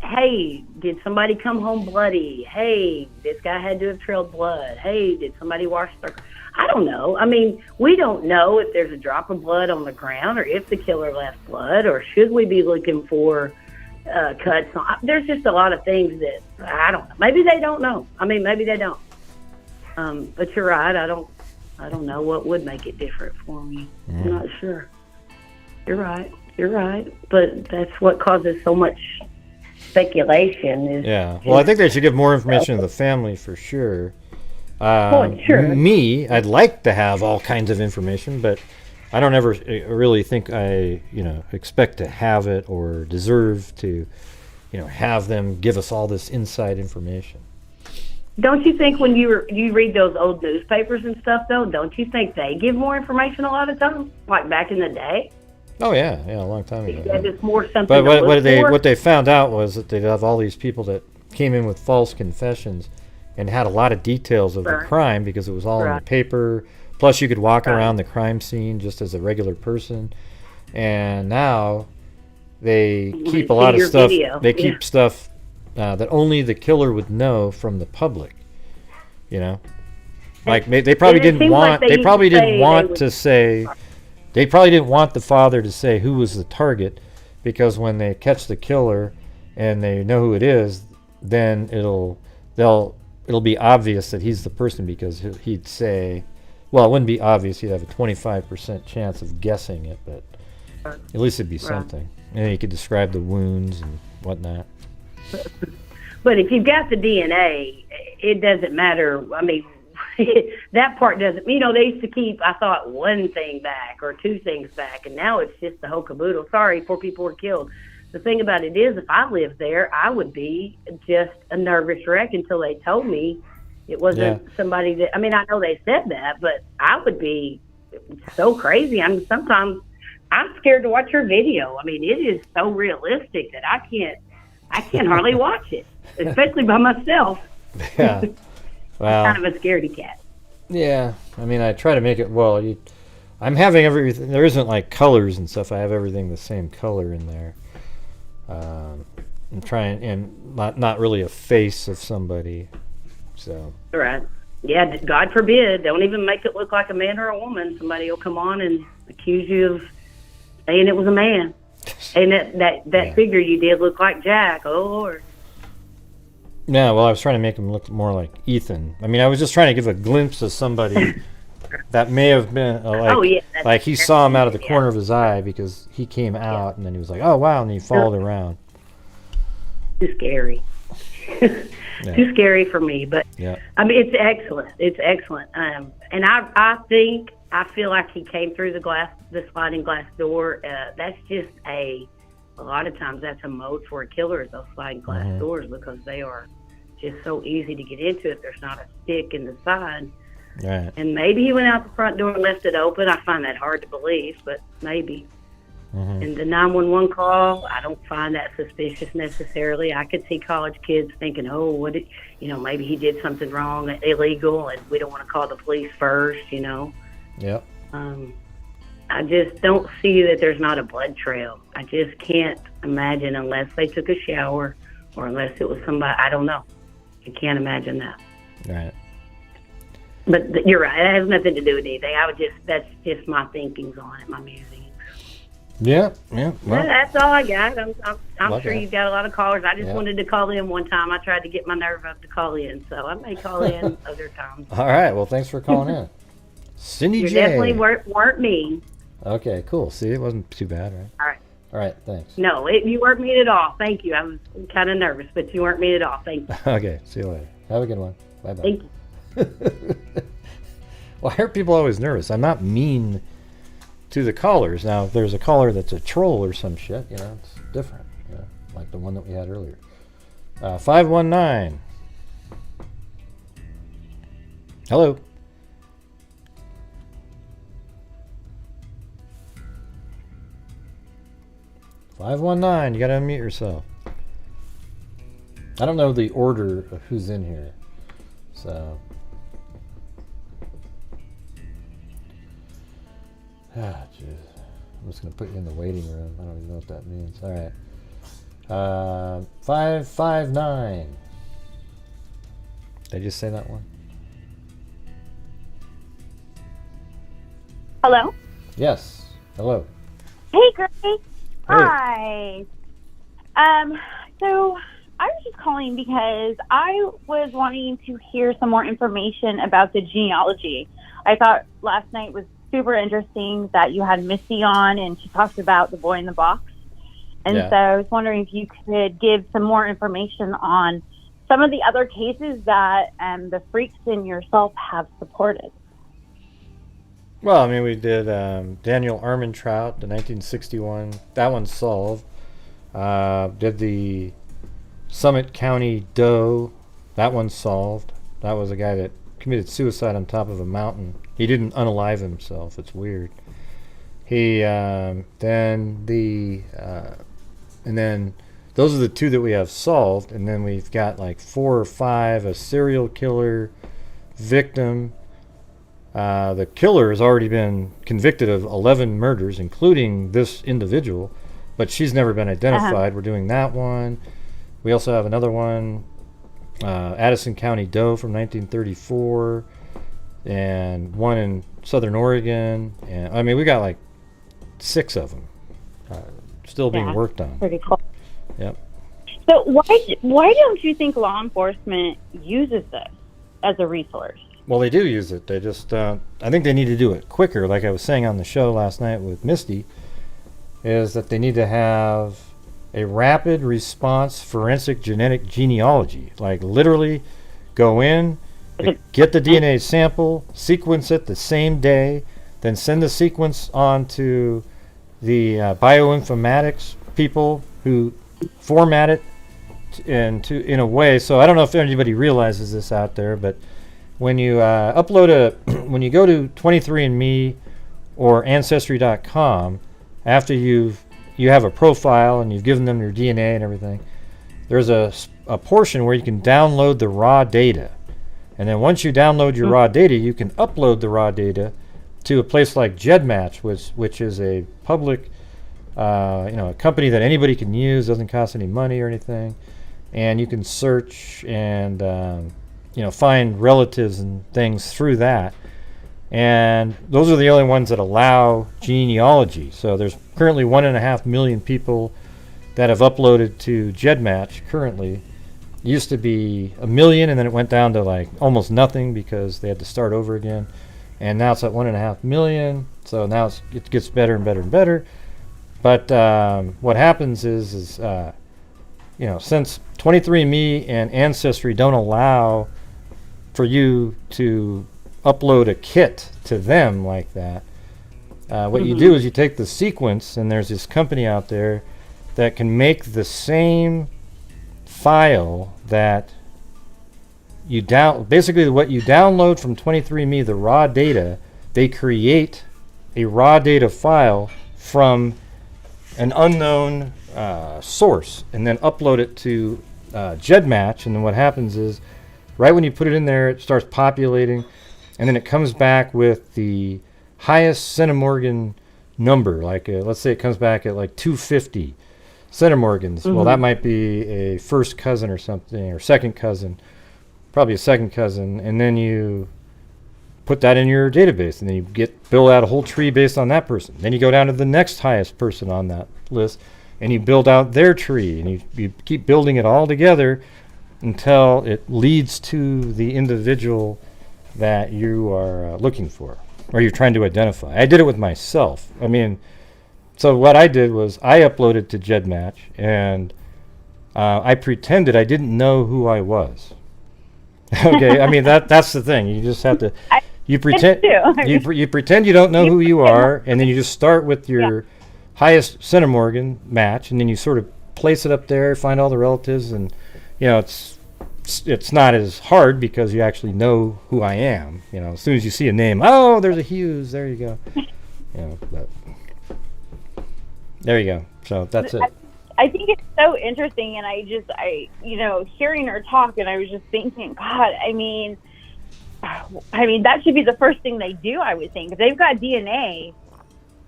hey, did somebody come home bloody? Hey, this guy had to have trailed blood. Hey, did somebody wash their... I don't know. We don't know if there's a drop of blood on the ground or if the killer left blood, or should we be looking for cuts on... There's just a lot of things that I don't know. Maybe they don't know. Maybe they don't. But you're right. I don't know what would make it different for me. I'm not sure. You're right. But that's what causes so much speculation. Well, I think they should give more information to the family for sure. Sure. Me, I'd like to have all kinds of information, but I don't ever really think I, expect to have it or deserve to, have them give us all this inside information. Don't you think when you read those old newspapers and stuff, though, don't you think they give more information a lot of times, like back in the day? Oh yeah, a long time ago. Yeah, just more something. But to look for. what they found out was that they'd have all these people that came in with false confessions and had a lot of details of the crime because it was all in the paper. Plus, you could walk around the crime scene just as a regular person. And now they keep a lot of stuff. Video. They keep stuff that only the killer would know from the public. Like they probably didn't want. They probably didn't want to say. They probably didn't want the father to say who was the target, because when they catch the killer and they know who it is, then it'll be obvious that he's the person, because he'd say, well, it wouldn't be obvious. He'd have a 25% chance of guessing it, but at least it'd be something. And he could describe the wounds and whatnot. But if you've got the DNA, it doesn't matter. I mean, that part doesn't. They used to keep, I thought, one thing back or two things back, and now it's just the whole caboodle. Sorry, 4 people were killed. The thing about it is, if I lived there, I would be just a nervous wreck until they told me it wasn't somebody that. I mean, I know they said that, but I would be so crazy. Sometimes I'm scared to watch your video. I mean, it is so realistic that I can't hardly watch it, especially by myself. Yeah. Well, I'm kind of a scaredy cat. Yeah. I mean, I try to make it, I'm having everything, there isn't like colors and stuff. I have everything the same color in there. I'm trying, and not really a face of somebody. So. Right. Yeah, God forbid. Don't even make it look like a man or a woman. Somebody will come on and accuse you of saying it was a man. And that figure you did look like Jack. Oh, Lord. Yeah, well, I was trying to make him look more like Ethan. I mean, I was just trying to give a glimpse of somebody that may have been, like he saw him out of the corner of his eye, because he came out and then he was like, oh, wow, and he followed around. Too scary. Too scary for me, but I mean, it's excellent. It's excellent. And I feel like he came through the sliding glass door. That's just a lot of times that's a mode for a killer, is those sliding glass doors, because they are just so easy to get into if there's not a stick in the side. Right. And maybe he went out the front door and left it open. I find that hard to believe, but maybe. And the 911 call, I don't find that suspicious necessarily. I could see college kids thinking, oh, maybe he did something wrong, illegal, and we don't want to call the police first, Yep. I just don't see that there's not a blood trail. I just can't imagine, unless they took a shower or unless it was somebody, I don't know. I can't imagine that. Right. But you're right. It has nothing to do with anything. That's just my thinkings on it, my musings. Yeah. Well, that's all I got. I'm sure you've got a lot of callers. I just wanted to call in one time. I tried to get my nerve up to call in, so I may call in other times. All right. Well, thanks for calling in. Cindy You J. definitely weren't mean. Okay, cool. See, it wasn't too bad, right? All right, thanks. No, you weren't mean at all. Thank you. I was kind of nervous, but you weren't mean at all. Thank you. Okay, see you later. Have a good one. Bye-bye. Thank you. Well, I hear people always nervous. I'm not mean to the callers. Now, if there's a caller that's a troll or some shit, it's different. Like the one that we had earlier. 519. Hello. You gotta unmute yourself. I don't know the order of who's in here, so. Jeez. I'm just gonna put you in the waiting room. I don't even know what that means. All right. 559. Did I just say that one? Hello? Yes. Hello. Hey, Grace. Hi. So I was just calling because I was wanting to hear some more information about the genealogy. I thought last night was super interesting that you had Misty on and she talked about the boy in the box. And so I was wondering if you could give some more information on some of the other cases that the freaks and yourself have supported. Well, I mean, we did Daniel Armentrout, the 1961. That one's solved. Did the Summit County Doe. That one's solved. That was a guy that committed suicide on top of a mountain. He didn't unalive himself. It's weird. He and then those are the two that we have solved, and then we've got like 4 or 5, a serial killer, victim. The killer has already been convicted of 11 murders, including this individual, but she's never been identified. We're doing that one. We also have another one, Addison County Doe from 1934, and one in Southern Oregon. And I mean, we got like 6 of them still being worked on. Pretty cool. Yep. So why don't you think law enforcement uses this as a resource? Well, they do use it. They just, I think they need to do it quicker. Like I was saying on the show last night with Misty, is that they need to have a rapid response forensic genetic genealogy. Like literally go in, get the DNA sample, sequence it the same day, then send the sequence on to the bioinformatics people who format it in a way. So I don't know if anybody realizes this out there, but when you when you go to 23andMe or Ancestry.com, after you have a profile and you've given them your DNA and everything, there's a portion where you can download the raw data. And then once you download your raw data, you can upload the raw data to a place like GEDmatch, which is a public, a company that anybody can use, doesn't cost any money or anything. And you can search and find relatives and things through that. And those are the only ones that allow genealogy. So there's currently 1.5 million people that have uploaded to GEDmatch currently. It used to be 1 million, and then it went down to like almost nothing because they had to start over again. And now it's at 1.5 million. So now it gets better and better and better. But what happens is since 23andMe and Ancestry don't allow for you to upload a kit to them like that, what you do is you take the sequence, and there's this company out there that can make the same file that you basically what you download from 23andMe, the raw data, they create a raw data file from an unknown source and then upload it to GEDmatch. And then what happens is right when you put it in there, it starts populating, and then it comes back with the highest centimorgan number. Like let's say it comes back at like 250 centimorgans. Well, that might be a first cousin or something, or second cousin, probably a second cousin. And then you put that in your database, and then you build out a whole tree based on that person. Then you go down to the next highest person on that list, and you build out their tree, and you keep building it all together until it leads to the individual that you are looking for, or you're trying to identify. I did it with myself. I mean, so what I did was I uploaded to GEDmatch, and I pretended I didn't know who I was. Okay, I mean that's the thing. You just have to. You pretend. You pretend you don't know who you are, and then you just start with your highest centimorgan match, and then you sort of place it up there, find all the relatives, and it's not as hard because you actually know who I am. As soon as you see a name, oh, there's a Hughes. There you go. But there you go. So that's it. I think it's so interesting, and hearing her talk, and I was just thinking, God, I mean, that should be the first thing they do, I would think. If they've got DNA,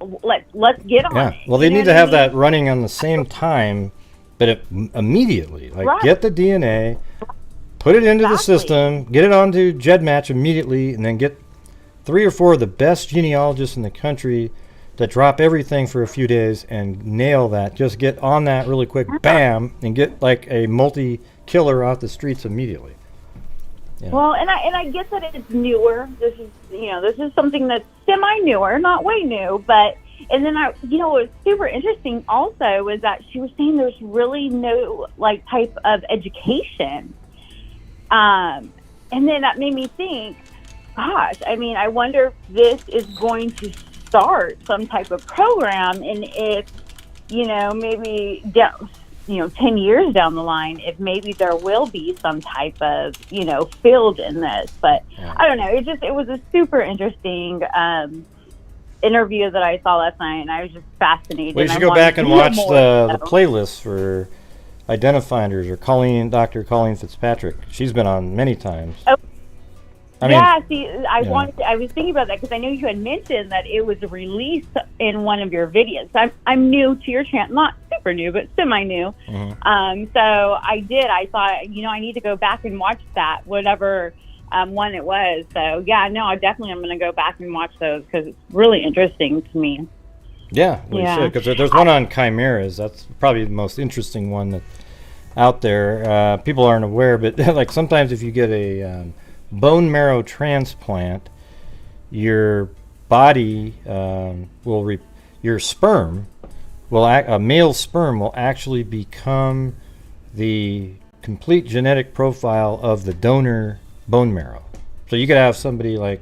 let's get on it. Well, they need to have that running on the same time, but immediately. Like, get the DNA, put it into the system, get it onto GEDmatch immediately, and then get 3 or 4 of the best genealogists in the country that drop everything for a few days and nail that. Just get on that really quick, bam, and get like a multi-killer off the streets immediately. Yeah. Well, and I get that it's newer. This is something that's semi-newer, not way new, but and then what was super interesting also was that she was saying there's really no type of education, and then that made me think, gosh, I mean, I wonder if this is going to start some type of program, and if, maybe down, 10 years down the line, if maybe there will be some type of, field in this. But I don't know. It was a super interesting interview that I saw last night, and I was just fascinated. Well, you should go back and watch the playlist for Identifinders or Dr. Colleen Fitzpatrick. She's been on many times. Oh. I was thinking about that because I know you had mentioned that it was released in one of your videos. I'm new to your channel, not super new, but semi-new. Mm-hmm. So I thought, I need to go back and watch that, whatever one it was. So yeah, no, I definitely am going to go back and watch those because it's really interesting to me. Yeah, you should, because there's one on chimeras. That's probably the most interesting one that's out there. People aren't aware, but like sometimes if you get a bone marrow transplant, your body your sperm a male sperm will actually become the complete genetic profile of the donor bone marrow. So you could have somebody like,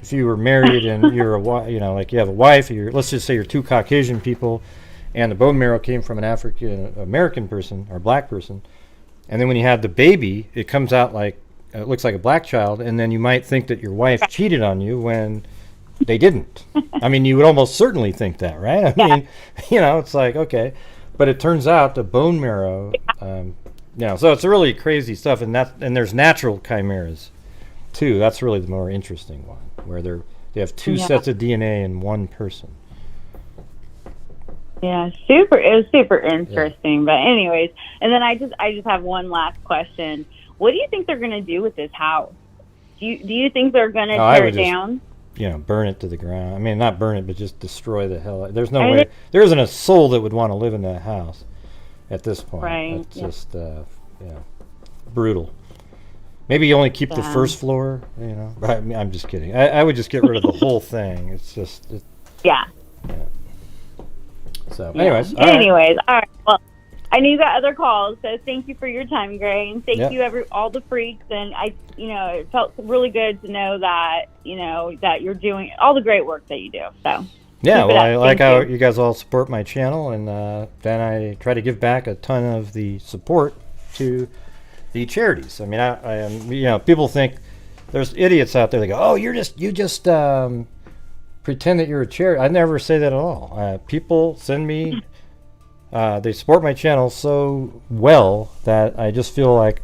if you were married and you're like you have a wife, let's just say you're two Caucasian people, and the bone marrow came from an African American person or black person, and then when you have the baby, it comes out like it looks like a black child, and then you might think that your wife cheated on you when they didn't. I mean, you would almost certainly think that, right? I mean, it's like, okay. But it turns out the bone marrow, so it's really crazy stuff, and there's natural chimeras, too. That's really the more interesting one, where they have two sets of DNA in one person. Yeah, it was super interesting. But anyways, and then I just have one last question. What do you think they're going to do with this house? Do you think they're going to tear it down? Burn it to the ground. I mean, not burn it, but just destroy the hell. There's no way. There isn't a soul that would want to live in that house at this point. Right. It's just, brutal. Maybe you only keep the first floor, I'm just kidding. I would just get rid of the whole thing. It's just... Yeah. So, anyways. All right. Well, I know you got other calls, so thank you for your time, Gray, and thank you all the freaks. And it felt really good to know that that you're doing all the great work that you do. So yeah, well, I like how you guys all support my channel, and then I try to give back a ton of the support to the charities. I mean, I am. People think there's idiots out there. They go, "Oh, you just pretend that you're a charity." I never say that at all. People send me. They support my channel so well that I just feel like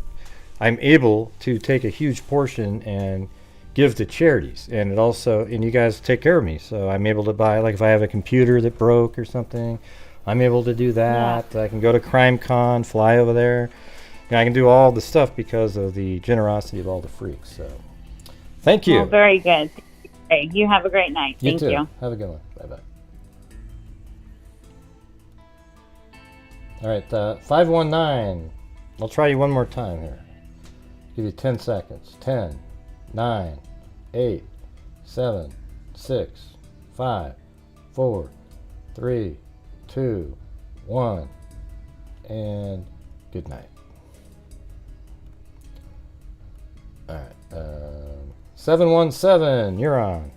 I'm able to take a huge portion and give to charities, and you guys take care of me, so I'm able to buy, like if I have a computer that broke or something, I'm able to do that. I can go to CrimeCon, fly over there, and I can do all the stuff because of the generosity of all the freaks. So thank you. Well, very good. Hey, you have a great night. Thank you. Have a good one. Bye-bye. All right, 519. I'll try you one more time here. Give you 10 seconds. 10, 9, 8, 7, 6, 5, 4, 3, 2, 1, and good night. All right, 717, you're on.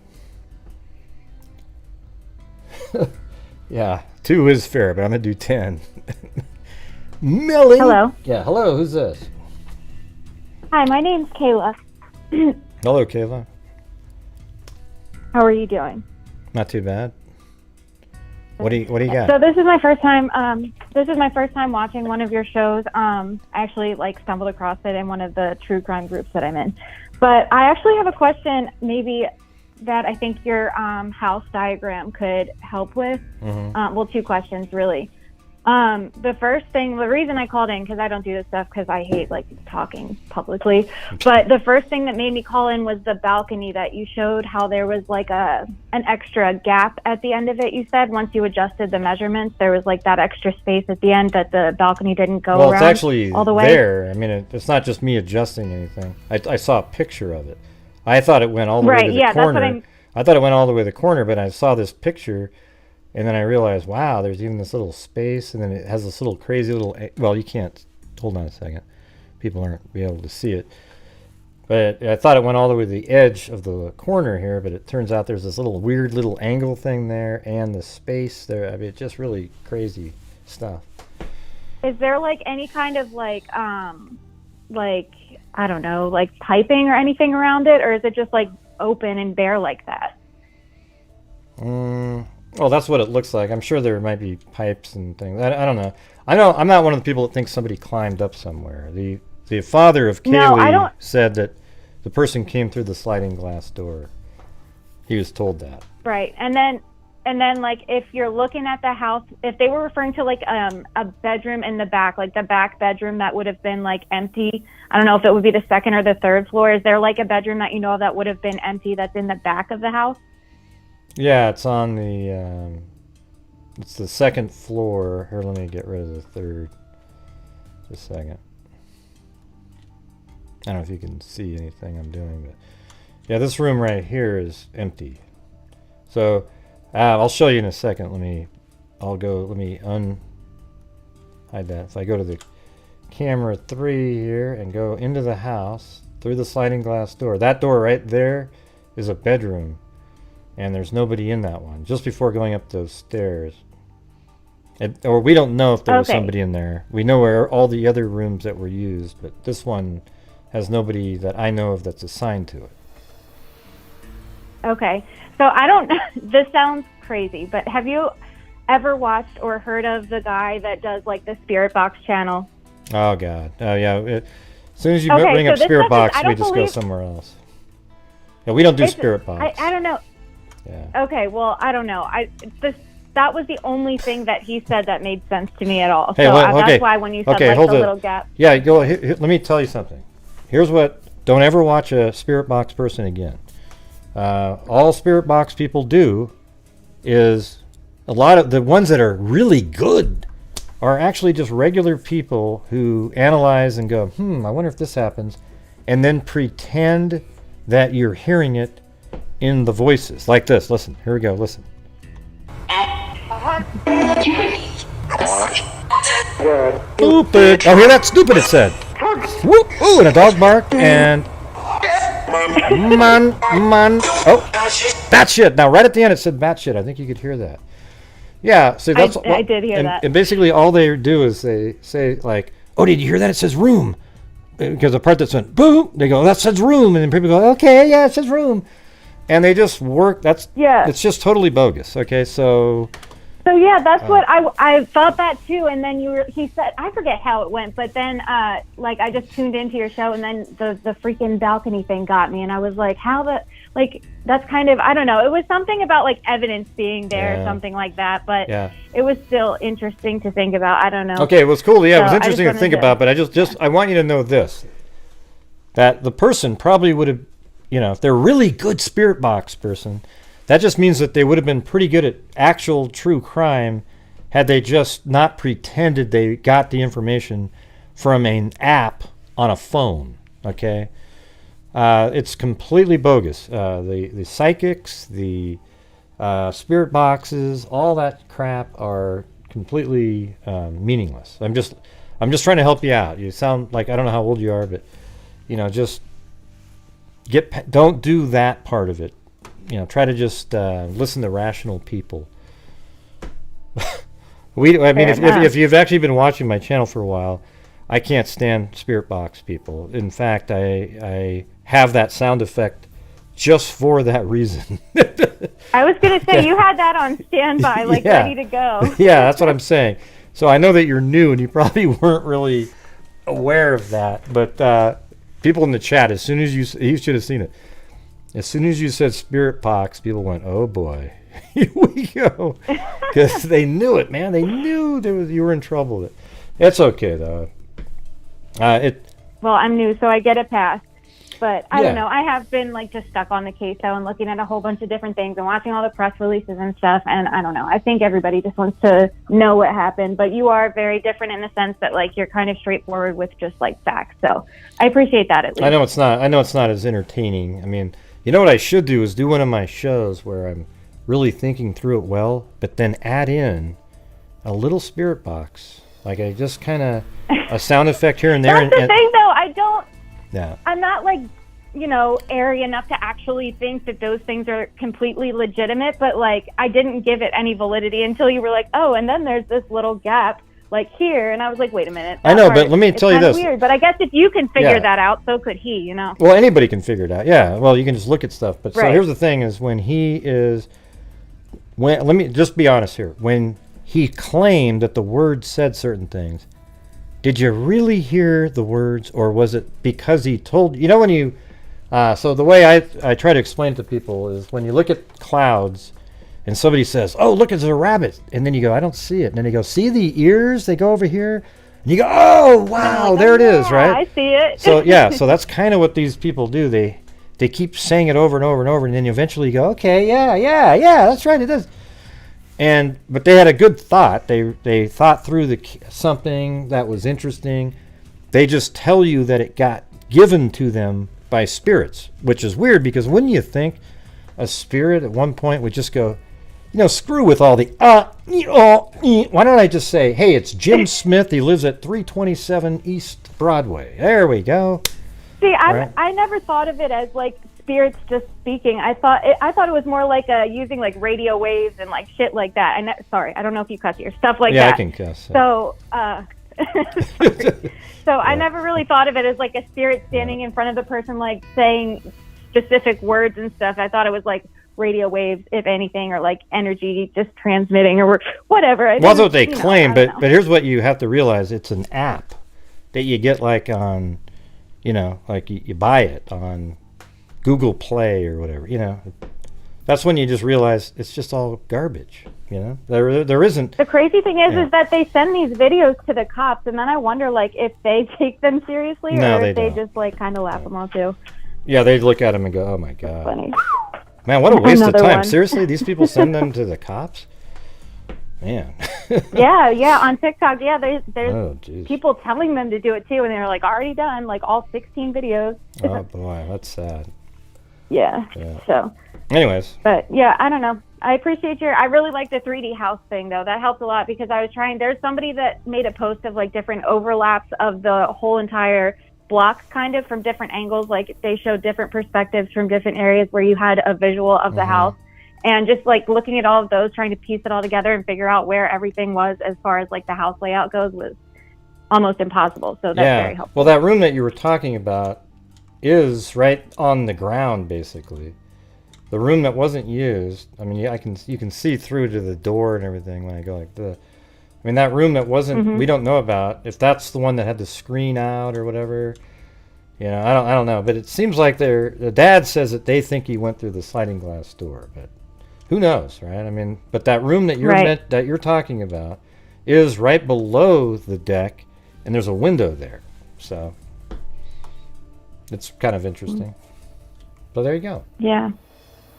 Yeah, 2 is fair, but I'm going to do 10. Millie? Hello. Yeah, hello, who's this? Hi, my name's Kayla. Hello, Kayla. How are you doing? Not too bad. What do you got? So this is my first time. This is my first time watching one of your shows. I actually stumbled across it in one of the true crime groups that I'm in. But I actually have a question, maybe that I think your house diagram could help with. Mm-hmm. Well, 2 questions really. The reason I called in, because I don't do this stuff because I hate talking publicly, but the first thing that made me call in was the balcony that you showed, how there was an extra gap at the end of it. You said once you adjusted the measurements, there was that extra space at the end that the balcony didn't go around. Well, it's actually all the way there. I mean, it's not just me adjusting anything. I saw a picture of it. I thought it went all the way to the corner. I thought it went all the way to the corner, but I saw this picture. And then I realized, wow, there's even this little space, and then it has this little crazy little, well, you can't, hold on a second. People aren't be able to see it. But I thought it went all the way to the edge of the corner here, but it turns out there's this little weird little angle thing there and the space there. I mean, it's just really crazy stuff. Is there like any kind of like I don't know, like piping or anything around it, or is it just like open and bare like that? Well, that's what it looks like. I'm sure there might be pipes and things. I don't know. I'm not one of the people that thinks somebody climbed up somewhere. The father of Kaylee said that the person came through the sliding glass door. He was told that. Right. And then like if you're looking at the house, if they were referring to like a bedroom in the back, like the back bedroom that would have been like empty, I don't know if it would be the second or the third floor. Is there like a bedroom that you know of that would have been empty that's in the back of the house? Yeah, it's on the it's the second floor. Here, let me get rid of the third. Just a second. I don't know if you can see anything I'm doing, but yeah, this room right here is empty. So I'll show you in a second. Let me unhide that. If I go to the camera 3 here and go into the house through the sliding glass door, that door right there is a bedroom, and there's nobody in that one. Just before going up those stairs, or we don't know if there was somebody in there. We know where all the other rooms that were used, but this one has nobody that I know of that's assigned to it. Okay. So I don't, this sounds crazy, but have you ever watched or heard of the guy that does like the Spirit Box channel? Oh God. Oh yeah. As soon as you bring up Spirit Box, we just go somewhere else. Yeah, we don't do Spirit Box. I don't know. Yeah. Okay. Well, I don't know. That was the only thing that he said that made sense to me at all. Hey, so well, that's why when you said like the little gap. Yeah. Go. Let me tell you something. Here's what. Don't ever watch a Spirit Box person again. All Spirit Box people do is a lot of the ones that are really good are actually just regular people who analyze and go, I wonder if this happens, and then pretend that you're hearing it in the voices like this. Listen, here we go. Listen. Stupid. Oh, hear that? Stupid, it said. Whoop. Ooh, and a dog barked, and man. Oh, that shit. Now, right at the end, it said bat shit. I think you could hear that. Yeah, see, that's I did hear that. And basically, all they do is they say, like, oh, did you hear that? It says room. Because the part that went boom, they go, that says room. And then people go, okay, yeah, it says room. And they just work. It's just totally bogus. Okay, so yeah, that's what I thought that too. And then he said, I forget how it went, but then like I just tuned into your show, and then the freaking balcony thing got me, and I was like, that's kind of, I don't know. It was something about like evidence being there or something like that, but it was still interesting to think about. I don't know. Okay, it was cool. Yeah, it was interesting to think about, but I want you to know this, that the person probably would have, if they're a really good Spirit Box person, that just means that they would have been pretty good at actual true crime had they just not pretended they got the information from an app on a phone, okay? It's completely bogus. The psychics, the Spirit Boxes, all that crap are completely meaningless. I'm just trying to help you out. You sound like, I don't know how old you are, but, just don't do that part of it. Try to just listen to rational people. If you've actually been watching my channel for a while, I can't stand Spirit Box people. In fact, I have that sound effect just for that reason. I was going to say, you had that on standby, ready to go. Yeah, that's what I'm saying. So I know that you're new and you probably weren't really aware of that. But people in the chat, you should have seen it. As soon as you said Spirit Box, people went, "Oh boy, here we go," because they knew it, man. They knew you were in trouble. It's okay though. Well, I'm new, so I get a pass. But I don't know. I have been just stuck on the case though, and looking at a whole bunch of different things and watching all the press releases and stuff. And I don't know. I think everybody just wants to know what happened. But you are very different in the sense that you're kind of straightforward with just facts. So I appreciate that at least. I know it's not as entertaining. I mean. You know what I should do is do one of my shows where I'm really thinking through it well, but then add in a little Spirit Box. I just kind of a sound effect here and there. That's the thing, though. I don't. Yeah. I'm not airy enough to actually think that those things are completely legitimate, but like I didn't give it any validity until you were like, oh, and then there's this little gap like here, and I was like, wait a minute. I know, but let me tell you this. Weird, but I guess if you can figure that out, so could he, Well, anybody can figure it out. Yeah, well, you can just look at stuff. But so here's the thing: is let me just be honest here. When he claimed that the words said certain things, did you really hear the words, or was it because he told when you? So the way I try to explain it to people is when you look at clouds. And somebody says, oh, look, it's a rabbit. And then you go, I don't see it. And then you go, see the ears? They go over here. And you go, oh, wow, there it is, right? I see it. So, so that's kind of what these people do. They keep saying it over and over and over. And then you eventually go, okay, yeah, that's right, it is. But they had a good thought. They thought through something that was interesting. They just tell you that it got given to them by spirits, which is weird because wouldn't you think a spirit at one point would just go, screw with all the why don't I just say, hey, it's Jim Smith. He lives at 327 East Broadway. There we go. See, I never thought of it as like spirits just speaking. I thought it was more like using like radio waves and like shit like that. Sorry, I don't know if you cuss here, stuff like that. Yeah, I can cuss. So, I never really thought of it as like a spirit standing in front of the person, like saying specific words and stuff. I thought it was like radio waves, if anything, or like energy just transmitting or whatever. Well, that's what they claim, but here's what you have to realize. It's an app that you get like on, like you buy it on Google Play or whatever, That's when you just realize it's just all garbage, There isn't... The crazy thing is that they send these videos to the cops, and then I wonder, like, if they take them seriously or if they just, like, kind of laugh them all, too. Yeah, they look at them and go, oh, my God. Funny. Man, what a waste of time. Seriously, these people send them to the cops? Man. yeah, on TikTok, there's people telling them to do it, too, and they're, like, already done, like, all 16 videos. Oh, boy, that's sad. Yeah, so... Anyways. But, yeah, I don't know. I appreciate I really like the 3D house thing, though. That helped a lot because I was there's somebody that made a post of, like, different overlaps of the whole entire block, kind of, from different angles. Like, they showed different perspectives from different areas where you had a visual of the house. And just, like, looking at all of those, trying to piece it all together and figure out where everything was as far as, like, the house layout goes was almost impossible. So that's very helpful. Well, that room that you were talking about is right on the ground, basically. The room that wasn't used, I mean, you can see through to the door and everything when I go like this. I mean, that room that wasn't, we don't know about, if that's the one that had the screen out or whatever, I don't know. But it seems like the dad says that they think he went through the sliding glass door, but who knows, right? I mean, but that room that you're talking about is right below the deck, and there's a window there, so it's kind of interesting. So there you go. Yeah.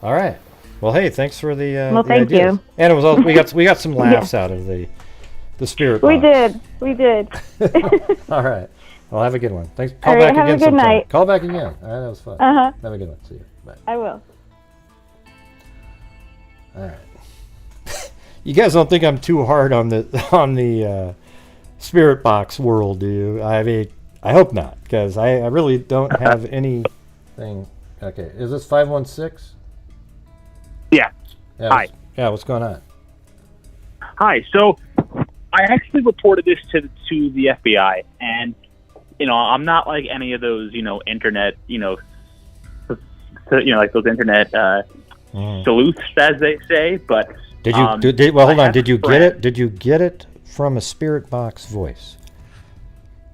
All right. Well, hey, thanks for the thank ideas. you. And it was all, we got some laughs out of the spirit box. We did. All right. Well, have a good one. Thanks. Call back again. Have a good night. Call back again. All right, that was fun. Have a good one. See you. Bye. I will. All right. You guys don't think I'm too hard on the spirit box world, do you? I mean, I hope not, because I really don't have anything. Okay, is this 516? Yeah. Hi. Yeah, what's going on? Hi. So I actually reported this to the FBI, and I'm not like any of those internet like those internet sleuths, as they say. But did you hold on? Did you get it? Did you get it from a spirit box voice?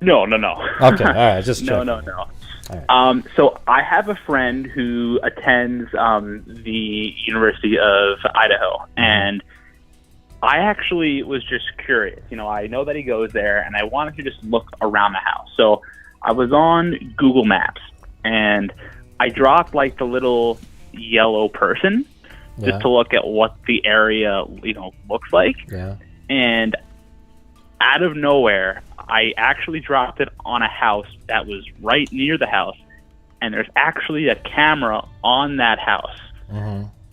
No. Okay, all right, just checking. No. Right. So I have a friend who attends the University of Idaho, and I actually was just curious. I know that he goes there, and I wanted to just look around the house. So I was on Google Maps, and I dropped like the little yellow person just to look at what the area looks like. Yeah. And out of nowhere, I actually dropped it on a house that was right near the house, and there's actually a camera on that house.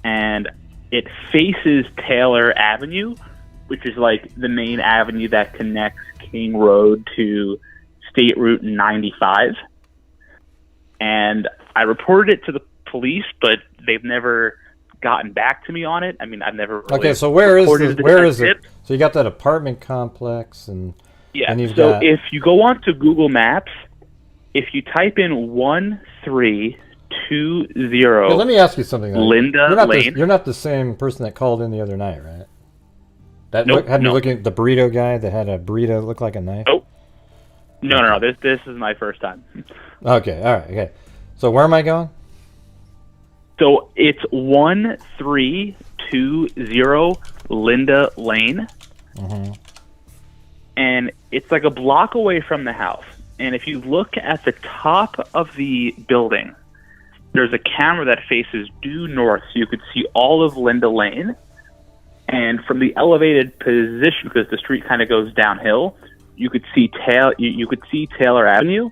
And it faces Taylor Avenue, which is like the main avenue that connects King Road to State Route 95. And I reported it to the police, but they've never gotten back to me on it. I mean, I've never really Okay, so where is reported it? So you got that apartment complex, and yeah. you've So got, if you go onto Google Maps, if you type in 1320, Hey, let me ask you something. Though. Linda Lane. You're not the same person that called in the other night, right? That Nope, had me no. looking at the burrito guy that had a burrito that looked like a knife. Nope. No. This is my first time. Okay, all right, okay. So where am I going? So it's 1320 Linda Lane, and it's like a block away from the house. And if you look at the top of the building, there's a camera that faces due north, so you could see all of Linda Lane. And from the elevated position, because the street kind of goes downhill, you could see Taylor Avenue,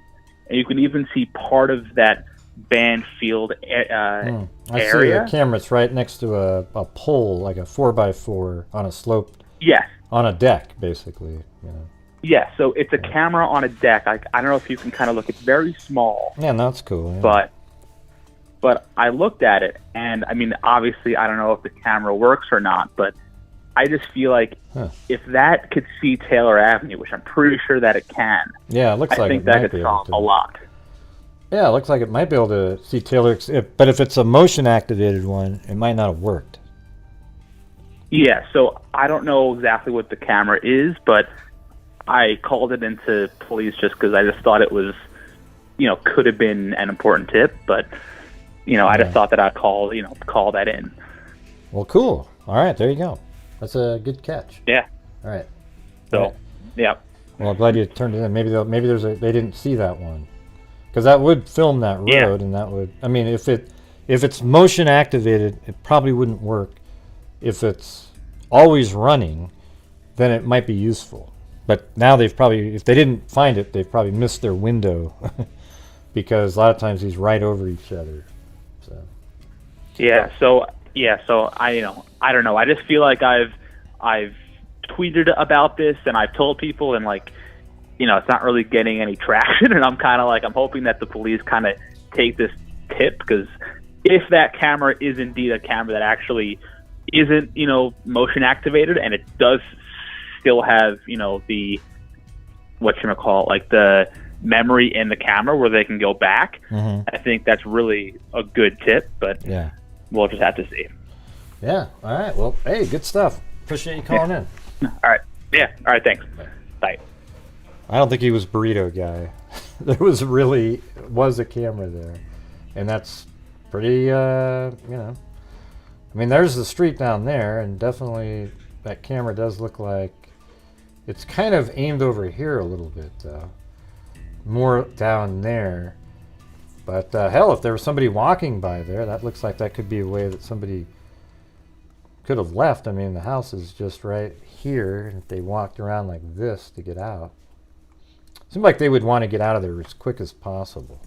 and you can even see part of that Banfield I area. see a camera. It's right next to a pole, like a 4x4 on a slope. Yes. On a deck, basically. You know. Yeah, so it's a camera on a deck. I don't know if you can kind of look. It's very small. Yeah, no, that's cool. Yeah. But I looked at it, and I mean, obviously, I don't know if the camera works or not, but I just feel like if that could see Taylor Avenue, which I'm pretty sure that it can. Yeah, it looks like I think it that might could be solve able to. a lot. Yeah, it looks like it might be able to see Taylor. But if it's a motion-activated one, it might not have worked. Yeah, so I don't know exactly what the camera is, but I called it into police just because I just thought it was, could have been an important tip, but, I just thought that I'd call that in. Well, cool. All right, there you go. That's a good catch. Yeah. All right. So, all right. Yeah. Well, I'm glad you turned it in. Maybe they didn't see that one, because that would film that road, and that would. I mean, if it's motion activated, it probably wouldn't work. If it's always running, then it might be useful. But now if they didn't find it, they've probably missed their window, because a lot of times he's right over each other. So. Yeah. So I don't know. I just feel like I've tweeted about this, and I've told people, and it's not really getting any traction, and I'm kind of I'm hoping that the police kind of take this tip, because if that camera is indeed a camera that actually isn't, motion activated, and it does still have, the the memory in the camera where they can go back, I think that's really a good tip, but yeah, we'll just have to see. Yeah. All right. Well, hey, good stuff. Appreciate you calling in. All right. Yeah. All right. Thanks. Bye. I don't think he was burrito guy. There was a camera there, and that's pretty. I mean, there's the street down there, and definitely that camera does look like it's kind of aimed over here a little bit, more down there. But hell, if there was somebody walking by there, that looks like that could be a way that somebody could have left. I mean, the house is just right here, and if they walked around like this to get out, seems like they would want to get out of there as quick as possible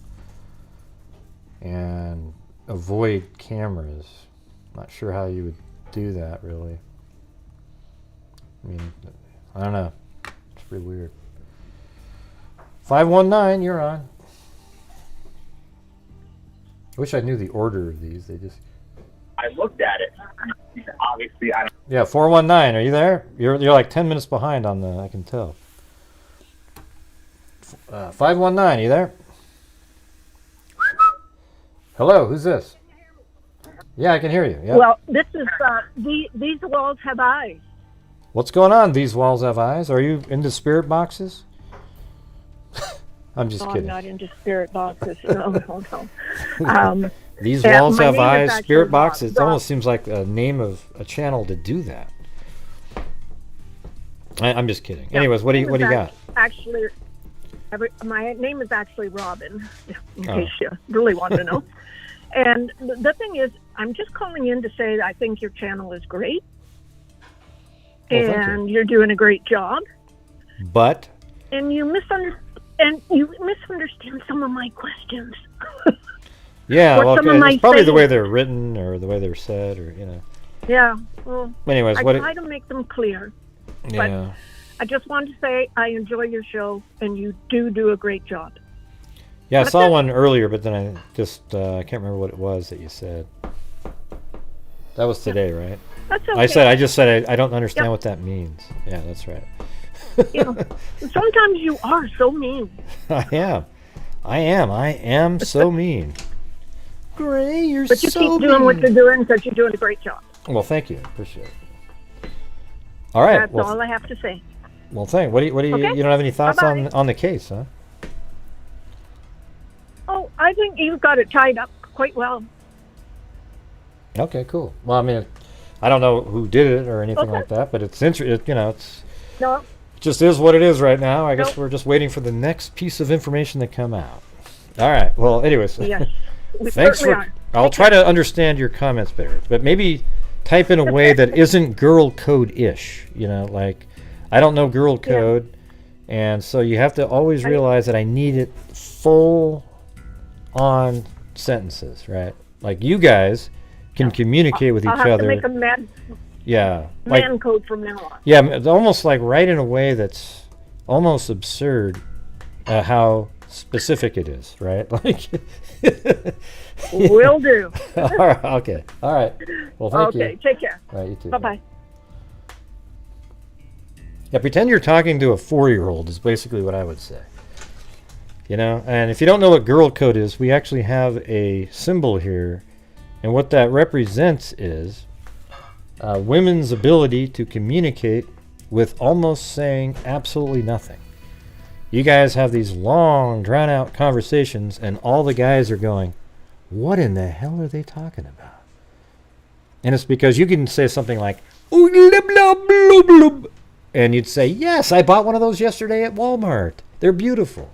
and avoid cameras. Not sure how you would do that, really. I mean, I don't know. It's pretty weird. 519, you're on. I wish I knew the order of these. I looked at it. Obviously, I don't. Yeah, 419. Are you there? You're like 10 minutes behind on the. I can tell. 519. Are you there? Hello. Who's this? Yeah, I can hear you. Yeah. Well, this is these walls have eyes. What's going on? These walls have eyes. Are you into spirit boxes? I'm just kidding. I'm not into spirit boxes. No. These walls have eyes. Spirit Rob. boxes. It almost seems like a name of a channel to do that. I'm just kidding. Yeah, Anyways, what do you got? Actually, my name is actually Robin, in case you really want to know. And the thing is, I'm just calling in to say that I think your channel is great. And you're doing a great job. But? And you misunderstand some of my questions. Yeah, well, it's probably saying. the way they're written or the way they're said, or Yeah, well. Anyways, I try to make them clear. Yeah. But I just wanted to say I enjoy your show, and you do a great job. Yeah, I That's saw it. one earlier, but then I just I can't remember what it was that you said. That was today, right? That's okay. I just said I don't understand Yep. what that means. Yeah, that's right. Yeah. Sometimes you are so mean. I am so mean. Gray, you're But you so keep doing what mean. you're doing because you're doing a great job. Well, thank you. Appreciate it. All right. That's all I have to say. Well, thank. What do you? Okay. You don't have any thoughts Bye-bye. on the case, huh? Oh, I think you've got it tied up quite well. Okay, cool. Well, I mean, I don't know who did it or anything Okay. like that, but it's interesting. It's No, it just is what it is right now. I guess Nope. we're just waiting for the next piece of information to come out. All right. Well, anyways, yes. We thanks certainly for. are. I'll try to understand your comments better, but maybe type in a way that isn't girl code-ish. Like I don't know girl code, and so you have to always realize that I need it full on sentences, right? Like you guys can communicate with I'll each have other. to make a man code from now on. Yeah, it's almost like write in a way that's almost absurd how specific it is, right? Like Will do. All right, okay. All right. Well, thank you. Okay, take care. All right, you too. Bye-bye. Yeah, pretend you're talking to a 4-year-old is basically what I would say. And if you don't know what girl code is, we actually have a symbol here, and what that represents is women's ability to communicate with almost saying absolutely nothing. You guys have these long, drawn-out conversations, and all the guys are going, what in the hell are they talking about? And it's because you can say something like, "Ooh, blub, blub, blub, blub," and you'd say, yes, I bought one of those yesterday at Walmart. They're beautiful.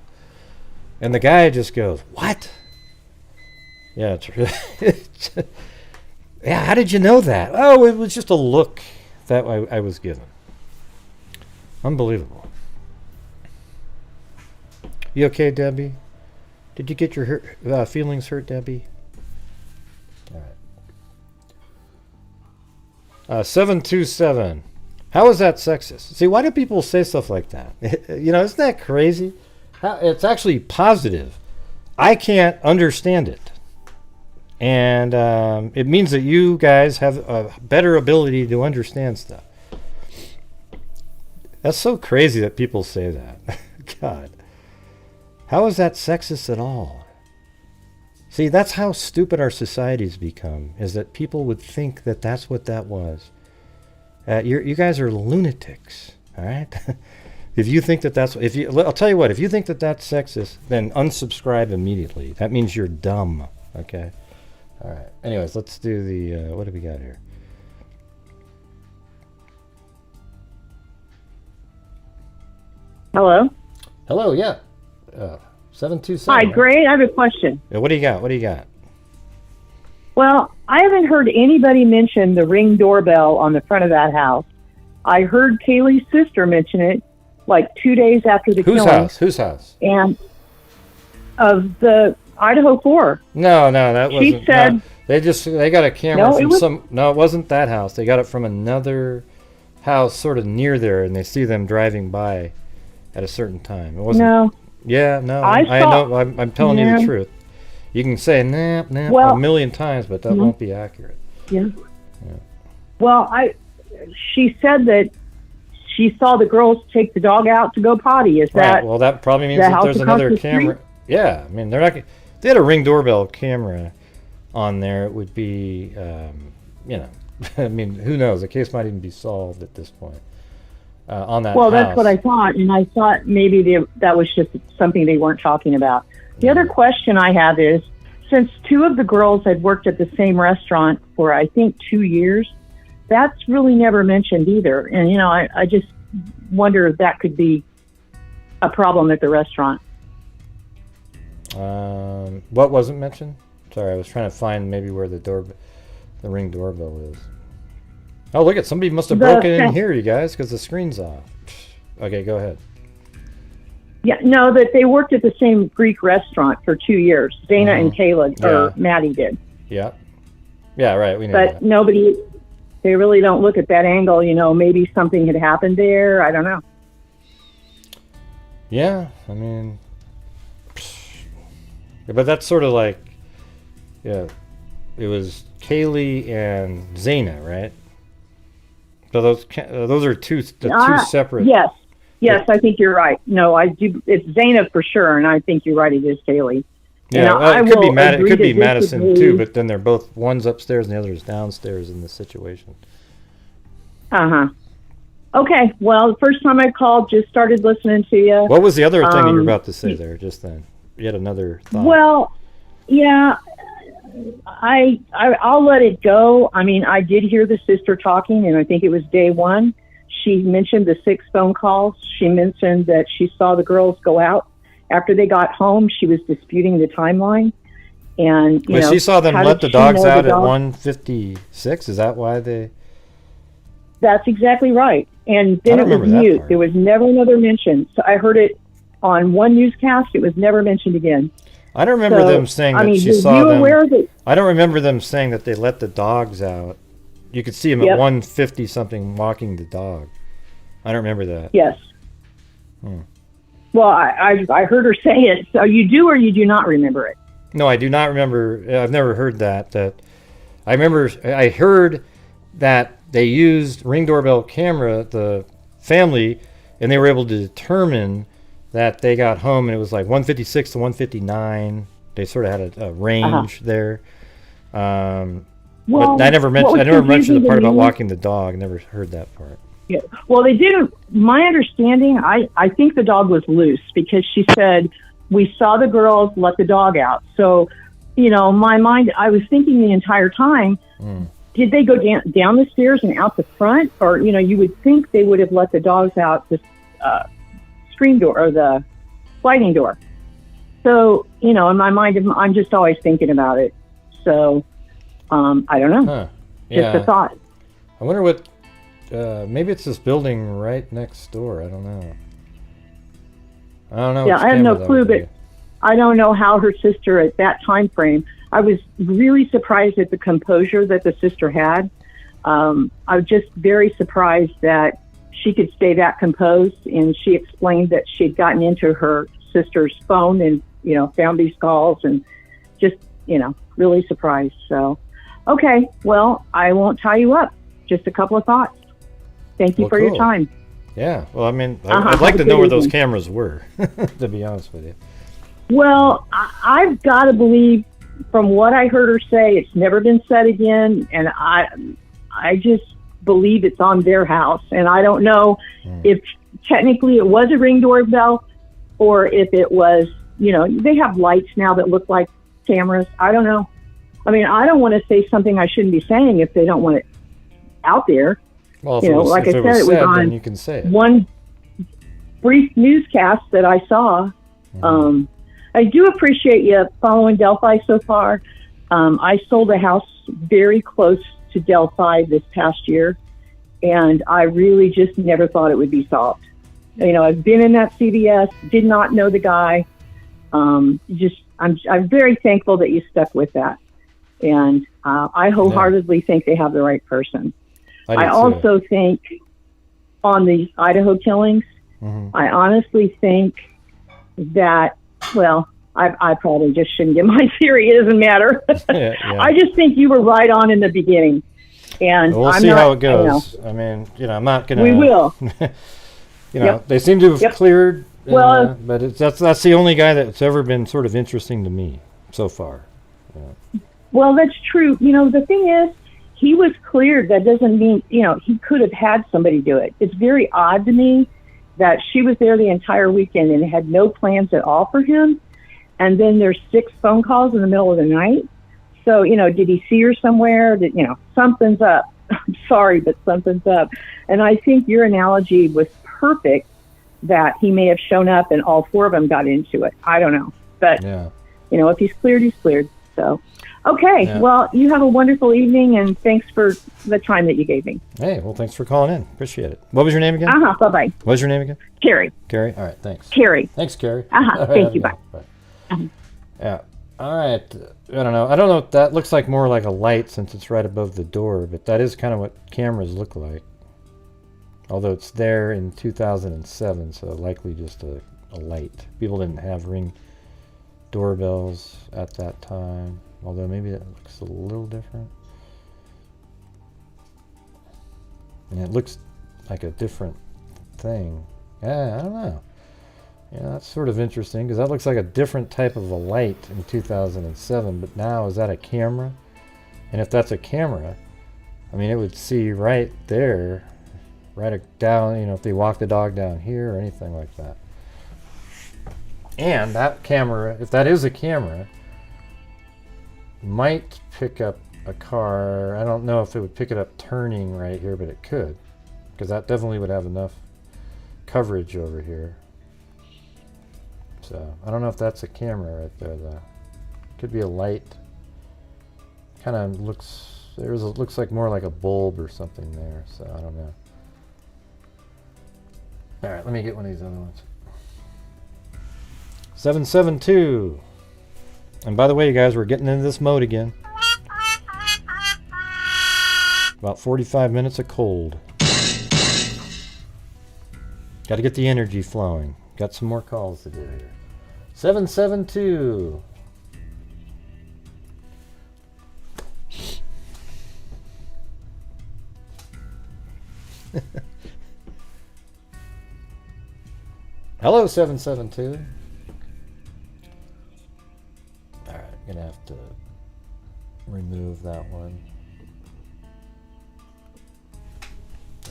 And the guy just goes, what? Yeah, yeah, how did you know that? Oh, it was just a look that I was given. Unbelievable. You okay, Debbie? Did you get your feelings hurt, Debbie? All right. 727. How is that sexist? See, why do people say stuff like that? Isn't that crazy? It's actually positive. I can't understand it. And it means that you guys have a better ability to understand stuff. That's so crazy that people say that. God. How is that sexist at all? See, that's how stupid our society's become, is that people would think that that's what that was. You guys are lunatics, all right? If you think that I'll tell you what, if you think that that's sexist, then unsubscribe immediately. That means you're dumb, okay? All right. Anyways, let's do the, what do we got here? Hello? Hello, yeah. 727. Hi, Gray. I have a question. Yeah, what do you got? Well, I haven't heard anybody mention the Ring doorbell on the front of that house. I heard Kaylee's sister mention it like 2 days after the killing. Whose house? And of the Idaho 4. No, that wasn't. She said... No, they got a camera No, from No, it wasn't that house. They got it from another house sort of near there, and they see them driving by at a certain time. It wasn't. No. Yeah, no. I know. I'm telling you the truth. You can say nah well, a million times, but that won't be accurate. Yeah. Well, she said that she saw the girls take the dog out to go potty. Is that right? Well, that probably means that there's another camera. Yeah, I mean, they're not. If they had a Ring doorbell camera on there, it would be, I mean, who knows? The case might even be solved at this point. On that. Well, house. that's what I thought, and I thought maybe that was just something they weren't talking about. The other question I have is, since 2 of the girls had worked at the same restaurant for, I think, 2 years, that's really never mentioned either. And, I just wonder if that could be a problem at the restaurant. What wasn't mentioned? Sorry, I was trying to find maybe where the Ring doorbell is. Oh, look at somebody must have broken in here, you guys, because the screen's off. Okay, go ahead. Yeah, no, that they worked at the same Greek restaurant for 2 years. Dana and Kayla, or Maddie did. Yeah. Yeah, right. We know But that. nobody, they really don't look at that angle. Maybe something had happened there. I don't know. Yeah, I mean, But that's sort of like, yeah, it was Kaylee and Zaina, right? So those are two separate. Yes, I think you're right. No, I do. It's Zaina for sure, and I think you're right. It is Kaylee. Yeah, well, it could be Madison too, but then they're both, one's upstairs and the other is downstairs in this situation. Okay, well, the first time I called, just started listening to you. What was the other thing that you were about to say there just then? You had another thought. Well, yeah, I'll let it go. I mean, I did hear the sister talking, and I think it was day one. She mentioned the 6 phone calls. She mentioned that she saw the girls go out. After they got home, she was disputing the timeline. And, she saw them let the dogs out at 1:56? Is that why they... That's exactly right. And then it was mute. There was never another mention. So I heard it on one newscast. It was never mentioned again. I don't remember them saying that she saw them. I don't remember them saying that they let the dogs out. You could see them at 1:50 something walking the dog. I don't remember that. Yes. Well, I heard her say it. So you do or you do not remember it? No, I do not remember. I've never heard that. I heard that they used Ring doorbell camera, the family, and they were able to determine that they got home and it was like 1:56 to 1:59. They sort of had a range there. But I never mentioned the part about walking the dog. Never heard that part. Yeah. Well, they didn't. My understanding, I think the dog was loose because she said, we saw the girls let the dog out. So, my mind, I was thinking the entire time, did they go down the stairs and out the front? Or, you would think they would have let the dogs out the screen door or the sliding door. So, in my mind, I'm just always thinking about it. So, I don't know. Yeah. Just a thought. I wonder what, maybe it's this building right next door. I don't know. Yeah, I have no clue, but I don't know how her sister at that time frame. I was really surprised at the composure that the sister had. I was just very surprised that she could stay that composed, and she explained that she had gotten into her sister's phone and, found these calls and just, really surprised. So, okay, well, I won't tie you up. Just a couple of thoughts. Thank you for your time. Yeah, well, I mean, I'd like to know where those cameras were, to be honest with you. Well, I've got to believe, from what I heard her say, it's never been said again, and I just believe it's on their house. And I don't know if technically it was a Ring doorbell or if it was, they have lights now that look like cameras. I don't know. I mean, I don't want to say something I shouldn't be saying if they don't want it out there. Well, like I said, it was on, then you can say it. One brief newscast that I saw. I do appreciate you following Delphi so far. I sold a house very close to Delphi this past year, and I really just never thought it would be solved. I've been in that CVS, did not know the guy. I'm very thankful that you stuck with that, and I wholeheartedly think they have the right person. I also think on the Idaho killings, I honestly think that, well, I probably just shouldn't give my theory. It doesn't matter. I just think you were right on in the beginning. And we'll see how it goes. I mean, I'm not going to... We will. They seem to have cleared, but that's the only guy that's ever been sort of interesting to me so far. Well, that's true. The thing is, he was cleared. That doesn't mean, he could have had somebody do it. It's very odd to me that she was there the entire weekend and had no plans at all for him. And then there's 6 phone calls in the middle of the night. So, did he see her somewhere? Something's up. I'm sorry, but something's up. And I think your analogy was perfect, that he may have shown up and all 4 of them got into it. I don't know. But, if he's cleared, he's cleared. So, okay. Well, you have a wonderful evening, and thanks for the time that you gave me. Hey, well, thanks for calling in. Appreciate it. What was your name again? Bye-bye. What was your name again? Carrie. Carrie? All right, thanks. Carrie. Thanks, Carrie. Thank you. Bye. Yeah. All right. I don't know if that looks like more like a light since it's right above the door, but that is kind of what cameras look like. Although it's there in 2007, so likely just a light. People didn't have Ring doorbells at that time. Although maybe it looks a little different. And it looks like a different thing. Yeah, I don't know. Yeah, that's sort of interesting because that looks like a different type of a light in 2007. But now, is that a camera? And if that's a camera, I mean, it would see right there, right down, you know, if they walk the dog down here or anything like that. And that camera, if that is a camera, might pick up a car. I don't know if it would pick it up turning right here, but it could, because that definitely would have enough coverage over here. So I don't know if that's a camera right there though. Could be a light. Kind of looks, looks like more like a bulb or something there, so I don't know. All right, let me get one of these other ones. 772. And by the way, you guys, we're getting into this mode again. About 45 minutes of cold. Got to get the energy flowing. Got some more calls to do here. 772. Hello, 772. All right, I'm gonna have to remove that one.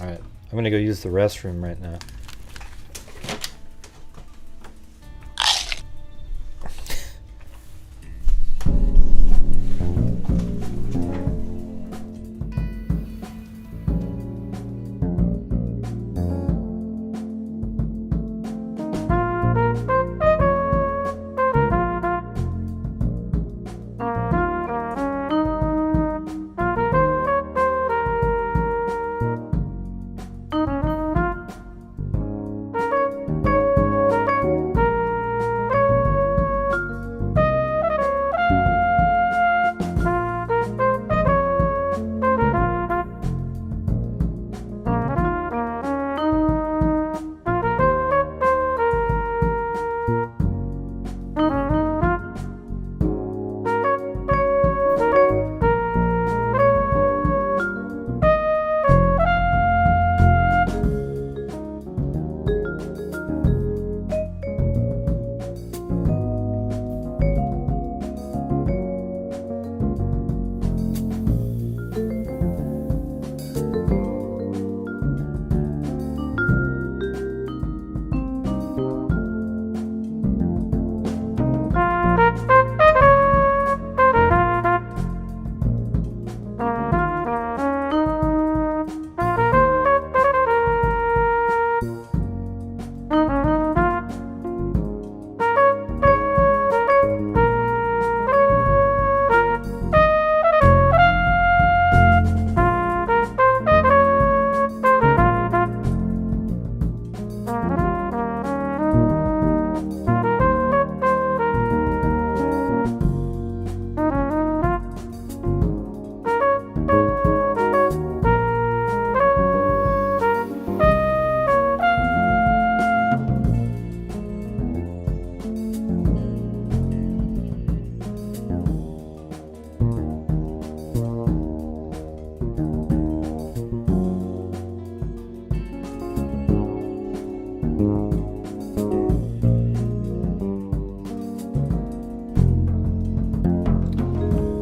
All right, I'm gonna go use the restroom right now.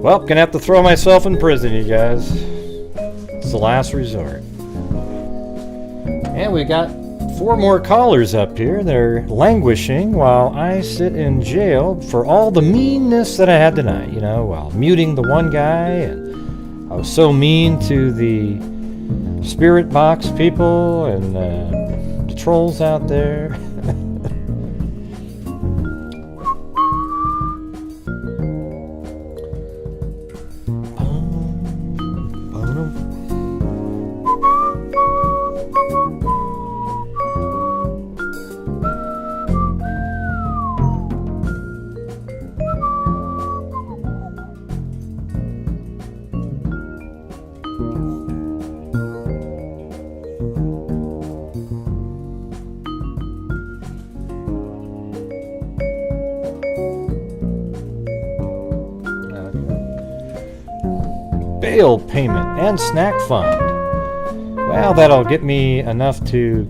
Well, gonna have to throw myself in prison, you guys. It's the last resort. And we got 4 more callers up here. They're languishing while I sit in jail for all the meanness that I had tonight. You know, while muting the one guy, and I was so mean to the spirit box people and the trolls out there. bail payment and snack fund. Well, that'll get me enough to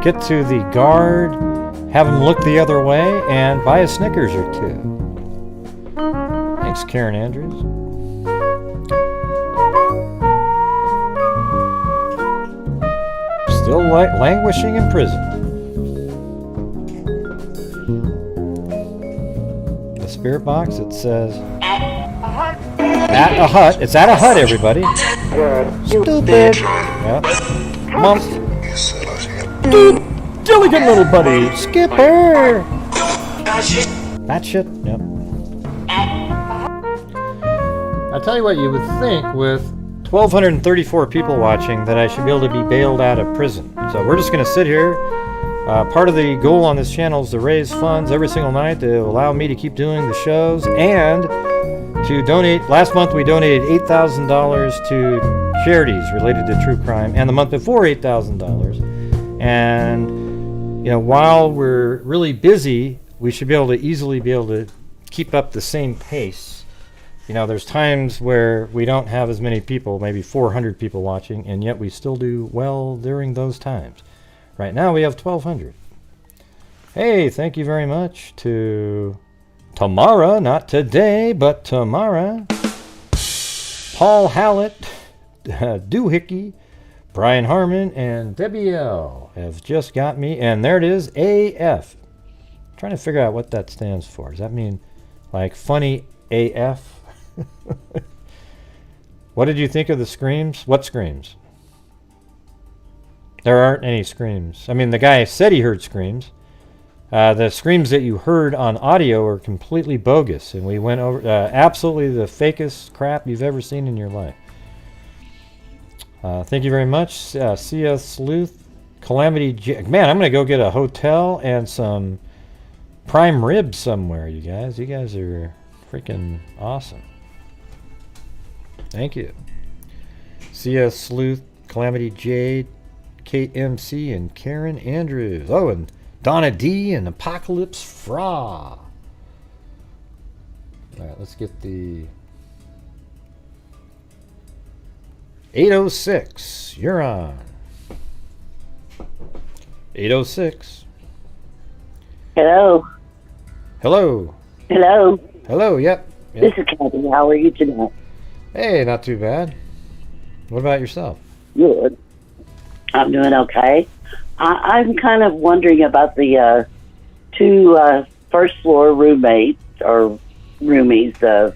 get to the guard, have him look the other way, and buy a Snickers or two. Thanks, Karen Andrews. Still languishing in prison. The spirit box, it says... At a hut. It's at a hut, everybody. Stupid. Yep. Mom. Diligent little buddy. Skipper. That shit. Yep. I'll tell you what, you would think with 1,234 people watching that I should be able to be bailed out of prison. So we're just going to sit here. Part of the goal on this channel is to raise funds every single night to allow me to keep doing the shows and to donate. Last month we donated $8,000 to charities related to true crime, and the month before $8,000. And while we're really busy, we should be able to easily be able to keep up the same pace. There's times where we don't have as many people, maybe 400 people watching, and yet we still do well during those times. Right now we have 1,200. Hey, thank you very much to Tamara, not today, but Tamara, Paul Hallett, Doohickey, Brian Harmon, and Debbie L. have just got me, and there it is, AF. I'm trying to figure out what that stands for. Does that mean like funny AF? What did you think of the screams? What screams? There aren't any screams. I mean, the guy said he heard screams. The screams that you heard on audio are completely bogus, and we went over absolutely the fakest crap you've ever seen in your life. Thank you very much, C.S. Sleuth, Calamity Man, I'm going to go get a hotel and some prime ribs somewhere, you guys. You guys are freaking awesome. Thank you. C.S. Sleuth, Calamity Jade, Kate MC, and Karen Andrews. Oh, and Donna D and Apocalypse Fra. All right, let's get the 806. You're on. 806. Hello. Hello. Hello. Hello. Yep. This is Kathy. How are you tonight? Hey, not too bad. What about yourself? Good. I'm doing okay. I'm kind of wondering about the two first floor roommates or roomies, the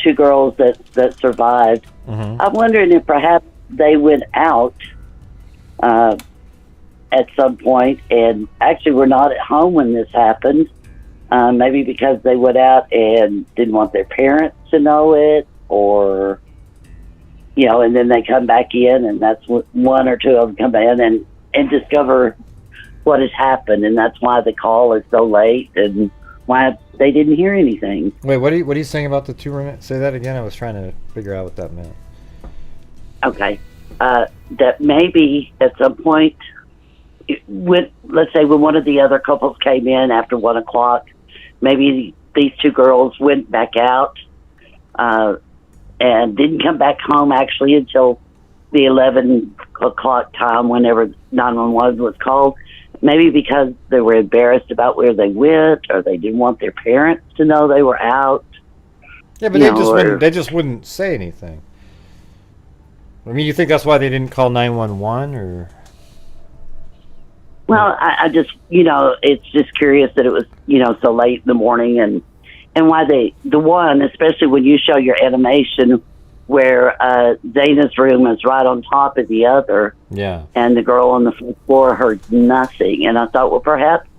two girls that survived. Mm-hmm. I'm wondering if perhaps they went out at some point and actually were not at home when this happened. Maybe because they went out and didn't want their parents to know it, or and then they come back in, and that's what one or two of them come in and discover what has happened, and that's why the call is so late and why they didn't hear anything. Wait, what are you saying about the two roommates? Say that again. I was trying to figure out what that meant. Okay, that maybe at some point, let's say when one of the other couples came in after 1 o'clock, maybe these two girls went back out and didn't come back home actually until the 11 o'clock time, whenever 911 was called. Maybe because they were embarrassed about where they went, or they didn't want their parents to know they were out. Yeah, but they just wouldn't say anything. I mean, you think that's why they didn't call 911, or? Well, I just, it's just curious that it was, so late in the morning, and why the one, especially when you show your animation where Dana's room is right on top of the other. Yeah. And the girl on the floor heard nothing. And I thought, well, perhaps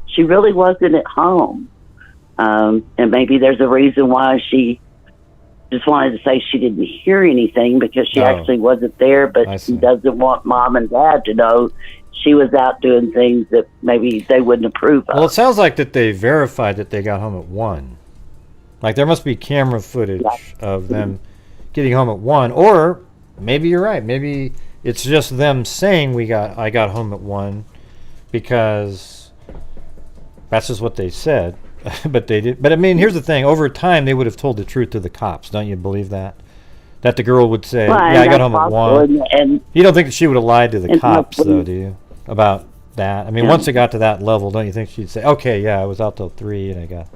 she really wasn't at home. And maybe there's a reason why she just wanted to say she didn't hear anything, because she actually wasn't there, but she doesn't want mom and dad to know she was out doing things that maybe they wouldn't approve of. Well, it sounds like that they verified that they got home at 1. Like, there must be camera footage of them getting home at 1, or maybe you're right. Maybe it's just them saying I got home at 1, because that's just what they said. But they did. But I mean, here's the thing: over time, they would have told the truth to the cops. Don't you believe that? That the girl would say, Well, yeah, I got that's home at possible, 1. and You don't think that she would have lied to the and cops, that's- though, do you? About that? I mean, Yeah. once it got to that level, don't you think she'd say, okay, yeah, I was out till 3 and I got...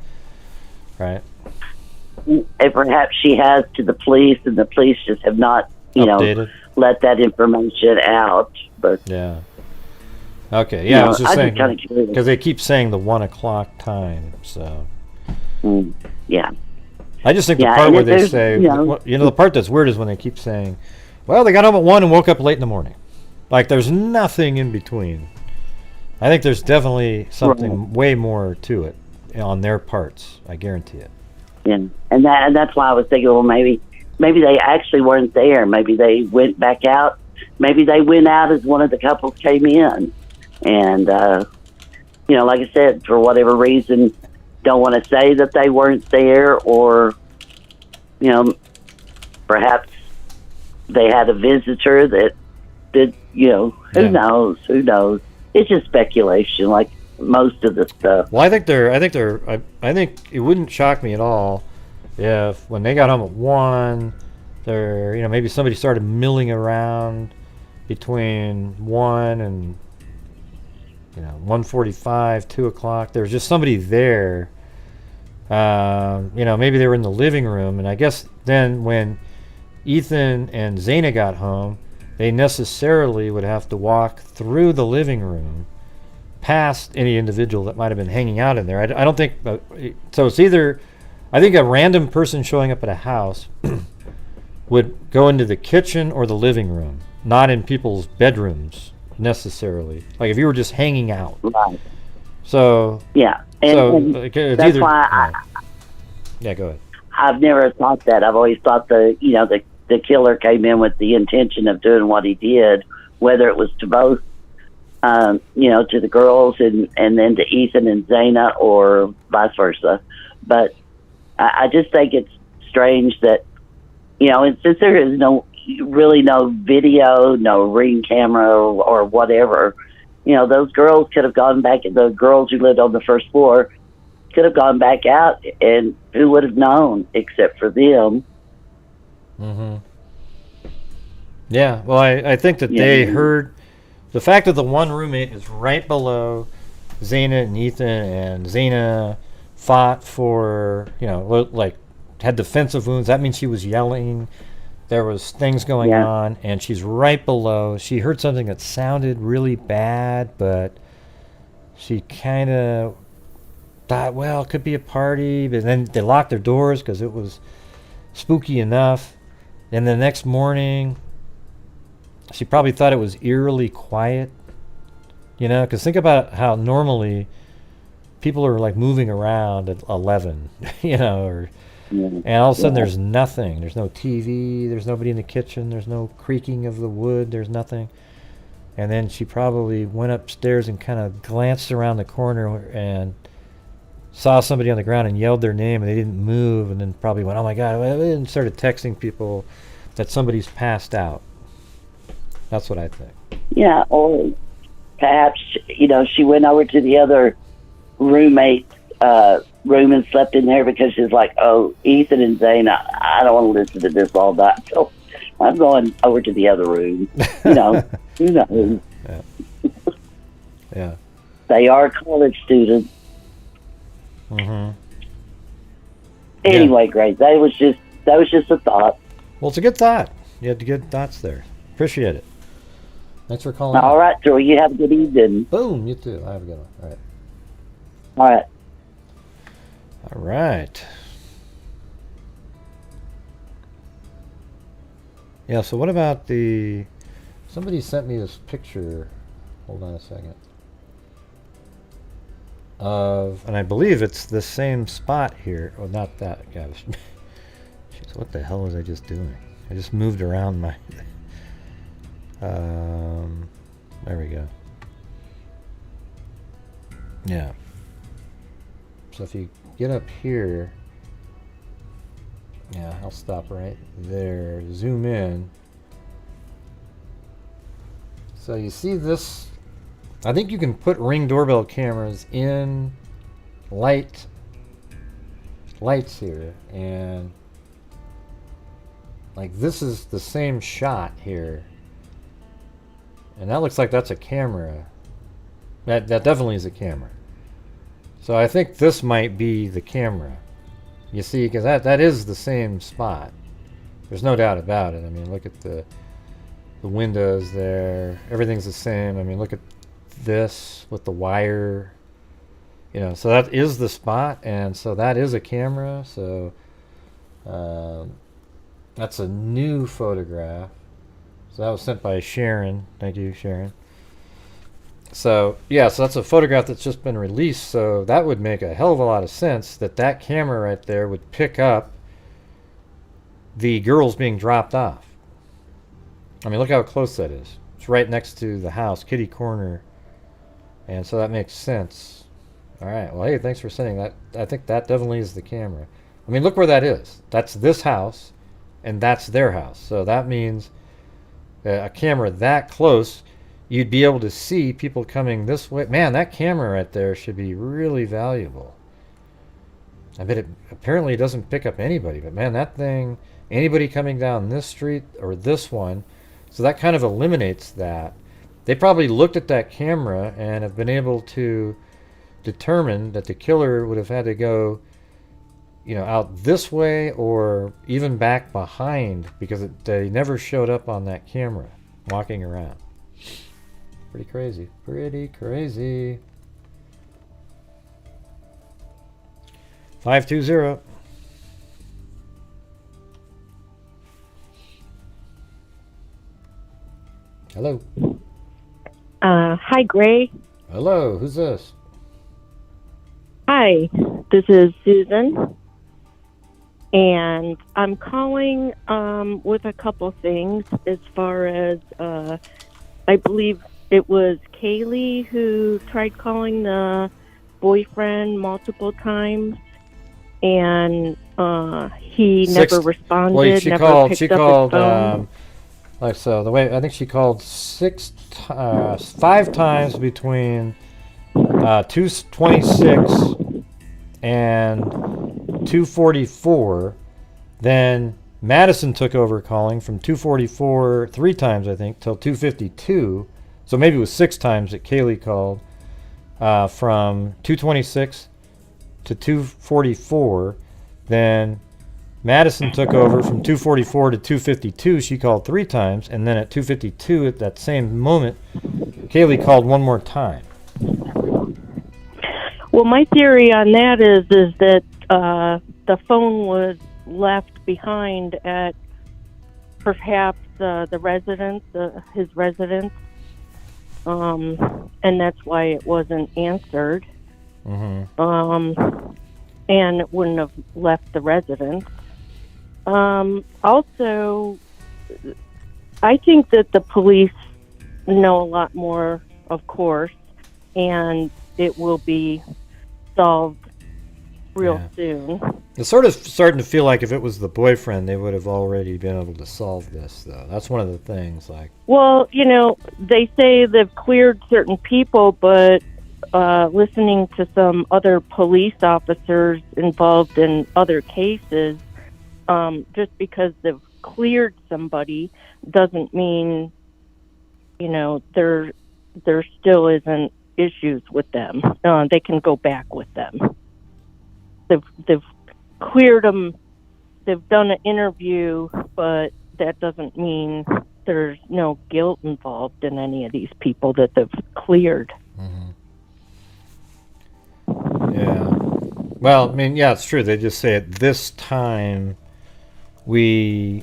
Right? and perhaps she has to the police, and the police just have not, Updated? let that information out. But Yeah. Okay, yeah, I was just I'm saying, kind of curious. because they keep saying the 1 o'clock time, so... Yeah. I just think the Yeah, part and where if they there's, say, you know- the part that's weird is when they keep saying, well, they got home at 1 and woke up late in the morning. Like, there's nothing in between. I think there's definitely something way more to it on their parts. I guarantee it. Yeah, and that's why I was thinking, well, maybe they actually weren't there. Maybe they went back out. Maybe they went out as one of the couples came in, and like I said, for whatever reason, don't want to say that they weren't there, or perhaps they had a visitor that did. Who knows? Who knows? It's just speculation, like most of the stuff. Well, I think it wouldn't shock me at all if when they got home at 1, maybe somebody started milling around between 1 and 1:45, 2 o'clock. There was just somebody there. Maybe they were in the living room, and I guess then when Ethan and Zaina got home, they necessarily would have to walk through the living room past any individual that might have been hanging out in there. I don't think so. It's either, I think a random person showing up at a house would go into the kitchen or the living room, not in people's bedrooms necessarily. Like if you were just hanging out. Right. So yeah, and it's that's either, why yeah, go ahead. I've never thought that. I've always thought the killer came in with the intention of doing what he did, whether it was to both, to the girls and then to Ethan and Zaina, or vice versa. But I just think it's strange that, and since there is no video, no ring camera or whatever, those girls could have gone back, the girls who lived on the first floor could have gone back out, and who would have known except for them? Mm-hmm. Yeah, well, I think that they heard the fact that the one roommate is right below Zaina and Ethan, and Zaina fought for, had defensive wounds. That means she was yelling. There was things going on, and she's right below. She heard something that sounded really bad, but she kind of thought, well, it could be a party. But then they locked their doors because it was spooky enough. And the next morning, she probably thought it was eerily quiet, because think about how normally people are like moving around at 11, and all of a sudden there's nothing. There's no TV, there's nobody in the kitchen, there's no creaking of the wood, there's nothing. And then she probably went upstairs and kind of glanced around the corner and saw somebody on the ground and yelled their name, and they didn't move, and then probably went, oh my God, and started texting people that somebody's passed out. That's what I think. Yeah, or perhaps, she went over to the other roommate room and slept in there because she's like, oh, Ethan and Zaina, I don't want to listen to this all night, so I'm going over to the other room. Who knows? Yeah. Yeah. They are college students. Mm-hmm. Anyway, Grace, that was just a thought. Well, it's a good thought. You had good thoughts there. Appreciate it. Thanks for calling. All right, Joey, you have a good evening. Boom, you too. I have a good one. All right. All right. All right. Yeah, so what about somebody sent me this picture, hold on a second, and I believe it's the same spot here. Oh, not that, guys. Jeez, what the hell was I just doing? I just moved around my... there we go. Yeah. So if you get up here, yeah, I'll stop right there, zoom in. So you see this, I think you can put Ring doorbell cameras in lights here, and like this is the same shot here. And that looks like that's a camera. That definitely is a camera. So I think this might be the camera. You see, because that is the same spot. There's no doubt about it. I mean, look at the windows there. Everything's the same. I mean, look at this with the wire. You know, so that is the spot, and so that is a camera. So that's a new photograph. So that was sent by Sharon. Thank you, Sharon. So, yeah, so that's a photograph that's just been released. So that would make a hell of a lot of sense that camera right there would pick up the girls being dropped off. I mean, look how close that is. It's right next to the house, kitty corner. And so that makes sense. All right. Well, hey, thanks for sending that. I think that definitely is the camera. I mean, look where that is. That's this house, and that's their house. So that means a camera that close, you'd be able to see people coming this way. Man, that camera right there should be really valuable. I bet it apparently doesn't pick up anybody, but man, that thing, anybody coming down this street or this one, so that kind of eliminates that. They probably looked at that camera and have been able to determine that the killer would have had to go, you know, out this way or even back behind, because they never showed up on that camera walking around. Pretty crazy. Pretty crazy. 520. Hello. Hi, Gray. Hello. Who's this? Hi, this is Susan. And I'm calling with a couple things as far as I believe it was Kaylee who tried calling the boyfriend multiple times, and he never responded. Well, she never called. picked She up called. his phone. Like so, the way I think she called 5 times between 2:26 and 2:44. Then Madison took over calling from 2:44 3 times, I think, till 2:52. So maybe it was 6 times that Kaylee called from 2:26 to 2:44. Then Madison took over from 2:44 to 2:52. She called 3 times, and then at 2:52, at that same moment, Kaylee called one more time. Well, my theory on that is that the phone was left behind at perhaps the residence, his residence, and that's why it wasn't answered. Mm-hmm. And it wouldn't have left the residence. Also, I think that the police know a lot more, of course, and it will be solved real soon. It's sort of starting to feel like if it was the boyfriend, they would have already been able to solve this, though. That's one of the things. Like, well, you know, they say they've cleared certain people, but listening to some other police officers involved in other cases, just because they've cleared somebody doesn't mean, you know, there still isn't issues with them. They can go back with them. They've cleared them. They've done an interview, but that doesn't mean there's no guilt involved in any of these people that they've cleared. Mm-hmm. Yeah. Well, I mean, yeah, it's true. They just say at this time we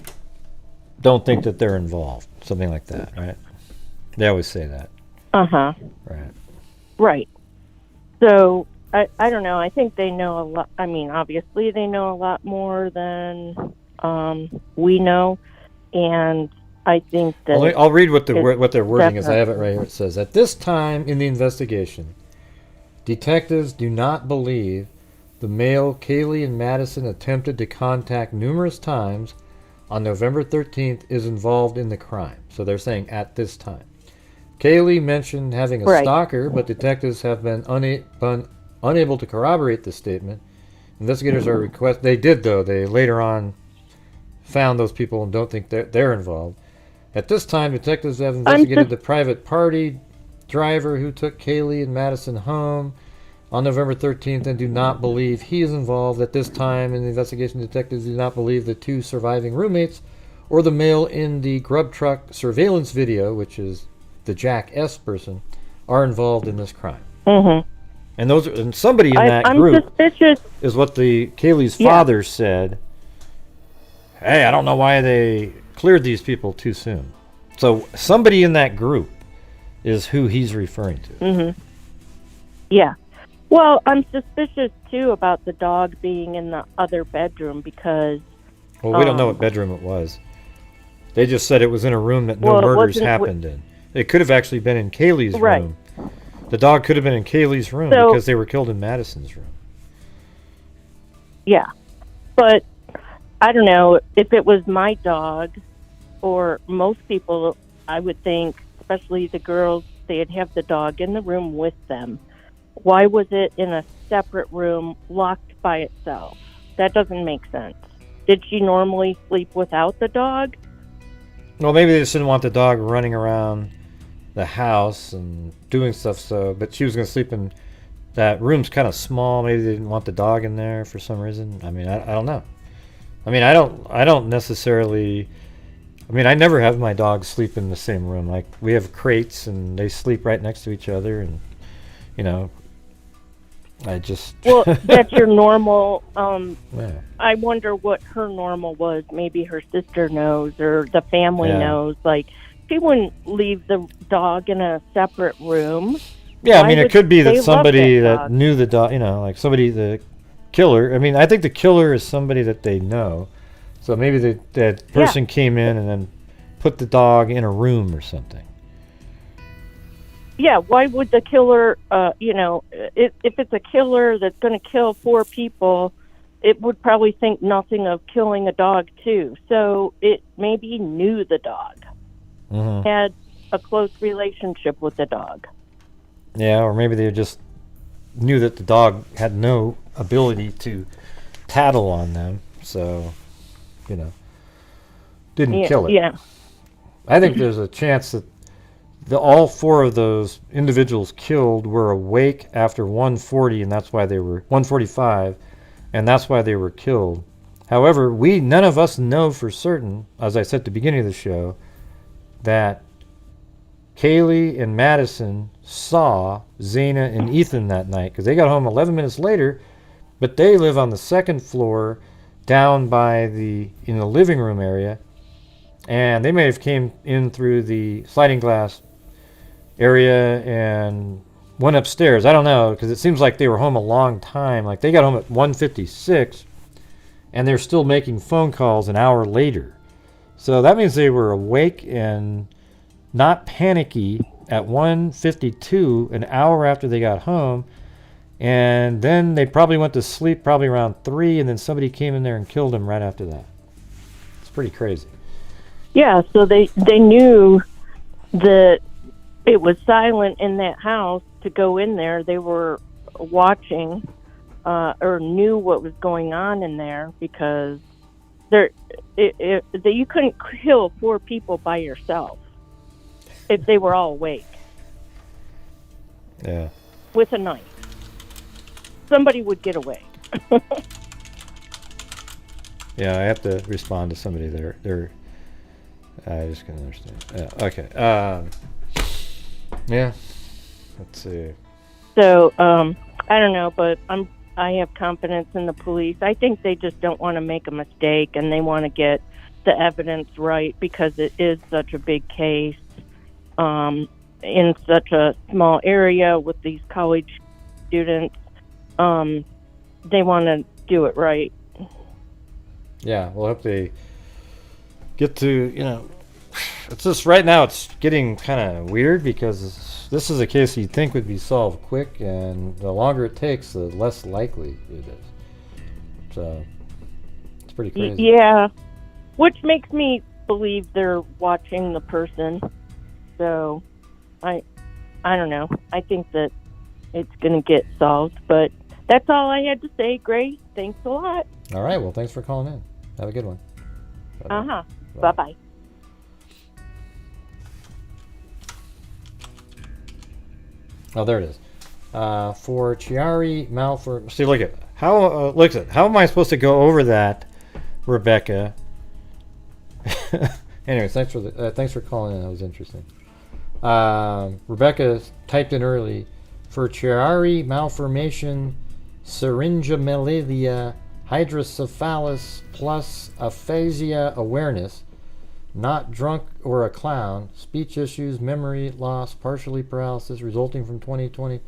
don't think that they're involved. Something like that, right? They always say that. Uh-huh. Right. Right. So, I don't know. I think they know a lot. I mean, obviously they know a lot more than we know. And I think that... I'll read what their wording is. I have it right here. It says, at this time in the investigation, detectives do not believe the male Kaylee and Madison attempted to contact numerous times on November 13th is involved in the crime. So they're saying at this time. Kaylee mentioned having a stalker, but detectives have been unable to corroborate this statement. Investigators are they did, though. They later on found those people and don't think they're involved. At this time, detectives have investigated the private party driver who took Kaylee and Madison home on November 13th and do not believe he is involved. At this time in the investigation, detectives do not believe the two surviving roommates or the male in the grub truck surveillance video, which is the Jack S. person, are involved in this crime. Mm-hmm. And somebody in that group is what the Kaylee's father said. Hey, I don't know why they cleared these people too soon. So somebody in that group is who he's referring to. Mm-hmm. Yeah. Well, I'm suspicious too about the dog being in the other bedroom because. Well, we don't know what bedroom it was. They just said it was in a room that no murders happened in. It could have actually been in Kaylee's room. The dog could have been in Kaylee's room because they were killed in Madison's room. Yeah. But I don't know if it was my dog or most people, I would think, especially the girls, they'd have the dog in the room with them. Why was it in a separate room locked by itself? That doesn't make sense. Did she normally sleep without the dog? Well, maybe they just didn't want the dog running around the house and doing stuff, but she was going to sleep in that room's kind of small. Maybe they didn't want the dog in there for some reason. I mean, I don't know. I mean, I don't necessarily. I mean, I never have my dogs sleep in the same room. Like, we have crates and they sleep right next to each other, and I just. Well, that's your normal. Yeah. I wonder what her normal was. Maybe her sister knows or the family knows. Like, she wouldn't leave the dog in a separate room. Yeah, I mean, it could be that somebody that knew the dog, like somebody, the killer. I mean, I think the killer is somebody that they know. So maybe that person came in and then put the dog in a room or something. Yeah, why would the killer, if it's a killer that's going to kill 4 people, it would probably think nothing of killing a dog too. So it maybe knew the dog, had a close relationship with the dog. Yeah, or maybe they just knew that the dog had no ability to tattle on them, so, didn't kill it. Yeah. I think there's a chance that all 4 of those individuals killed were awake after 1:40, and that's why they were 1:45, and that's why they were killed. However, none of us know for certain, as I said at the beginning of the show, that Kaylee and Madison saw Zana and Ethan that night, because they got home 11 minutes later, but they live on the 2nd floor down in the living room area, and they may have came in through the sliding glass area and went upstairs. I don't know, because it seems like they were home a long time. Like, they got home at 1:56, and they're still making phone calls an hour later. So that means they were awake and not panicky at 1:52, an hour after they got home, and then they probably went to sleep probably around 3, and then somebody came in there and killed them right after that. It's pretty crazy. Yeah, so they knew that it was silent in that house to go in there. They were watching or knew what was going on in there, because you couldn't kill 4 people by yourself if they were all awake. Yeah. With a knife. Somebody would get away. Yeah, I have to respond to somebody there. I just can't understand. Yeah, okay. Yeah. Let's see. So, I don't know, but I have confidence in the police. I think they just don't want to make a mistake, and they want to get the evidence right, because it is such a big case in such a small area with these college students. They want to do it right. Yeah, we'll hope they get to, it's just right now it's getting kind of weird, because this is a case you'd think would be solved quick, and the longer it takes, the less likely it is. So it's pretty crazy. Yeah, which makes me believe they're watching the person. So I don't know. I think that it's going to get solved, but that's all I had to say, Grace. Thanks a lot. All right, well, thanks for calling in. Have a good one. Bye-bye. Oh, there it is. For Chiari Malfor. See, look at how. Look at how am I supposed to go over that, Rebecca? Anyways, thanks for calling in. That was interesting. Rebecca typed in early for Chiari malformation, syringomelalia, hydrocephalus plus aphasia awareness, not drunk or a clown, speech issues, memory loss, partially paralysis resulting from 2020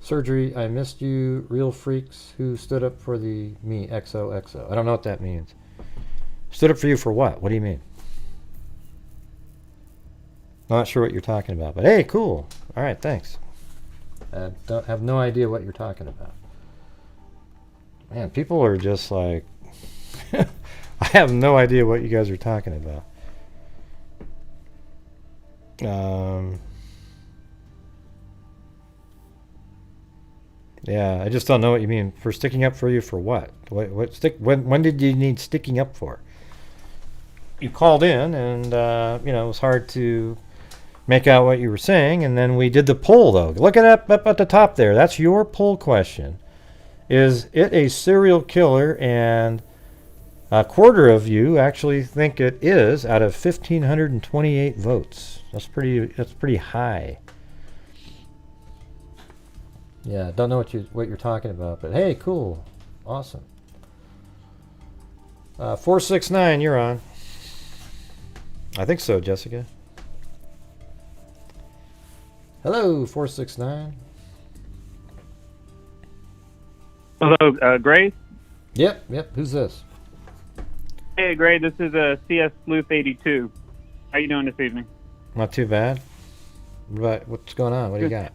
surgery. I missed you, real freaks who stood up for me, XOXO. I don't know what that means. Stood up for you for what? What do you mean? Not sure what you're talking about, but hey, cool. All right, thanks. I have no idea what you're talking about. Man, people are just like, I have no idea what you guys are talking about. Yeah, I just don't know what you mean. For sticking up for you for what? When did you need sticking up for? You called in and, it was hard to make out what you were saying, and then we did the poll, though. Look at that up at the top there. That's your poll question. Is it a serial killer? And a quarter of you actually think it is out of 1,528 votes. That's pretty high. Yeah, don't know what you're talking about, but hey, cool. Awesome. 469, you're on. I think so, Jessica. Hello, 469. Hello, Gray? Yep. Who's this? Hey, Gray, this is CS Sleuth 82. How you doing this evening? Not too bad. But what's going on? What do you got?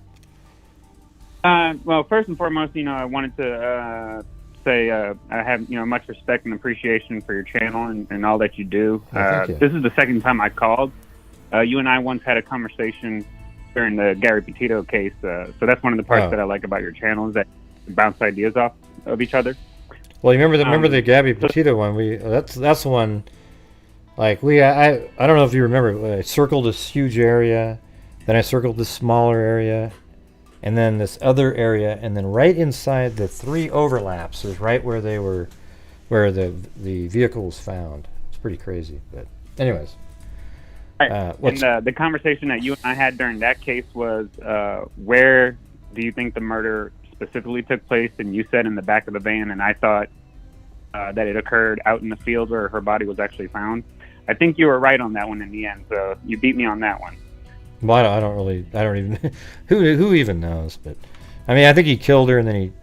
Well, first and foremost, I wanted to say I have much respect and appreciation for your channel and all that you do. Thank you. This is the second time I called. You and I once had a conversation during the Gary Petito case, so that's one of the parts that I like about your channel is that you bounce ideas off of each other. Well, you remember the Gabby Petito one? That's one. Like I don't know if you remember. I circled this huge area, then I circled this smaller area, and then this other area, and then right inside the three overlaps is right where the vehicle was found. It's pretty crazy, but anyways. And the conversation that you and I had during that case was, where do you think the murder specifically took place? And you said in the back of the van, and I thought that it occurred out in the field where her body was actually found. I think you were right on that one in the end, so you beat me on that one. Well, I don't even, who even knows? But I mean, I think he killed her, and then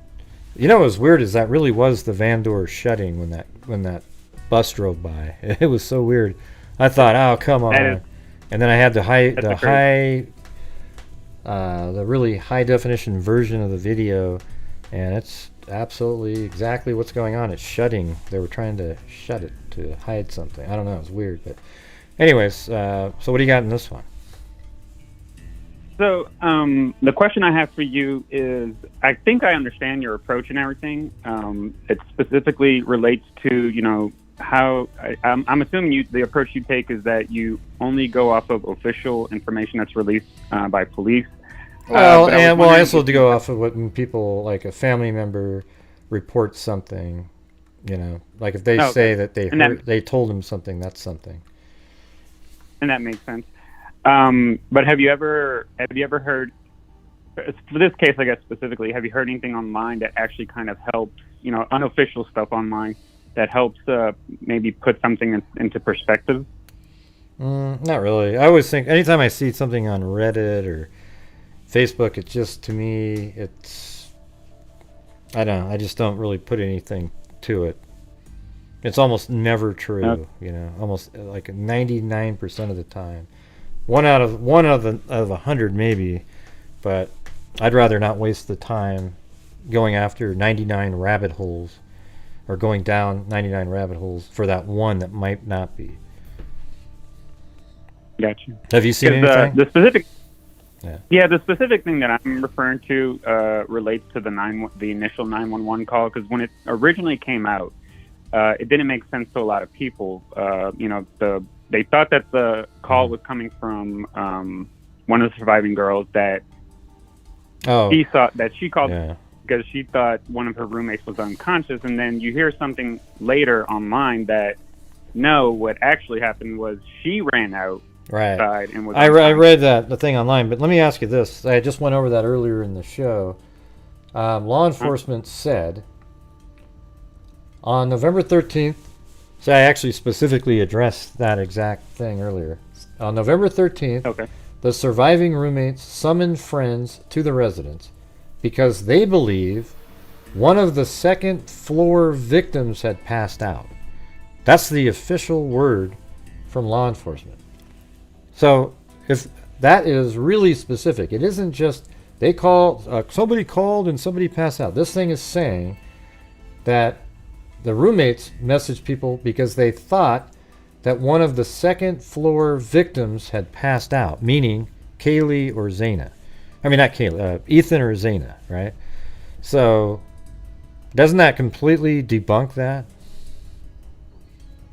what was weird is that really was the van door shutting when that bus drove by. It was so weird. I thought, oh, come on. And then I had the really high definition version of the video, and it's absolutely exactly what's going on. It's shutting. They were trying to shut it to hide something. I don't know. It's weird. But anyways, so what do you got in this one? So the question I have for you is, I think I understand your approach and everything. It specifically relates to, how I'm assuming the approach you take is that you only go off of official information that's released by police. Well, I also have to go off of what people, like a family member reports something, like if they say that they told them something, that's something. And that makes sense. But have you ever heard, for this case, I guess specifically, have you heard anything online that actually kind of helps, unofficial stuff online that helps maybe put something into perspective? Not really. I always think anytime I see something on Reddit or Facebook, it's just, to me, I don't know, I just don't really put anything to it. It's almost never true, almost like 99% of the time. One out of 100 maybe, but I'd rather not waste the time going after 99 rabbit holes or going down 99 rabbit holes for that one that might not be. Gotcha. Have you seen anything? The specific thing that I'm referring to relates to the initial 911 call, because when it originally came out, it didn't make sense to a lot of people. They thought that the call was coming from one of the surviving girls that she called because she thought one of her roommates was unconscious, and then you hear something later online that no, what actually happened was she ran outside and was. I read the thing online, but let me ask you this: I just went over that earlier in the show. Law enforcement said on November 13th. So I actually specifically addressed that exact thing earlier. On November 13th, the surviving roommates summoned friends to the residence because they believe one of the second floor victims had passed out. That's the official word from law enforcement. So if that is really specific, it isn't just somebody called and somebody passed out. This thing is saying that the roommates messaged people because they thought that one of the second floor victims had passed out, meaning Kaylee or Zaina. I mean, not Kaylee, Ethan or Zaina, right? So, doesn't that completely debunk that?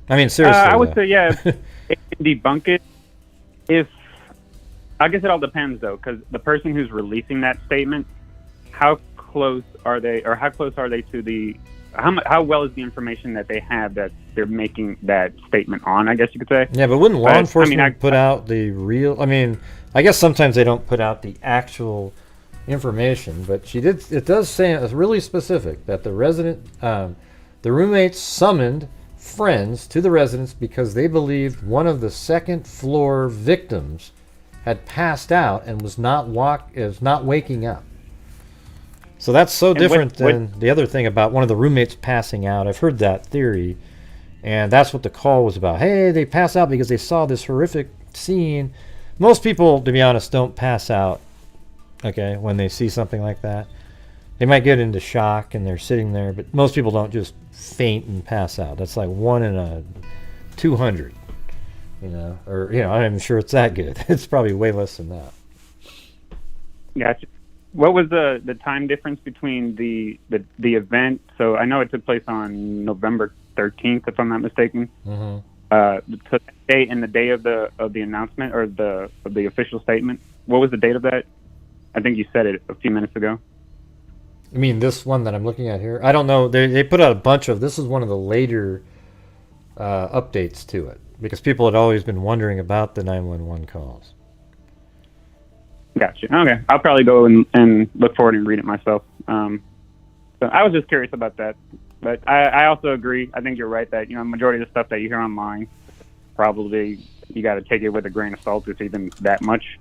I mean, seriously. I would say, yeah, it can debunk it. I guess it all depends, though, because the person who's releasing that statement, how close are they to the... How well is the information that they have that they're making that statement on, I guess you could say? Yeah, but wouldn't law enforcement put out the real... I mean, I guess sometimes they don't put out the actual information, but it does say, it's really specific, that the roommates summoned friends to the residence because they believed one of the second floor victims had passed out and was not waking up. So that's so different than the other thing about one of the roommates passing out. I've heard that theory, and that's what the call was about. Hey, they pass out because they saw this horrific scene. Most people, to be honest, don't pass out, when they see something like that. They might get into shock and they're sitting there, but most people don't just faint and pass out. That's like 1 in a 200, I'm not even sure it's that good. It's probably way less than that. Gotcha. What was the time difference between the event? So I know it took place on November 13th, if I'm not mistaken. Mm-hmm. The date and the day of the announcement or the official statement. What was the date of that? I think you said it a few minutes ago. You mean this one that I'm looking at here? I don't know. They put out a bunch of. This is one of the later updates to it because people had always been wondering about the 911 calls. Gotcha. Okay, I'll probably go and look forward and read it myself. So I was just curious about that, but I also agree. I think you're right that majority of the stuff that you hear online, probably you got to take it with a grain of salt. It's even that much,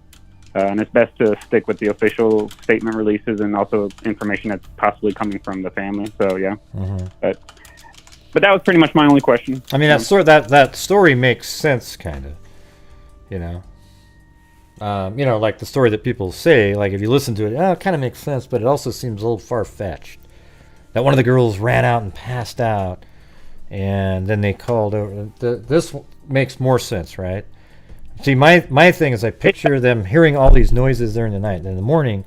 and it's best to stick with the official statement releases and also information that's possibly coming from the family. So yeah, but that was pretty much my only question. I mean, that story makes sense, kind of, like the story that people say, like if you listen to it, it kind of makes sense, but it also seems a little far-fetched. That one of the girls ran out and passed out, and then they called over. This makes more sense, right? See, my thing is I picture them hearing all these noises during the night. And in the morning,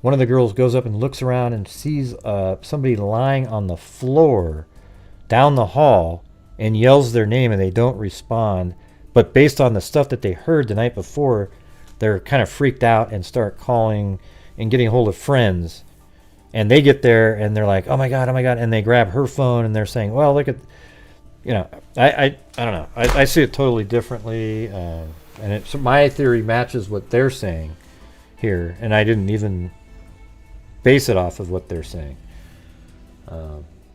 one of the girls goes up and looks around and sees somebody lying on the floor down the hall and yells their name, and they don't respond. But based on the stuff that they heard the night before, they're kind of freaked out and start calling and getting a hold of friends. And they get there and they're like, oh my God. And they grab her phone and they're saying, well, look at, I don't know. I see it totally differently. And my theory matches what they're saying here. And I didn't even base it off of what they're saying.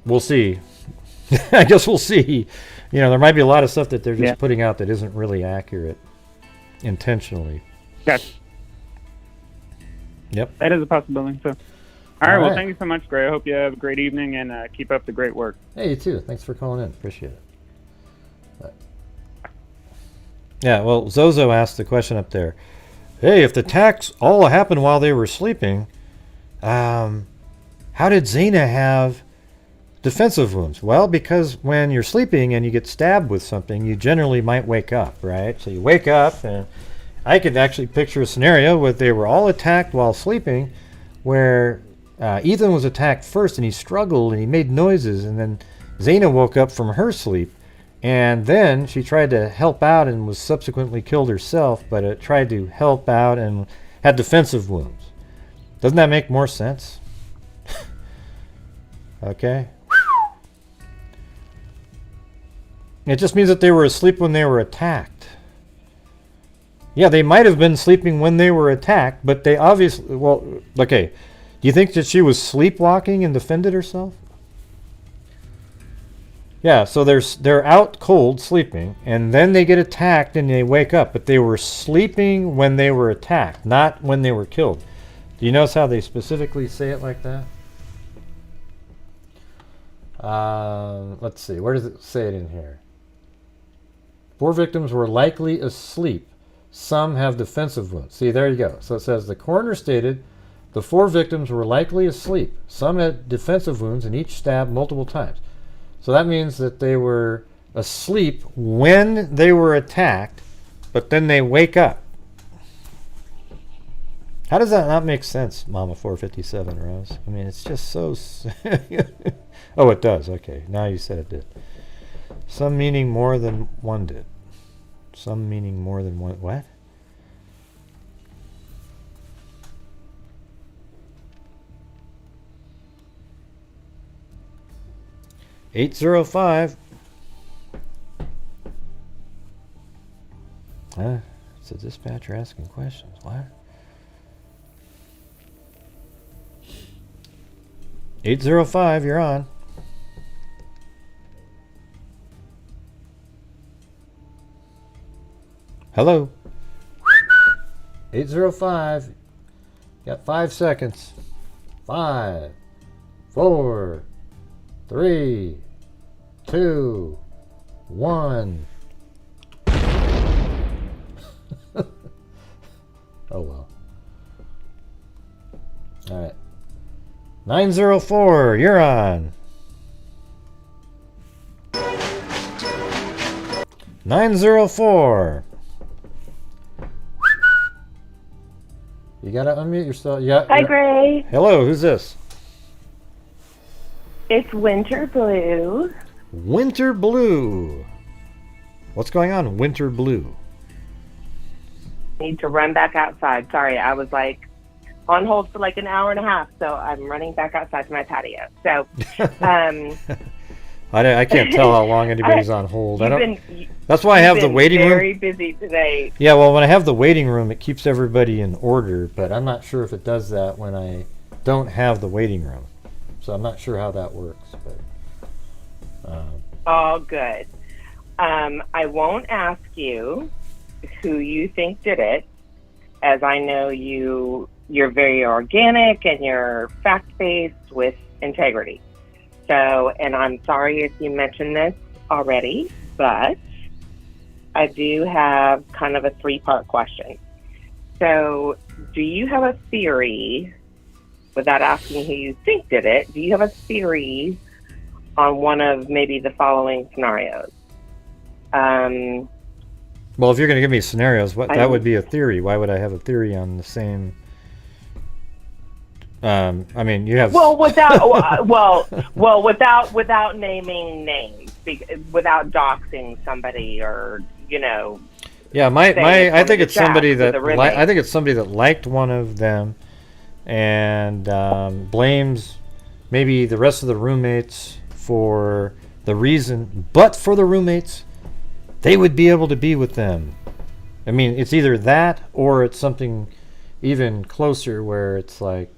We'll see. I guess we'll see. There might be a lot of stuff that they're just putting out that isn't really accurate intentionally. Yes. Yep. That is a possibility. So, all right. Well, thank you so much, Gray. I hope you have a great evening and keep up the great work. Hey, you too. Thanks for calling in. Appreciate it. Yeah, well, Zozo asked the question up there. Hey, if the attacks all happened while they were sleeping, how did Zaina have defensive wounds? Well, because when you're sleeping and you get stabbed with something, you generally might wake up, right? So you wake up, and I could actually picture a scenario where they were all attacked while sleeping, where Ethan was attacked first, and he struggled, and he made noises, and then Zena woke up from her sleep, and then she tried to help out and was subsequently killed herself, but it tried to help out and had defensive wounds. Doesn't that make more sense? Okay. It just means that they were asleep when they were attacked. Yeah, they might have been sleeping when they were attacked, but they obviously... Well, okay. Do you think that she was sleepwalking and defended herself? Yeah, so they're out cold, sleeping, and then they get attacked and they wake up. But they were sleeping when they were attacked, not when they were killed. Do you notice how they specifically say it like that? Let's see. Where does it say it in here? 4 victims were likely asleep. Some have defensive wounds. See, there you go. So it says the coroner stated the 4 victims were likely asleep. Some had defensive wounds and each stabbed multiple times. So that means that they were asleep when they were attacked, but then they wake up. How does that not make sense, Mama 457, Rose? I mean, it's just so... Oh, it does. Okay, now you said it did. Some meaning more than one did. Some meaning more than one... What? $805. It's a dispatcher asking questions. What? 805, you're on. Hello. 805. Got 5 seconds. 5, 4, 3, 2, 1. Oh well. All right. 904, you're on. 904. You gotta unmute yourself. Yeah. Hi, Gray. Hello, who's this? It's Winter Blue. Winter Blue. What's going on, Winter Blue? Need to run back outside. Sorry, I was like on hold for like an hour and a half, so I'm running back outside to my patio. So, I can't tell how long anybody's on hold. That's why I you've have the been waiting room. Very busy today. Yeah, well, when I have the waiting room, it keeps everybody in order, but I'm not sure if it does that when I don't have the waiting room. So I'm not sure how that works. But All good. I won't ask you who you think did it, as I know you're very organic and you're fact-based with integrity. So, and I'm sorry if you mentioned this already, but I do have kind of a 3-part question. So, do you have a theory, without asking who you think did it, do you have a theory on one of maybe the following scenarios? well, if you're going to give me scenarios, that would be a theory. Why would I have a theory on the same? I mean, you have without without naming names, without doxing somebody, or Yeah, I think it's somebody that I think it's somebody that liked one of them, and blames maybe the rest of the roommates for the reason. But for the roommates, they would be able to be with them. I mean, it's either that or it's something even closer where it's like.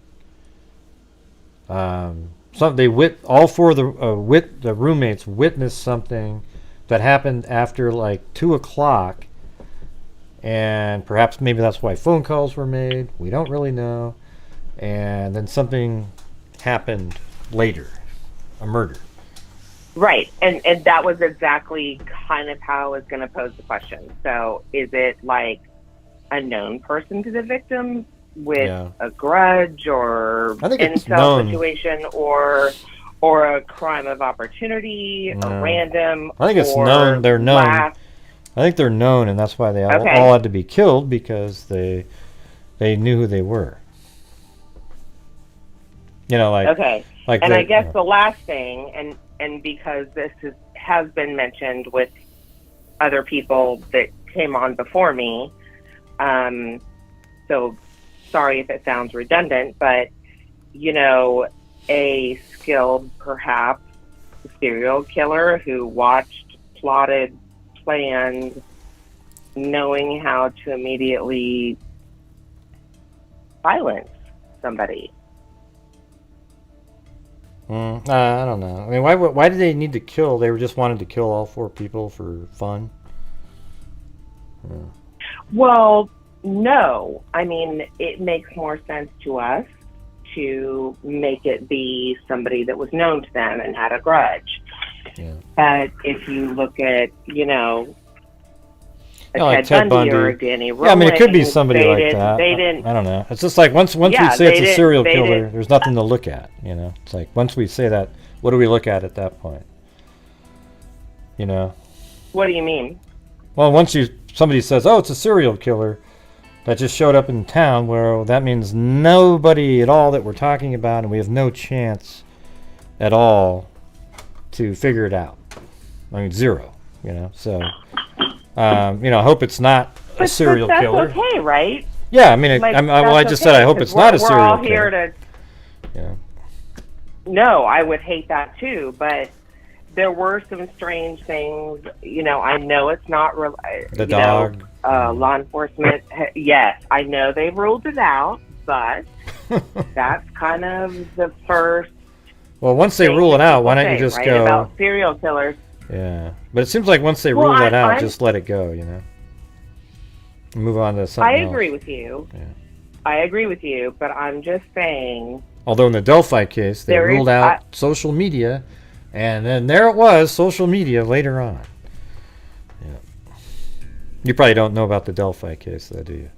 All 4 of the roommates witnessed something that happened after like 2 o'clock, and perhaps maybe that's why phone calls were made. We don't really know, and then something happened later, a murder. Right, and that was exactly kind of how I was going to pose the question. So, is it like a known person to the victim? With a grudge or incel situation or a crime of opportunity, a random. I think it's known. They're known. I think they're known, and that's why they all had to be killed, because they knew who they were. Okay. And I guess the last thing, and because this has been mentioned with other people that came on before me, so sorry if it sounds redundant, but, you know, a skilled, perhaps, serial killer who watched, plotted, planned, knowing how to immediately silence somebody. I don't know. I mean, why did they need to kill? They were just wanted to kill all 4 people for fun? Yeah. Well, no. I mean, it makes more sense to us to make it be somebody that was known to them and had a grudge. Yeah. But if you look at, you know, a like Ted Bundy or a Danny Rolling, yeah, I mean, it could be somebody they like didn't- that. They didn't. I don't know. It's just like once Yeah, we say it's they a serial didn't- they killer, didn't- there's nothing to look at. You know, it's like once we say that, what do we look at that point? You know. What do you mean? Well, once somebody says, "Oh, it's a serial killer that just showed up in town," well, that means nobody at all that we're talking about, and we have no chance at all to figure it out. I mean, zero. You know, so you know, I hope it's not a serial but that's killer. okay, right? Yeah, I mean, Like, well, I that's just said I hope 'cause it's not a we're serial all killer. here to. Yeah. No, I would hate that too, but there were some strange things. You know, I know it's not The dog. Law enforcement. Yes, I know they ruled it out, but that's kind of the first. Well, once they rule it out, why don't you thing, just right, go? about serial killers? Yeah, but it seems like once they Well, rule that out, I'm- just let it go. You know, move on to something I else. agree with you. Yeah. I agree with you, but I'm just saying. Although in the Delphi case, they There is- ruled out social media, and then there it was, social media later on. Yeah. You probably don't know about the Delphi case, though, do you?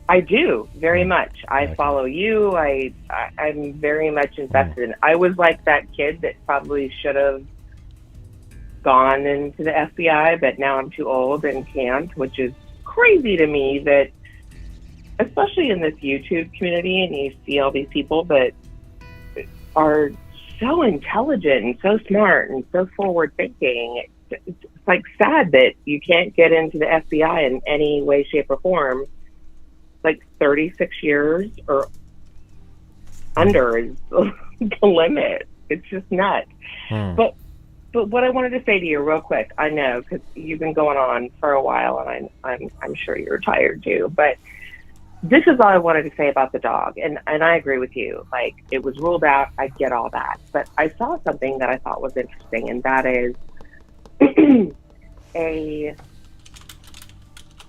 I do very much. I follow you. I'm very much invested in. I was like that kid that probably should have gone into the FBI, but now I'm too old and can't, which is crazy to me. That, especially in this YouTube community, and you see all these people that are so intelligent and so smart and so forward thinking. It's like sad that you can't get into the FBI in any way, shape, or form. Like 36 years or under is the limit. It's just nuts. But what I wanted to say to you real quick, I know because you've been going on for a while, and I'm sure you're tired too. But this is all I wanted to say about the dog, and I agree with you. Like, it was ruled out. I get all that, but I saw something that I thought was interesting, and that is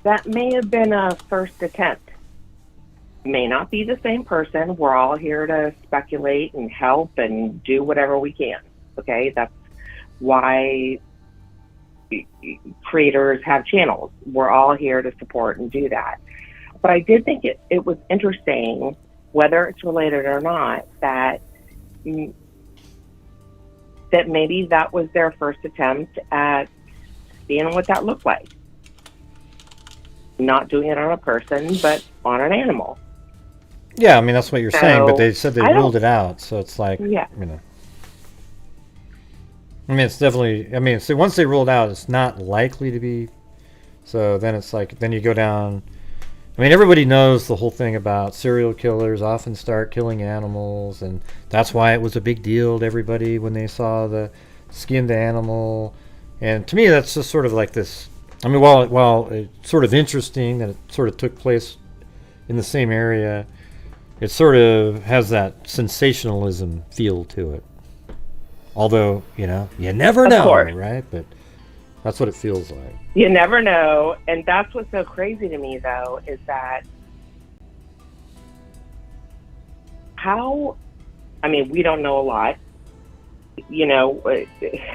that may have been a first attempt. May not be the same person. We're all here to speculate and help and do whatever we can. Okay, that's why creators have channels. We're all here to support and do that. But I did think it was interesting, whether it's related or not, that maybe that was their first attempt at seeing what that looked like. Not doing it on a person, but on an animal. Yeah, I mean, that's what you're saying, but they said they I don't- ruled it out, so it's like, Yeah. you know. I mean, it's definitely, I mean, so once they ruled out, it's not likely to be, so then it's like, then you go down, I mean, everybody knows the whole thing about serial killers often start killing animals, and that's why it was a big deal to everybody when they saw the skinned animal, and to me, that's just sort of like this, I mean, while it's sort of interesting that it sort of took place in the same area, it sort of has that sensationalism feel to it. Although, you know, you never Of know, course. right? But that's what it feels like. You never know. And that's what's so crazy to me, though, is that I mean, we don't know a lot. You know,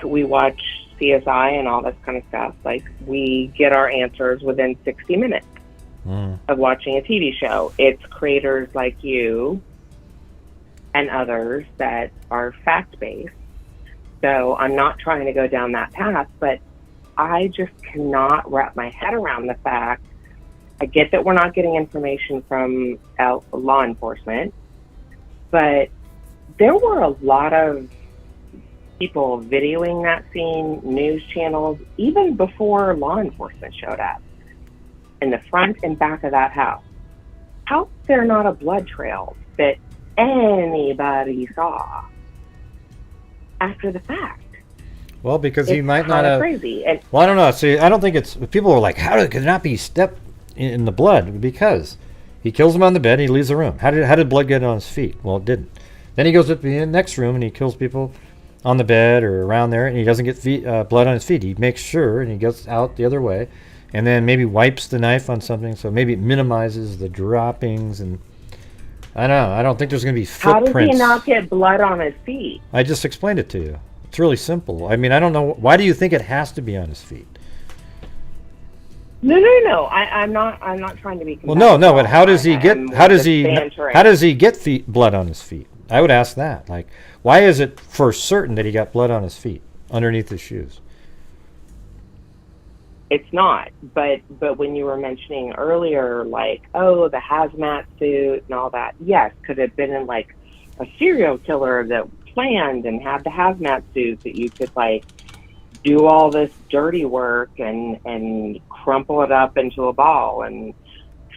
we watch CSI and all this kind of stuff. Like, we get our answers within 60 minutes of watching a TV show. It's creators like you and others that are fact-based. So I'm not trying to go down that path, but I just cannot wrap my head around the fact. I get that we're not getting information from law enforcement, but there were a lot of people videoing that scene, news channels, even before law enforcement showed up, in the front and back of that house. How is there not a blood trail that anybody saw after the fact? Well, because he It's might not kinda have. crazy. And Well, I don't know. See, I don't think it's. People are like, how could it not be step in the blood? Because he kills him on the bed and he leaves the room. How did blood get on his feet? Well, it didn't. Then he goes up to the next room and he kills people on the bed or around there, and he doesn't get blood on his feet. He makes sure, and he gets out the other way, and then maybe wipes the knife on something, so maybe it minimizes the droppings. And I don't know. I don't think there's going to be how footprints. does he not get blood on his feet? I just explained it to you. It's really simple. I mean, I don't know. Why do you think it has to be on his feet? No. I'm not trying to be. Well, no. But how does he get? I'm How does just he? bantering. How does he get blood on his feet? I would ask that. Like, why is it for certain that he got blood on his feet underneath his shoes? It's not. But when you were mentioning earlier, like, oh, the hazmat suit and all that, yes, could have been in like a serial killer that planned and had the hazmat suit that you could like do all this dirty work and crumple it up into a ball and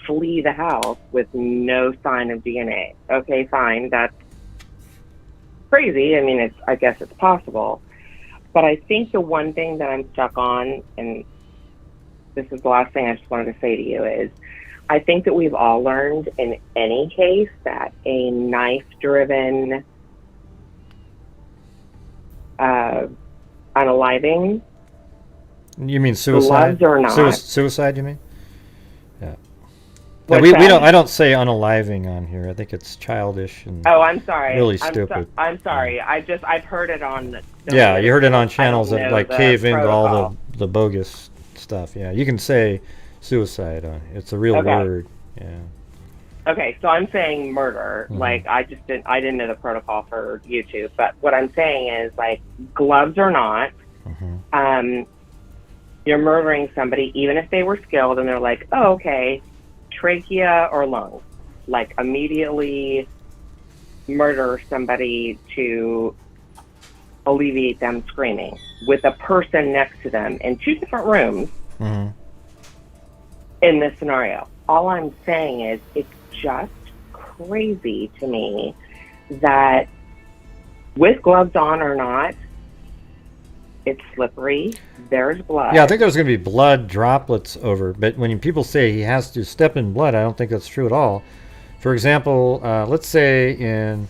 flee the house with no sign of DNA. Okay, fine, that's crazy. I mean, I guess it's possible. But I think the one thing that I'm stuck on, and this is the last thing I just wanted to say to you, is I think that we've all learned in any case that a knife-driven unaliving. You mean suicide? Gloves or not. Suicide, you mean? Yeah. Yeah, What's we that? don't. I don't say unaliving on here. I think it's childish and Oh, I'm sorry. really stupid. I'm sorry. I've heard it on. Yeah, you heard it on channels I don't that know like the cave into all protocol. the bogus stuff. Yeah, you can say suicide on it. It's a real Okay. word. Yeah. Okay, so I'm saying murder. Mhm. Like I didn't know the protocol for YouTube, but what I'm saying is like gloves or not, you're murdering somebody even if they were skilled and they're like, oh, okay, trachea or lungs, like immediately murder somebody to alleviate them screaming with a person next to them in two different rooms in this scenario. All I'm saying is it's just crazy to me that with gloves on or not, it's slippery. There's blood. Yeah, I think there's going to be blood droplets over. But when people say he has to step in blood, I don't think that's true at all. For example, let's say in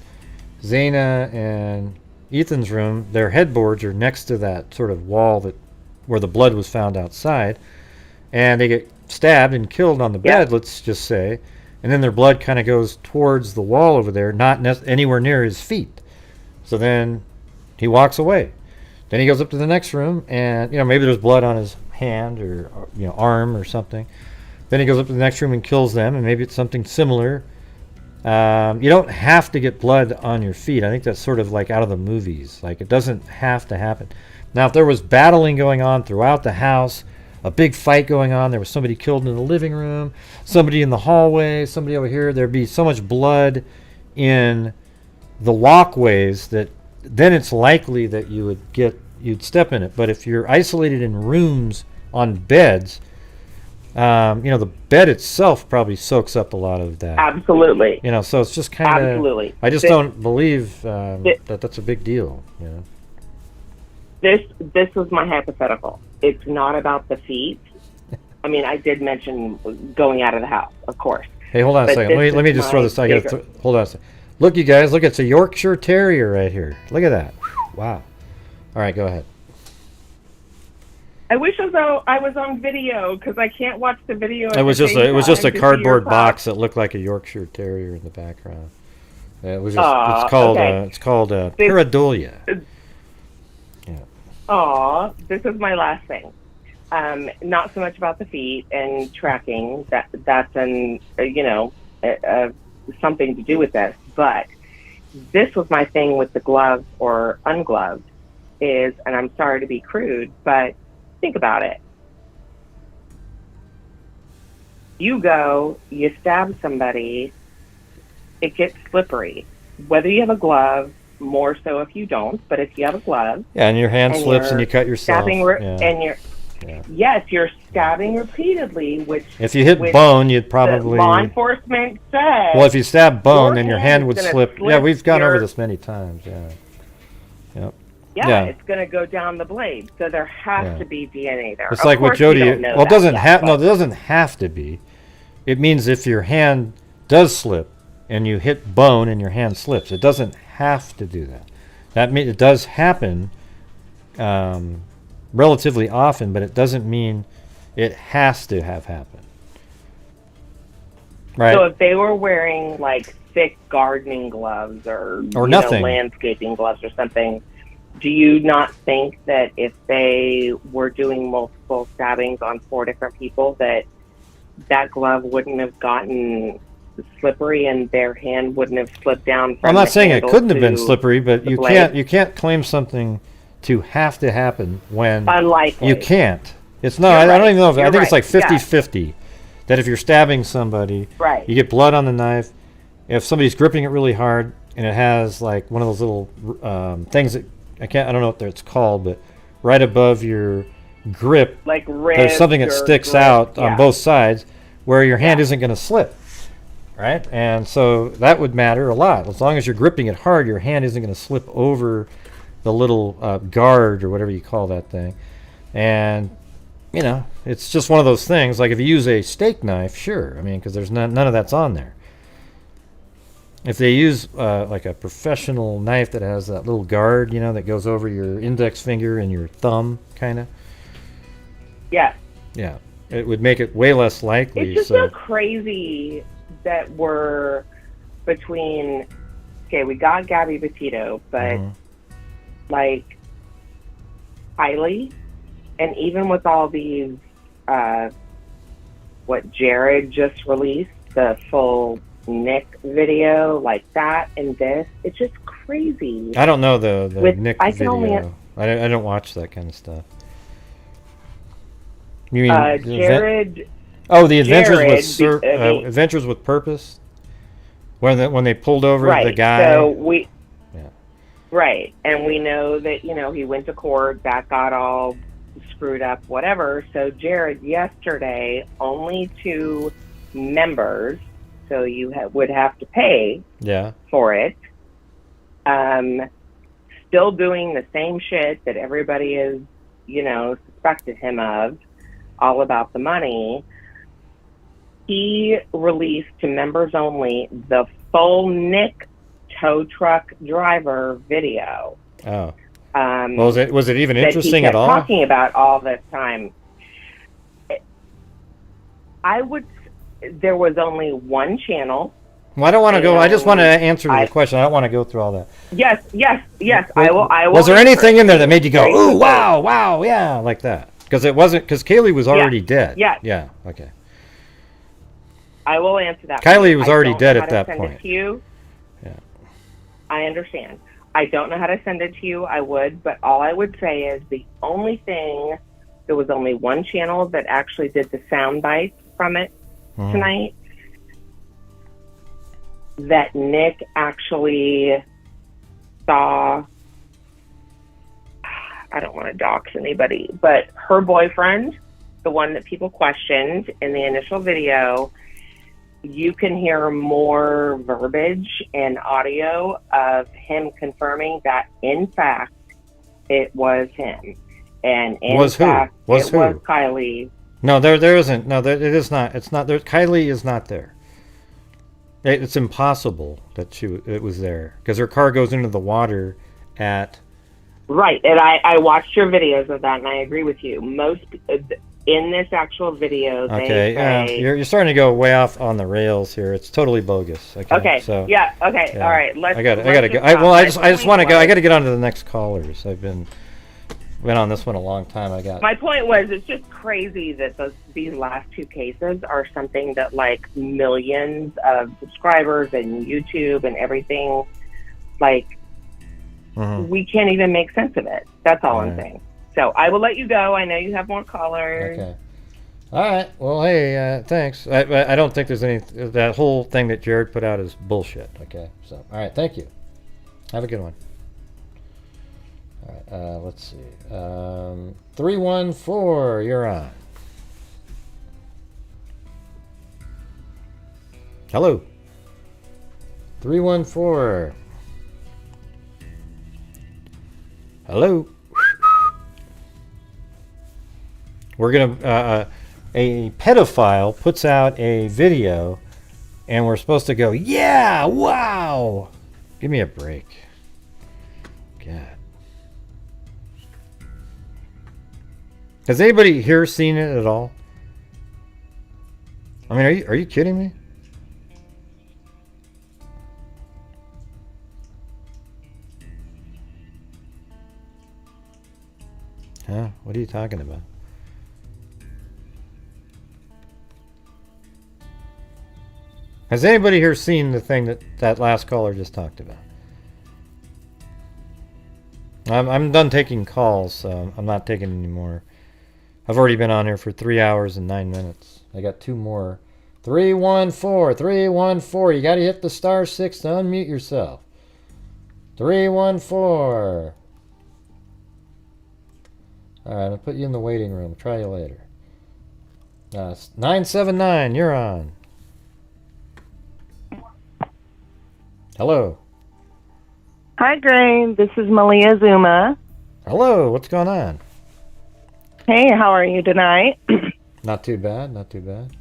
Zaina and Ethan's room, their headboards are next to that sort of wall where the blood was found outside, and they get stabbed and killed on the bed, let's just say, and then their blood kind of goes towards the wall over there, not anywhere near his feet. So then he walks away. Then he goes up to the next room, and maybe there's blood on his hand or arm or something. Then he goes up to the next room and kills them, and maybe it's something similar. You don't have to get blood on your feet. I think that's sort of like out of the movies. Like, it doesn't have to happen. Now, if there was battling going on throughout the house, a big fight going on, there was somebody killed in the living room, somebody in the hallway, somebody over here, there'd be so much blood in the walkways that then it's likely that you'd step in it. But if you're isolated in rooms on beds, the bed itself probably soaks up a lot of that. Absolutely. So it's just kind of. Absolutely. I just don't believe that that's a big deal. This was my hypothetical. It's not about the feet. I mean, I did mention going out of the house, of course. Hey, hold on a But second. this Let me is just throw my this. bigger- Hold on a second. Look, you guys. Look, it's a Yorkshire Terrier right here. Look at that. Wow. All right, go ahead. I wish as though I was on video because I can't watch the video. It was just a cardboard box that looked like a Yorkshire Terrier in the background. It was just. It's called Pareidolia. Aw, this is my last thing. Not so much about the feet and tracking. That's something to do with this. But this was my thing with the gloves or ungloved is, and I'm sorry to be crude, but think about it. You stab somebody, it gets slippery. Whether you have a glove more so if you don't, but if you have a glove. Yeah, and your hand and slips you're and you cut yourself. stabbing and you're yes, you're stabbing repeatedly, which if you hit bone, you'd probably the law enforcement says. Well, if you stab bone, then your hand would is gonna slip. Yeah, we've gone over your- this many times. Yeah. Yep. Yeah, it's going to go down the blade, so there has to be DNA there. It's Of like what course, we Jody. don't know Well, it that doesn't yet, have. No, but- it doesn't have to be. It means if your hand does slip and you hit bone and your hand slips, it doesn't have to do that. That means it does happen relatively often, but it doesn't mean it has to have happened. Right. So if they were wearing like thick gardening gloves or nothing, landscaping gloves or something, do you not think that if they were doing multiple stabbings on 4 different people, that glove wouldn't have gotten slippery and their hand wouldn't have slipped down from I'm not the saying it handle couldn't have been to slippery, but the you blade? can't claim something to have to happen when Unlikely. you can't. It's not. I don't even know if I think it's like 50-50. That if you're stabbing somebody, Right. you get blood on the knife. If somebody's gripping it really hard and it has like one of those little things that I don't know what it's called, but right above your grip, like there's something that ribs or sticks grip, out on yeah. both sides where your hand isn't going to slip. Right? And so that would matter a lot. As long as you're gripping it hard, your hand isn't going to slip over the little guard or whatever you call that thing. And, you know, it's just one of those things. Like if you use a steak knife, sure. I mean, because there's none of that's on there. If they use like a professional knife that has that little guard, you know, that goes over your index finger and your thumb, kind of. Yeah. Yeah. It would make it way less likely. It's just so so crazy that we're between, okay, we got Gabby Petito, but like Kylie, and even with all these, what Jared just released, the full Nick video, like that and this, it's just crazy. I don't know the Nick I can only- video. I don't watch that kind of stuff. You mean Jared? Oh, the Adventures Jared, with Adventures with Purpose, when they pulled over right. the guy. So we, right, and we know that he went to court, that got all screwed up, whatever. So Jared yesterday, only 2 members, so you would have to pay for it. Still doing the same shit that everybody is, suspected him of, all about the money. He released to members only the full Nick tow truck driver video. Oh. Was it even that interesting he kept at all? Talking about all this time. There was only one channel. Well, I don't want to go. I just want to answer the question. I don't want to go through all that. Yes. I will. Was there answer anything it. in there that made you go, "Ooh, wow, yeah," like that? Because it wasn't. Because Kaylee was already dead. Yes. Yeah. Okay. I will answer that. Kylie was I already don't dead know at how that to send point. It to you. Yeah. I understand. I don't know how to send it to you. I would, but all I would say is there was only one channel that actually did the sound bites from it tonight. That Nick actually saw. I don't want to dox anybody, but her boyfriend, the one that people questioned in the initial video, you can hear more verbiage and audio of him confirming that, in fact, it was him. And in fact, it was Kylie. No, there isn't. No, it is not. It's not there. Kylie is not there. It's impossible that it was there because her car goes into the water at. Right, and I watched your videos of that, and I agree with you. Most in this actual video, they say, you're starting to go way off on the rails here. It's totally bogus. Okay. So, yeah. Okay. Yeah. All right. I gotta go. I just want to go. I gotta get on to the next callers. I've been on this one a long time. My point was, it's just crazy that these last 2 cases are something that like millions of subscribers and YouTube and everything, like we can't even make sense of it. That's all I'm saying. So I will let you go. I know you have more callers. Okay. All right. Well, hey, thanks. I don't think there's any. That whole thing that Jared put out is bullshit. Okay. So, all right. Thank you. Have a good one. All right, let's see. 314, you're on. Hello. 314. Hello. We're gonna a pedophile puts out a video, and we're supposed to go, yeah, wow. Give me a break. God. Has anybody here seen it at all? I mean, are you kidding me? Huh? What are you talking about? Has anybody here seen the thing that last caller just talked about? I'm done taking calls, so I'm not taking any more. I've already been on here for 3 hours and 9 minutes. I got 2 more. 314, 314. You got to hit the *6 to unmute yourself. 314. All right, I'll put you in the waiting room. Try you later. 979, you're on. Hello. Hi, Graham. This is Malia Zuma. Hello. What's going on? Hey, how are you tonight? Not too bad. Not too bad.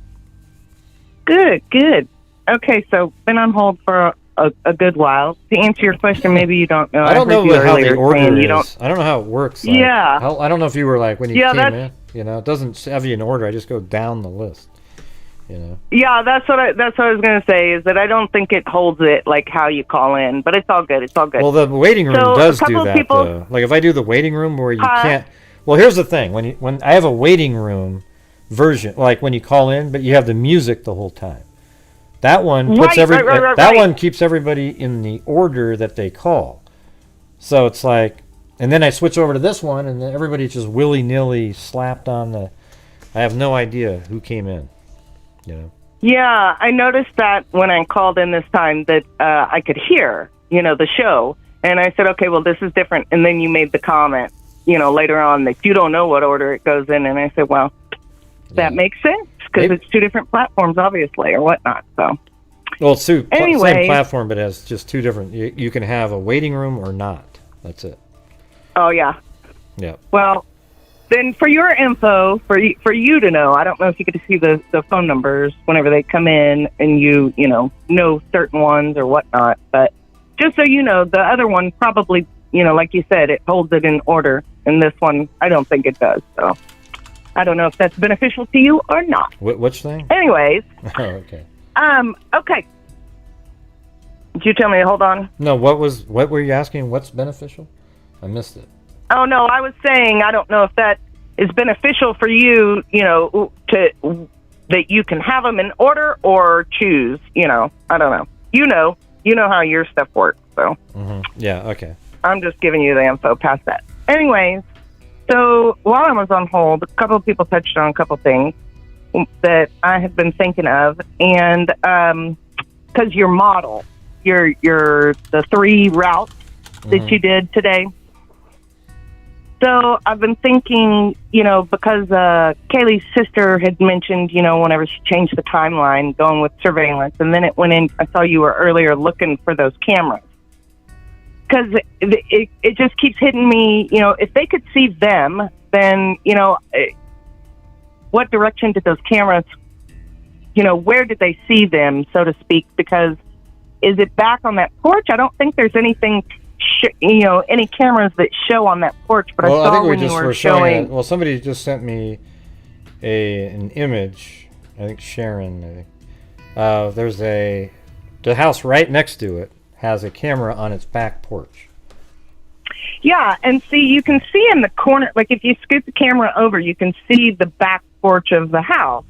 Good, good. Okay, so been on hold for a good while. To answer your question, maybe you don't know. I don't know how the order is. I don't know how it works. Like, yeah. I don't know if you were like when you came in. You know, it doesn't have you in order. I just go down the list. You know. Yeah, that's what I was going to say. Is that I don't think it holds it like how you call in, but it's all good. It's all good. Well, the waiting room does do that though. Like if I do the waiting room where you can't. Well, here's the thing. When I have a waiting room version, like when you call in, but you have the music the whole time. That one puts that one keeps everybody in the order that they call. So it's like, and then I switch over to this one, and then everybody's just willy-nilly slapped on the. I have no idea who came in. You know. Yeah, I noticed that when I called in this time that I could hear, the show, and I said, okay, well, this is different. And then you made the comment, later on that you don't know what order it goes in, and I said, well, that makes sense because it's 2 different platforms, obviously, or whatnot. So. Well, it's same platform, but it has just 2 different. You can have a waiting room or not. That's it. Oh yeah. Yeah. Well. Then for your info, for you to know, I don't know if you get to see the phone numbers whenever they come in and you know certain ones or whatnot. But just so you know, the other one probably, like you said, it holds it in order. And this one, I don't think it does. So I don't know if that's beneficial to you or not. Which thing? Anyways. Oh, okay. Okay. Did you tell me to hold on? No, what were you asking? What's beneficial? I missed it. Oh, no, I was saying I don't know if that is beneficial for you, that you can have them in order or choose, I don't know. You know how your stuff works, so. Mm-hmm. Yeah, okay. I'm just giving you the info past that. Anyways, so while I was on hold, a couple of people touched on a couple things that I have been thinking of, and because your model, the 3 routes that you did today. So I've been thinking, because Kaylee's sister had mentioned, whenever she changed the timeline, going with surveillance, and then it went in, I saw you were earlier looking for those cameras. Because it just keeps hitting me, if they could see them, then, what direction did those cameras, where did they see them, so to speak? Because is it back on that porch? I don't think there's anything... any cameras that show on that porch, but I saw when you were showing. Well, somebody just sent me an image. I think Sharon. There's the house right next to it has a camera on its back porch. Yeah, and see, you can see in the corner, like if you scoot the camera over, you can see the back porch of the house.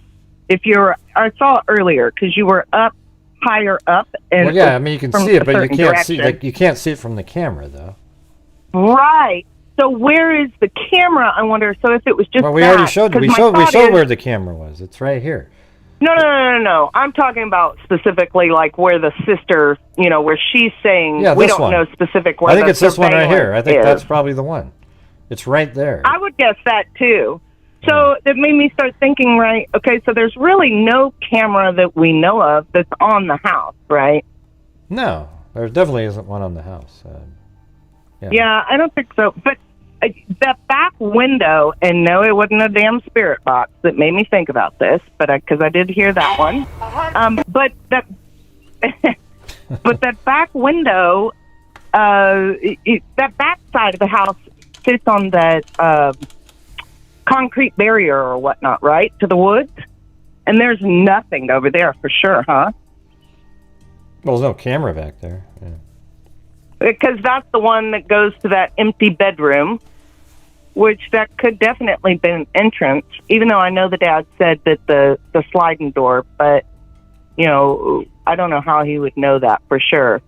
I saw it earlier because you were up. Higher up, and well, yeah, I mean you can see it, but you can't see you can't see it from the camera, though. Right. So where is the camera? I wonder. So if it was just we already showed. We showed where the camera was. It's right here. No. I'm talking about specifically like where the sister, where she's saying we don't know specific where I think the it's this one right here. I think is. that's probably the one. It's right there. I would guess that too. So it made me start thinking, right, okay, so there's really no camera that we know of that's on the house, right? No, there definitely isn't one on the house. Yeah, I don't think so. But that back window, and no, it wasn't a damn spirit box that made me think about this, but because I did hear that one. But that, but that back window, that back side of the house sits on that concrete barrier or whatnot, right, to the woods, and there's nothing over there for sure, huh? Well, there's no camera back there. Yeah. Because that's the one that goes to that empty bedroom, which that could definitely be an entrance, even though I know the dad said that the sliding door, but, I don't know how he would know that for sure,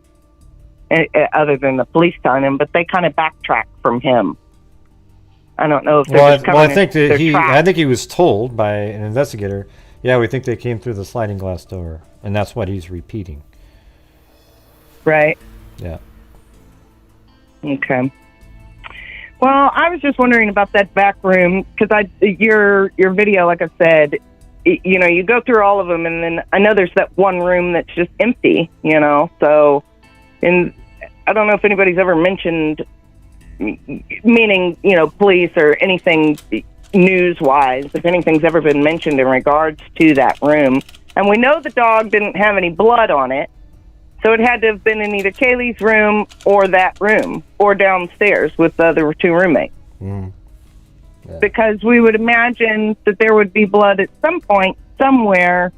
other than the police telling him, but they kind of backtrack from him. I don't know if they're just covering I think that their tracks. I think he was told by an investigator, yeah, we think they came through the sliding glass door, and that's what he's repeating. Right. Yeah. Okay. Well, I was just wondering about that back room because your video, like I said, you go through all of them, and then I know there's that one room that's just empty. So, and I don't know if anybody's ever mentioned, meaning police or anything news-wise, if anything's ever been mentioned in regards to that room. And we know the dog didn't have any blood on it. So it had to have been in either Kaylee's room or that room or downstairs with the other two roommates. Mm. Yeah. Because we would imagine that there would be blood at some point somewhere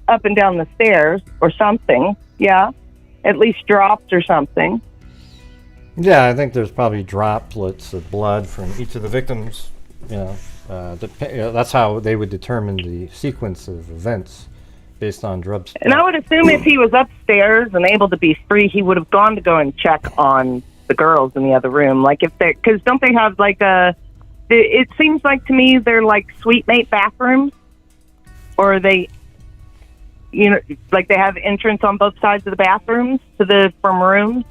up and down the stairs or something. Yeah. At least drops or something. Yeah, I think there's probably droplets of blood from each of the victims. That's how they would determine the sequence of events. Based on drugs. And I would assume if he was upstairs and able to be free, he would have gone to go and check on the girls in the other room. Like because don't they have like it seems like to me they're like suite mate bathrooms, or they, like they have entrance on both sides of the bathrooms from rooms,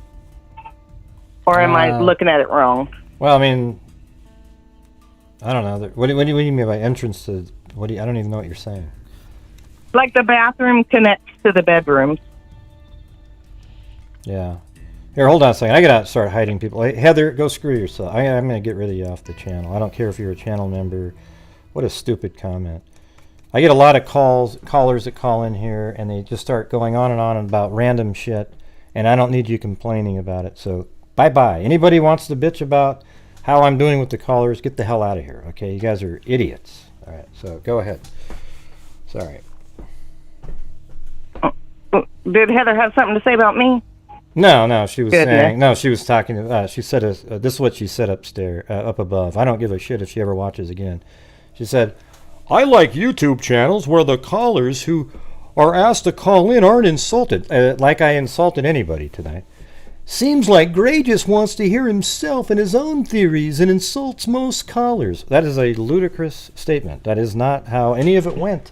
or am I looking at it wrong? Well, I mean, I don't know. What do you mean by entrance to? I don't even know what you're saying. Like the bathroom connects to the bedrooms. Yeah. Here, hold on a second. I gotta start hiding people. Hey, Heather, go screw yourself. I'm gonna get rid of you off the channel. I don't care if you're a channel member. What a stupid comment. I get a lot of callers that call in here, and they just start going on and on about random shit, and I don't need you complaining about it. So, bye-bye. Anybody wants to bitch about how I'm doing with the callers, get the hell out of here, okay? You guys are idiots. All right, so go ahead. Sorry. Did Heather have something to say about me? No, she was saying. No, she was talking. She said, "This is what she said upstairs, up above." I don't give a shit if she ever watches again. She said, "I like YouTube channels where the callers who are asked to call in aren't insulted, like I insulted anybody tonight. Seems like Gray just wants to hear himself and his own theories and insults most callers." That is a ludicrous statement. That is not how any of it went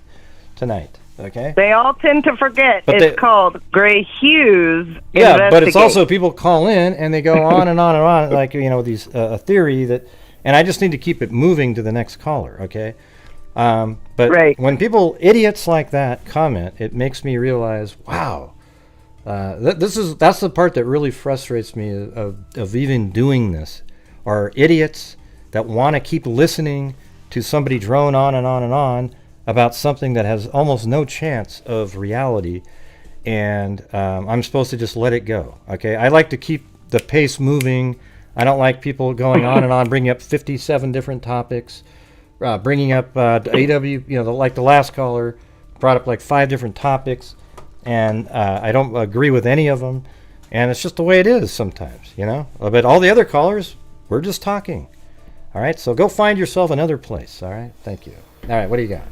tonight. Okay. They all tend to forget called Gray Hughes. Yeah, but it's also people call in and they go on and on and on, like these a theory that, and I just need to keep it moving to the next caller. Okay. But when idiots like that comment, it makes me realize, wow, that's the part that really frustrates me of even doing this. Are idiots that want to keep listening to somebody drone on and on and on about something that has almost no chance of reality, and I'm supposed to just let it go. Okay, I like to keep the pace moving. I don't like people going on and on, bringing up 57 different topics, bringing up AW. Like the last caller brought up like 5 different topics, and I don't agree with any of them, and it's just the way it is sometimes, But all the other callers, we're just talking. All right, so go find yourself another place. All right, thank you. All right, what do you got?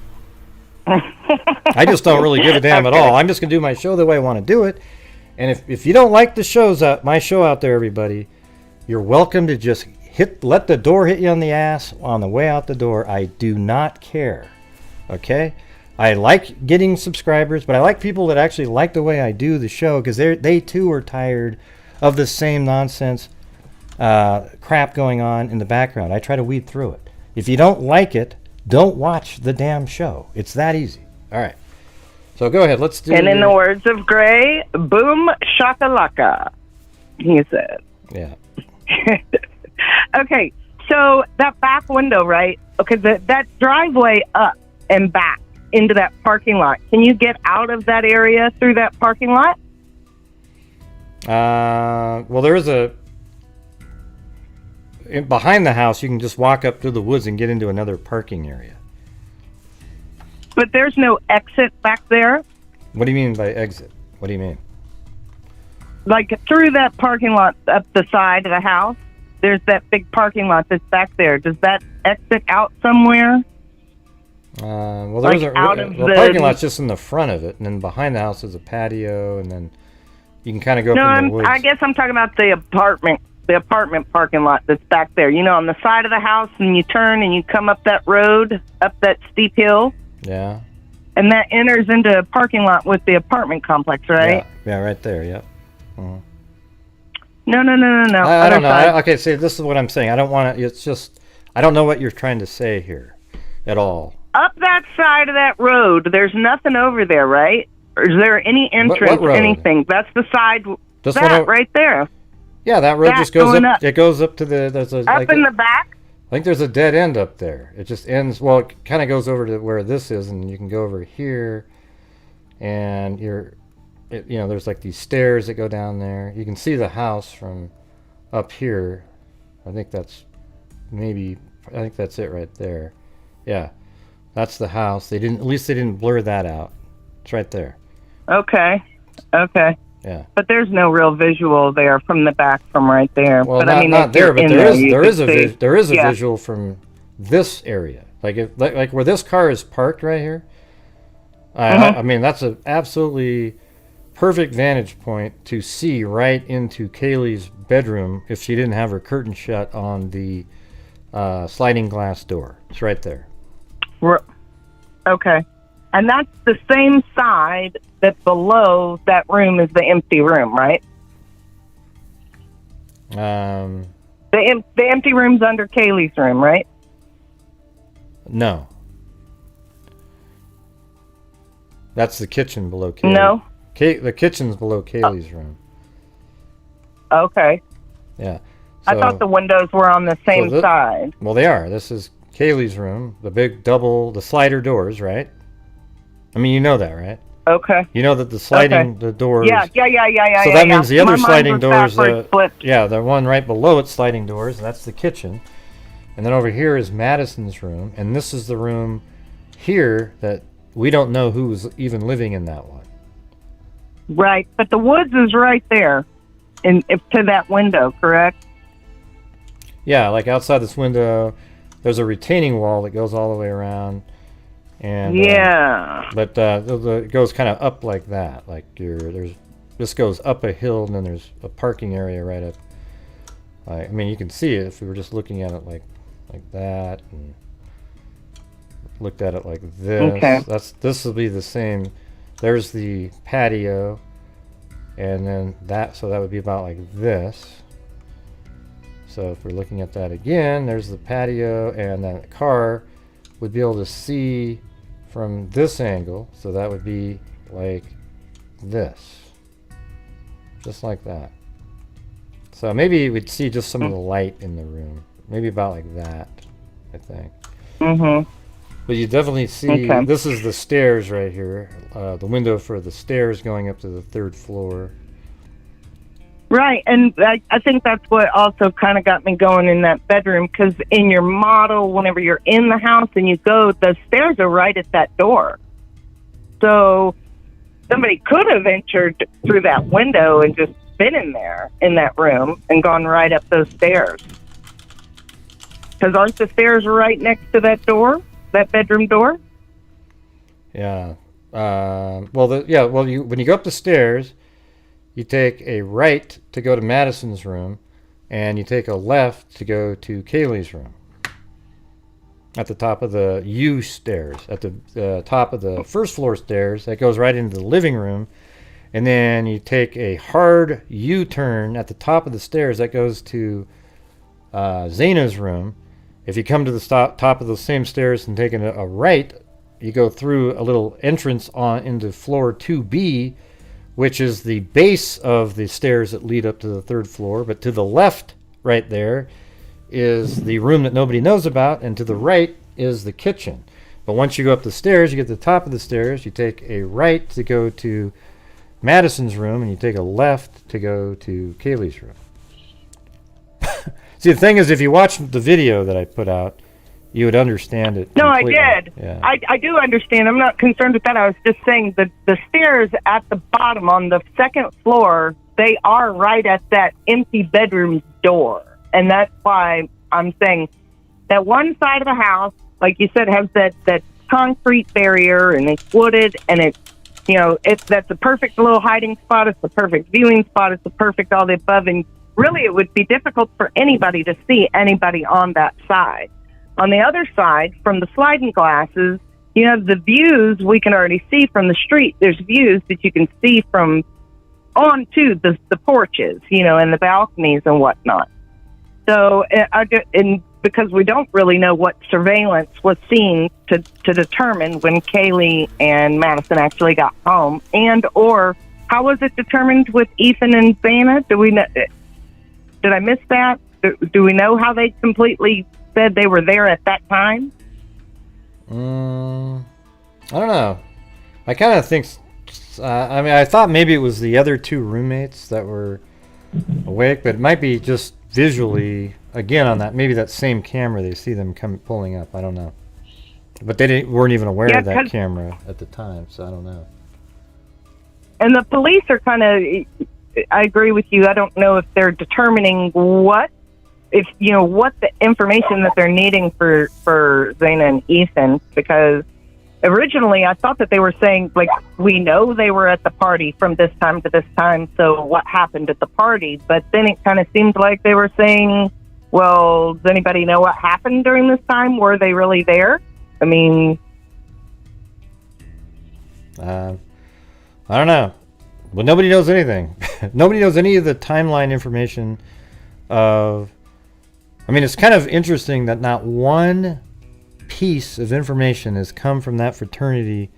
I just don't really give a damn at all. I'm just going to do my show the way I want to do it. And if you don't like my show out there, everybody, you're welcome to just let the door hit you on the ass on the way out the door. I do not care. Okay? I like getting subscribers, but I like people that actually like the way I do the show because they too are tired of the same nonsense crap going on in the background. I try to weed through it. If you don't like it, don't watch the damn show. It's that easy. All right. So go ahead. Let's do. And in the words of Gray, boom shakalaka, he said. Yeah. Okay, so that back window, right? Okay, that driveway up and back into that parking lot. Can you get out of that area through that parking lot? Well, there is behind the house, you can just walk up through the woods and get into another parking area. But there's no exit back there? What do you mean by exit? What do you mean? Like through that parking lot up the side of the house, there's that big parking lot that's back there. Does that exit out somewhere? Well, Like there's out the of the- parking lot's just in the front of it, and then behind the house is a patio, and then you can kind of go No, up in the woods. I guess I'm talking about the apartment parking lot that's back there. You know, on the side of the house, and you turn and you come up that road, up that steep hill, Yeah. and that enters into a parking lot with the apartment complex, right? Yeah, right there. Yep. Mhm. No. I Other don't know. side. Okay, see, this is what I'm saying. I don't want to. It's just I don't know what you're trying to say here, at all. Up that side of that road, there's nothing over there, right? Or is there any entrance, road? anything? That's the side, This that one o- right there. Yeah, that road That just goes going up. up. It goes up to the. There's a. Up in the back? I think there's a dead end up there. It just ends. Well, it kind of goes over to where this is, and you can go over here, and there's like these stairs that go down there. You can see the house from up here. I think that's it right there. Yeah, that's the house. At least they didn't blur that out. It's right there. Okay. Yeah. But there's no real visual there from the back from right there. Well, but not, I mean, not if you're there, but in there is you could see- there is a yeah. visual from this area, like where this car is parked right here. I mean, that's an absolutely perfect vantage point to see right into Kaylee's bedroom if she didn't have her curtain shut on the sliding glass door. It's right there. Okay. And that's the same side that below that room is the empty room, right? The empty room's under Kaylee's room, right? No. That's the kitchen below Kaylee. No? The kitchen's below Kaylee's room. Okay. Yeah. I thought the windows were on the same side. Well, they are. This is Kaylee's room. The big the slider doors, right? I mean, you know that, right? Okay. You know that the sliding, the doors. Yeah. So that means the My other mind sliding was doors, backwards flipped. the one right below it's sliding doors, and that's the kitchen. And then over here is Madison's room, and this is the room here that we don't know who's even living in that one. Right, but the woods is right there, to that window, correct? Yeah, like outside this window, there's a retaining wall that goes all the way around. And but it goes kind of up like that. Like this goes up a hill, and then there's a parking area right up. I mean, you can see it if we were just looking at it like that, and looked at it like this. Okay. This will be the same. There's the patio, and then so that would be about like this. So if we're looking at that again, there's the patio, and then the car would be able to see from this angle, so that would be like this, just like that. So maybe we'd see just some of the light in the room, maybe about like that, I think. But you definitely see, this is the stairs right here, the window for the stairs going up to the third floor. Right, and I think that's what also kind of got me going in that bedroom, because in your model, whenever you're in the house and you go, the stairs are right at that door. So somebody could have entered through that window and just been in there, in that room, and gone right up those stairs. Because aren't the stairs right next to that door, that bedroom door? Yeah. When you go up the stairs, you take a right to go to Madison's room, and you take a left to go to Kaylee's room. at the top of the U stairs, at the top of the first floor stairs. That goes right into the living room. And then you take a hard U-turn at the top of the stairs. That goes to Zaina's room. If you come to the top of those same stairs and take a right, you go through a little entrance on into floor 2B, which is the base of the stairs that lead up to the third floor. But to the left right there is the room that nobody knows about, and to the right is the kitchen. But once you go up the stairs, you get to the top of the stairs, you take a right to go to Madison's room, and you take a left to go to Kaylee's room. See, the thing is, if you watch the video that I put out, you would understand it. No, completely. I did. Yeah. I do understand. I'm not concerned with that. I was just saying the stairs at the bottom on the second floor, they are right at that empty bedroom door. And that's why I'm saying that one side of the house, like you said, has that concrete barrier, and it's wooded, and it's, that's a perfect little hiding spot. It's the perfect viewing spot. It's the perfect all the above. And really, it would be difficult for anybody to see anybody on that side. On the other side, from the sliding glasses, you have the views we can already see from the street. There's views that you can see from onto the porches, and the balconies and whatnot. So, and because we don't really know what surveillance was seen to determine when Kaylee and Madison actually got home, and or how was it determined with Ethan and Vanna? Do we know? Did I miss that? Do we know how they completely said they were there at that time? I don't know. I kind of think. I thought maybe it was the other two roommates that were awake, but it might be just visually. Again, on maybe that same camera, they see them pulling up. I don't know, but they weren't even aware of that camera at the time, so I don't know. And the police are kind of. I agree with you. I don't know if they're determining what the information that they're needing for Zaina and Ethan, because originally I thought that they were saying, like, we know they were at the party from this time to this time, so what happened at the party? But then it kind of seemed like they were saying, well, does anybody know what happened during this time? Were they really there? I mean... I don't know. Well, nobody knows anything. Nobody knows any of the timeline information of... it's kind of interesting that not one piece of information has come from that fraternity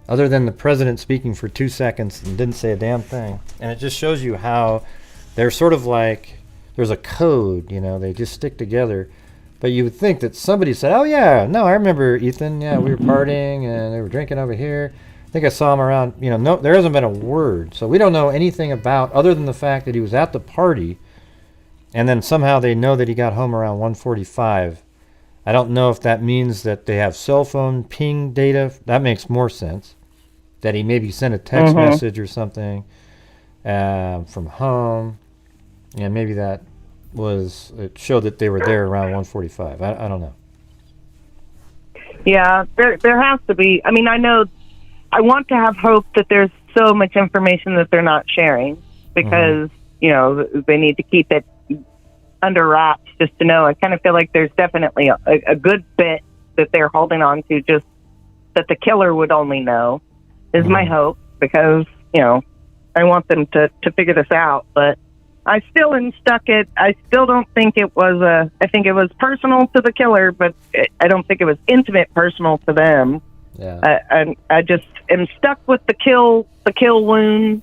other than the president speaking for 2 seconds and didn't say a damn thing. And it just shows you how they're sort of like, there's a code, they just stick together. But you would think that somebody said, oh yeah, no, I remember Ethan, yeah, we were partying and they were drinking over here. I think I saw him around, no, there hasn't been a word. So we don't know anything about, other than the fact that he was at the party. And then somehow they know that he got home around 1:45. I don't know if that means that they have cell phone ping data. That makes more sense. That he maybe sent a text message or something from home. And maybe it showed that they were there around 1:45. I don't know. Yeah, there has to be. I want to have hope that there's so much information that they're not sharing, because, they need to keep it under wraps just to know. I kind of feel like there's definitely a good bit that they're holding on to, just that the killer would only know, is my hope, because, I want them to figure this out. But I still am stuck I still don't think it was I think it was personal to the killer, but I don't think it was intimate personal to them. Yeah. I just am stuck with the kill wound.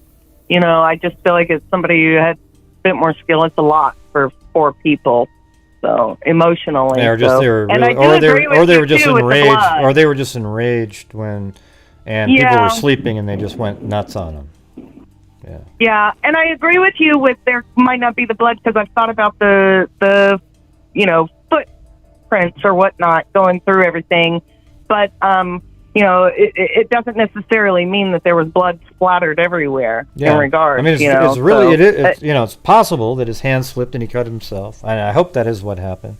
I just feel like it's somebody who had a bit more skill. It's a lot for 4 people, so emotionally. Yeah, or just they were really, or they were just enraged, or they were just enraged when people were sleeping and they just went nuts on them. Yeah. Yeah, and I agree with you with there might not be the blood, because I've thought about the footprints or whatnot going through everything, but it doesn't necessarily mean that there was blood splattered everywhere. In regards. It's really it's possible that his hand slipped and he cut himself. And I hope that is what happened.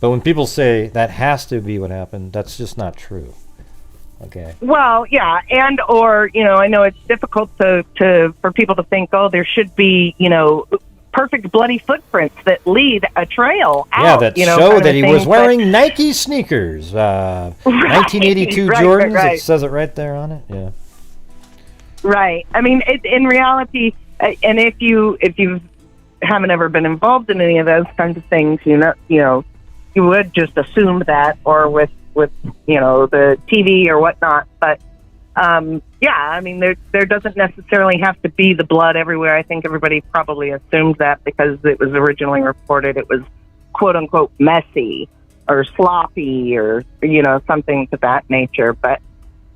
But when people say that has to be what happened, that's just not true. Okay. Well, yeah, and or I know it's difficult for people to think, oh, there should be perfect bloody footprints that lead a trail out. Yeah, that kind show of that a he thing, was but- wearing Nike sneakers. 1982 right, Jordans. right. It says it right there on it. Yeah. Right. I mean, in reality, and if you haven't ever been involved in any of those kinds of things, you would just assume that, or with the TV or whatnot. But yeah, I mean, there doesn't necessarily have to be the blood everywhere. I think everybody probably assumes that because it was originally reported it was quote unquote messy or sloppy or something to that nature. But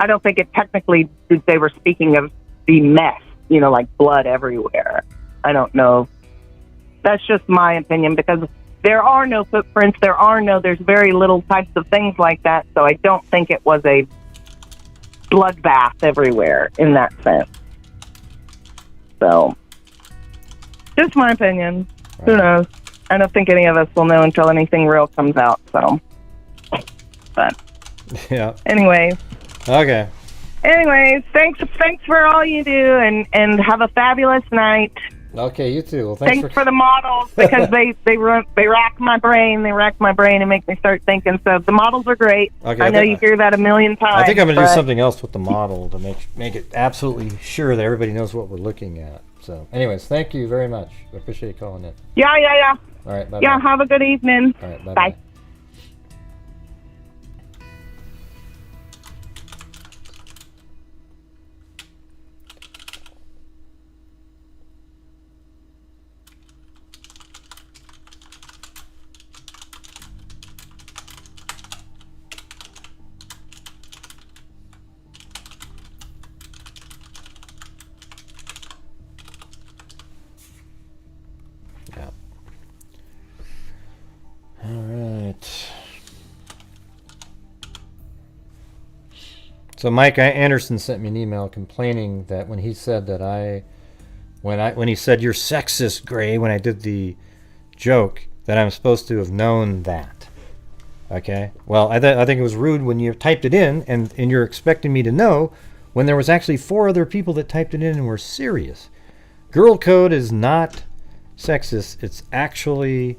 I don't think it technically they were speaking of the mess, like blood everywhere. I don't know. That's just my opinion because there are no footprints. There's very little types of things like that. So I don't think it was a bloodbath everywhere in that sense. So, just my opinion. Right. Who knows? I don't think any of us will know until anything real comes out. So, but Yeah. anyway. Okay. Anyways, thanks for all you do, and have a fabulous night. Okay, you too. Well, Thanks for the models because they rack my brain. They rack my brain and make me start thinking. So the models are great. Okay, I know you hear that a million times. I think I'm going to do but- something else with the model to make it absolutely sure that everybody knows what we're looking at. So, anyways, thank you very much. I appreciate you calling in. Yeah. All right, bye. Yeah. Have a good evening. All right, bye. Bye. Yeah. All right. So Mike Anderson sent me an email complaining that when he said that when he said you're sexist, Gray, when I did the joke, that I'm supposed to have known that. Okay. Well, I think it was rude when you typed it in, and you're expecting me to know when there was actually 4 other people that typed it in and were serious. Girl code is not sexist. It's actually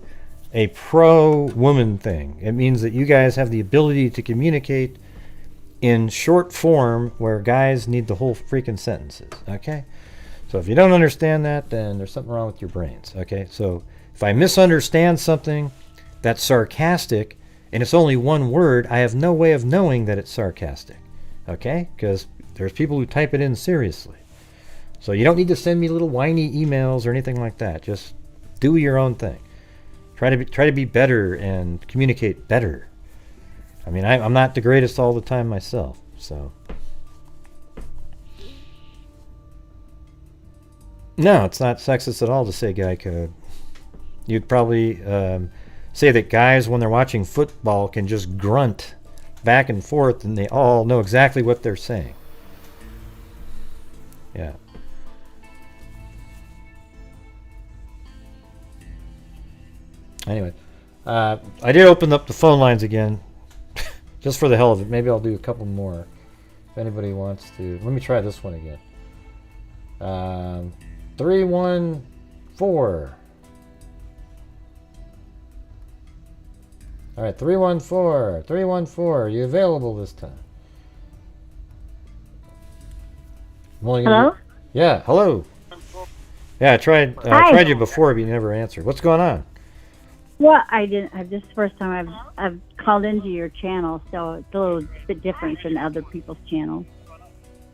a pro-woman thing. It means that you guys have the ability to communicate in short form where guys need the whole freaking sentences. Okay? So if you don't understand that, then there's something wrong with your brains. Okay? So if I misunderstand something that's sarcastic and it's only one word, I have no way of knowing that it's sarcastic. Okay? Because there's people who type it in seriously. So you don't need to send me little whiny emails or anything like that. Just do your own thing. Try to be better and communicate better. I mean, I'm not the greatest all the time myself, so. No, it's not sexist at all to say guy code. You'd probably say that guys, when they're watching football, can just grunt back and forth and they all know exactly what they're saying. Yeah. Anyway, I did open up the phone lines again, just for the hell of it. Maybe I'll do a couple more, if anybody wants to. Let me try this one again. 314. All right, 314. 314. Are you available this time? Hello? Yeah, hello. Yeah, I tried you before, but you never answered. What's going on? Well, I didn't. This is the first time I've called into your channel, so it's a little bit different than other people's channels.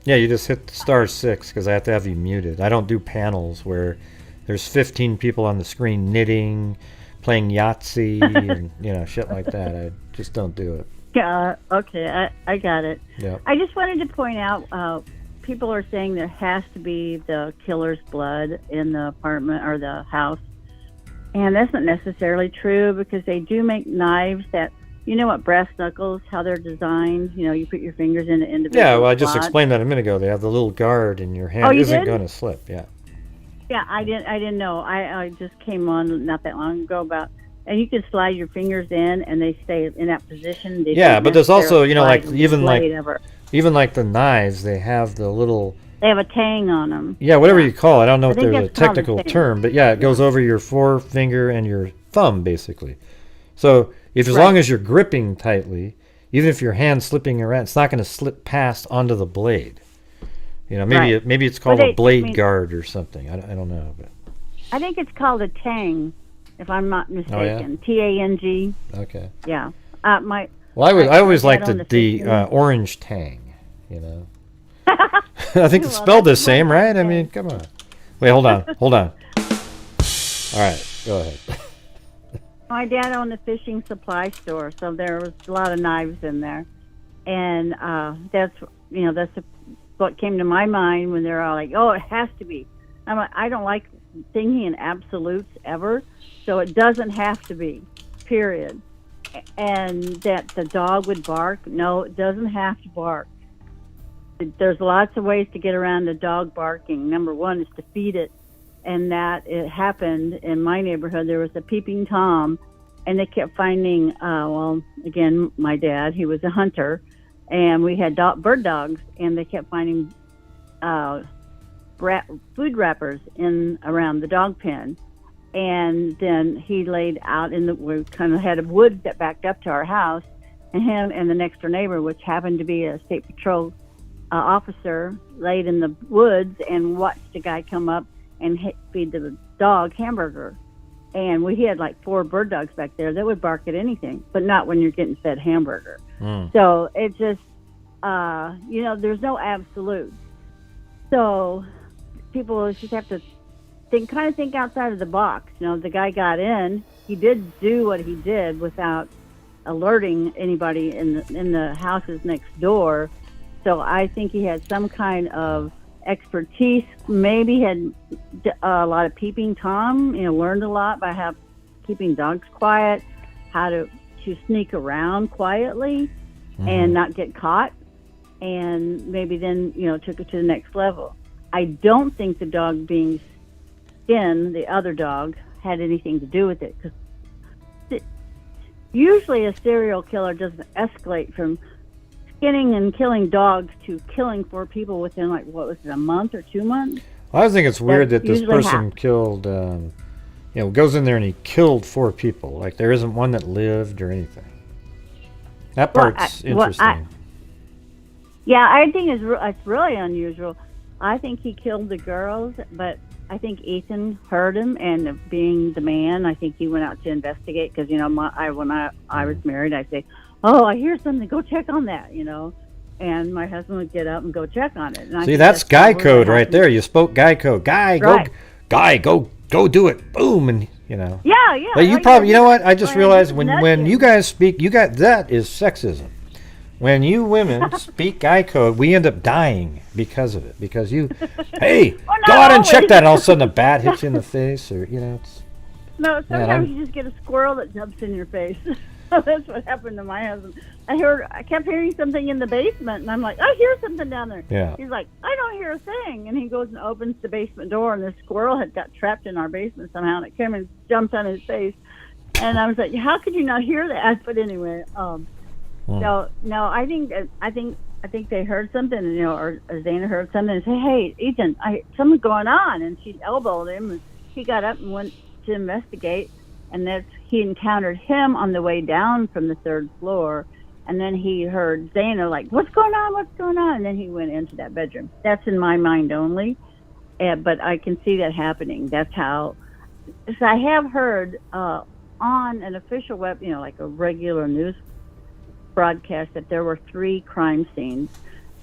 Yeah, you just hit *6 because I have to have you muted. I don't do panels where there's 15 people on the screen knitting, playing Yahtzee, and shit like that. I just don't do it. Yeah. Okay, I got it. Yeah. I just wanted to point out. People are saying there has to be the killer's blood in the apartment or the house. And that's not necessarily true because they do make knives that, what brass knuckles, how they're designed. You put your fingers in the individual Yeah, well, I just slots. explained that a minute ago. They have the little guard and your hand you isn't did? going to slip. Yeah. Yeah, I didn't know. I just came on not that long ago and you can slide your fingers in and they stay in that position. They Yeah, don't but there's also, necessarily slide even the blade ever. even like the knives, they have the little They have a tang on them. Yeah, whatever you call it. I don't know I if think there's a it's called a technical tang. term, but yeah, it goes over your forefinger and your thumb, basically. So if as Right. long as you're gripping tightly, even if your hand's slipping around, it's not going to slip past onto the blade. You know, maybe Right. maybe it's Well, called a I blade mean- guard or something. I don't know. But I think it's called a tang, if I'm not mistaken. Tang. okay. Yeah. My. Well, I always my dad liked owned the a fishing- orange tang. You know. I think it's Well, spelled the that's same, right? I mean, come on. Wait, hold on. All right, go ahead. My dad owned a fishing supply store, so there was a lot of knives in there, and that's what came to my mind when they're all like, "Oh, it has to be." I'm like, I don't like thinking in absolutes ever, so it doesn't have to be. Period. And that the dog would bark. No, it doesn't have to bark. There's lots of ways to get around a dog barking. Number one is to feed it, and that it happened in my neighborhood. There was a peeping Tom, and they kept finding. Well, again, my dad, he was a hunter, and we had bird dogs, and they kept finding food wrappers in around the dog pen. And then he laid out we kind of had a woods that backed up to our house, and him and the next door neighbor, which happened to be a state patrol officer, laid in the woods and watched a guy come up and feed the dog hamburger. And we had like 4 bird dogs back there that would bark at anything, but not when you're getting fed hamburger. So it just, there's no absolute. So people just have to think outside of the box. You know, the guy got in. He did do what he did without alerting anybody in the houses next door. So I think he had some kind of expertise. Maybe had a lot of peeping Tom. Learned a lot by keeping dogs quiet, how to sneak around quietly and not get caught, and maybe then took it to the next level. I don't think the dog being skinned, the other dog, had anything to do with it, because usually a serial killer doesn't escalate from skinning and killing dogs to killing 4 people within a month or 2 months. Well, I think it's weird that this usually person killed, goes in there and he killed 4 people. Like there isn't one that lived or anything. That part's interesting. I think it's really unusual. I think he killed the girls, but I think Ethan heard him, and being the man, I think he went out to investigate, because when I was married, I'd say, "Oh, I hear something, go check on that," and my husband would get up and go check on it. And I See, think that's guy probably code what right happened. there. You spoke guy code. Go do it. Boom, and Yeah. But you right, probably, yeah. you know what? I just Well, realized it's when nudging. you guys speak, that is sexism. When you women speak guy code, we end up dying because of it. Because you, hey, go out and check always. that, and all of a sudden a bat hits you in the face, or it's. No, Man, sometimes you just get a squirrel that jumps in your face. That's what happened to my husband. I kept hearing something in the basement, and I'm like, I hear something down there. Yeah. He's like, I don't hear a thing. And he goes and opens the basement door, and the squirrel had got trapped in our basement somehow, and it came and jumped on his face. And I was like, how could you not hear that? But anyway, no, I think they heard something, or Zana heard something and say, hey, Ethan, something's going on. And she elbowed him, and he got up and went to investigate. And he encountered him on the way down from the 3rd floor. And then he heard Zana like, what's going on? And then he went into that bedroom. That's in my mind only. But I can see that happening. That's how. So I have heard on an official web, like a regular news broadcast, that there were 3 crime scenes.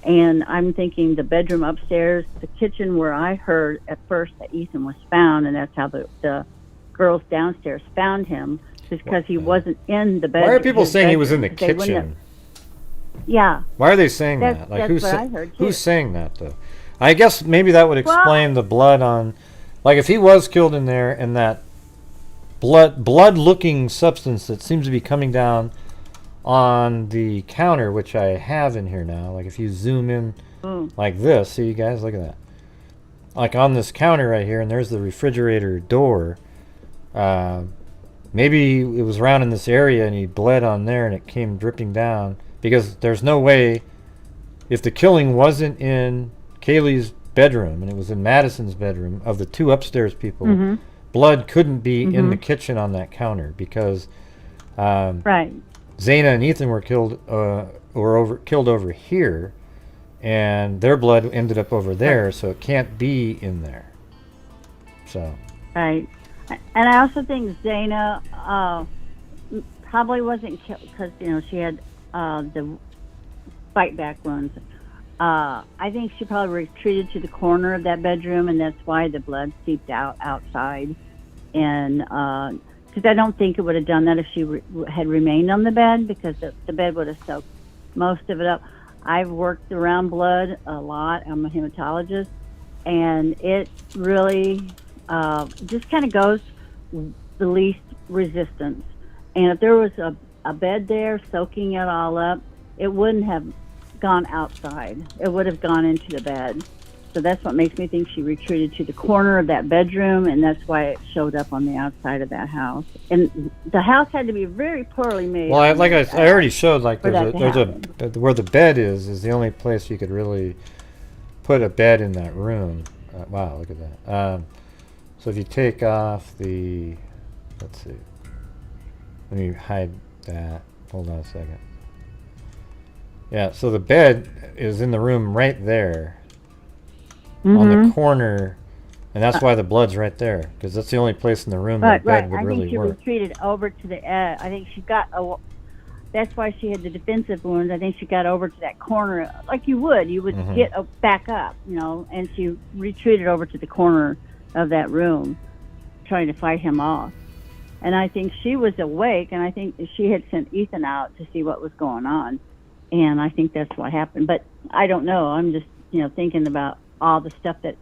And I'm thinking the bedroom upstairs, the kitchen, where I heard at first that Ethan was found, and that's how the girls downstairs found him, just because he wasn't in the bedroom. Why are people saying he was in the kitchen? Yeah. Why are they saying that? That's who's what I heard, too. who's saying that though? I guess maybe that would explain the blood on, like if he was killed in there, and that blood-looking substance that seems to be coming down on the counter, which I have in here now. Like if you zoom in like this, see you guys, look at that. Like on this counter right here, and there's the refrigerator door. Maybe it was around in this area and he bled on there and it came dripping down, because there's no way, if the killing wasn't in Kaylee's bedroom, and it was in Madison's bedroom, of the 2 upstairs people, Mhm. blood couldn't be in the Mhm. kitchen on that counter because Right. Zana and Ethan were killed over here, and their blood ended up over there, so it can't be in there. So. Right. And I also think Zana probably wasn't killed because, she had the bite back wounds. I think she probably retreated to the corner of that bedroom, and that's why the blood seeped out outside. And because I don't think it would have done that if she had remained on the bed, because the bed would have soaked most of it up. I've worked around blood a lot. I'm a hematologist, and it really just kind of goes the least resistance. And if there was a bed there soaking it all up, it wouldn't have gone outside. It would have gone into the bed. So that's what makes me think she retreated to the corner of that bedroom, and that's why it showed up on the outside of that house. And the house had to be very poorly made. Well, I already showed, like, for that to there's where the bed is the only place you could really put a bed in that room. Wow, look at that. So if you take off the, let's see, let me hide that. Hold on a second. Yeah, so the bed is in the room right there. On the corner, and that's why the blood's right there, because that's the only place in the room that bed would really work. I think she retreated over to the I think she got that's why she had the defensive wounds. I think she got over to that corner like you would get back up, and she retreated over to the corner of that room trying to fight him off. And I think she was awake, and I think she had sent Ethan out to see what was going on, and I think that's what happened. But I don't know. I'm just thinking about all the stuff that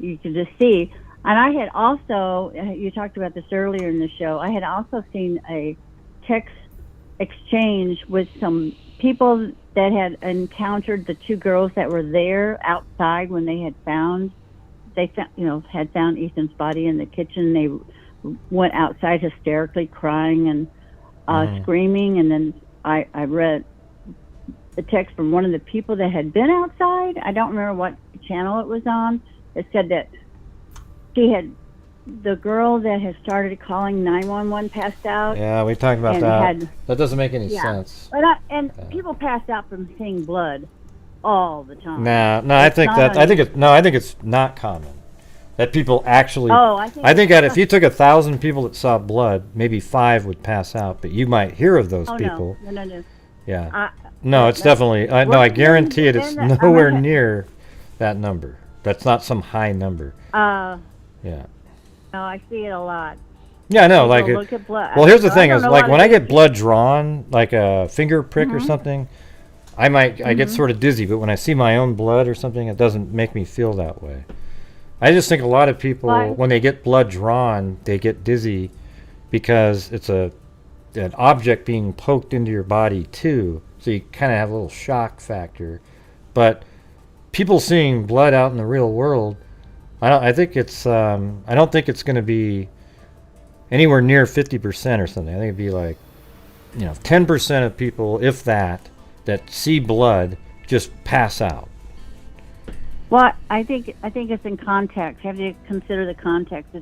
you could just see. And I had also, you talked about this earlier in the show, I had also seen a text exchange with some people that had encountered the 2 girls that were there outside when they had found Ethan's body in the kitchen. They went outside hysterically crying and screaming. And then I read the text from one of the people that had been outside. I don't remember what channel it was on. It said that the girl that had started calling 911 passed out. Yeah, we talked about that. That doesn't make any sense. And people passed out from seeing blood all the time. No, I think it's not common that people actually. I think that if you took 1,000 people that saw blood, maybe 5 would pass out, but you might hear of those people. No. Yeah. No, it's definitely. I guarantee it. It's nowhere near that number. That's not some high number. Yeah. No, I see it a lot. Yeah, I know. Look at blood. Well, here's the thing: is like when I get blood drawn, like a finger prick or something, I get sort of dizzy. But when I see my own blood or something, it doesn't make me feel that way. I just think a lot of people, when they get blood drawn, they get dizzy because it's an object being poked into your body too. So you kind of have a little shock factor. But people seeing blood out in the real world, I don't think it's going to be anywhere near 50% or something. I think it'd be like 10% of people, if that see blood just pass out. Well, I think it's in context. You have to consider the context.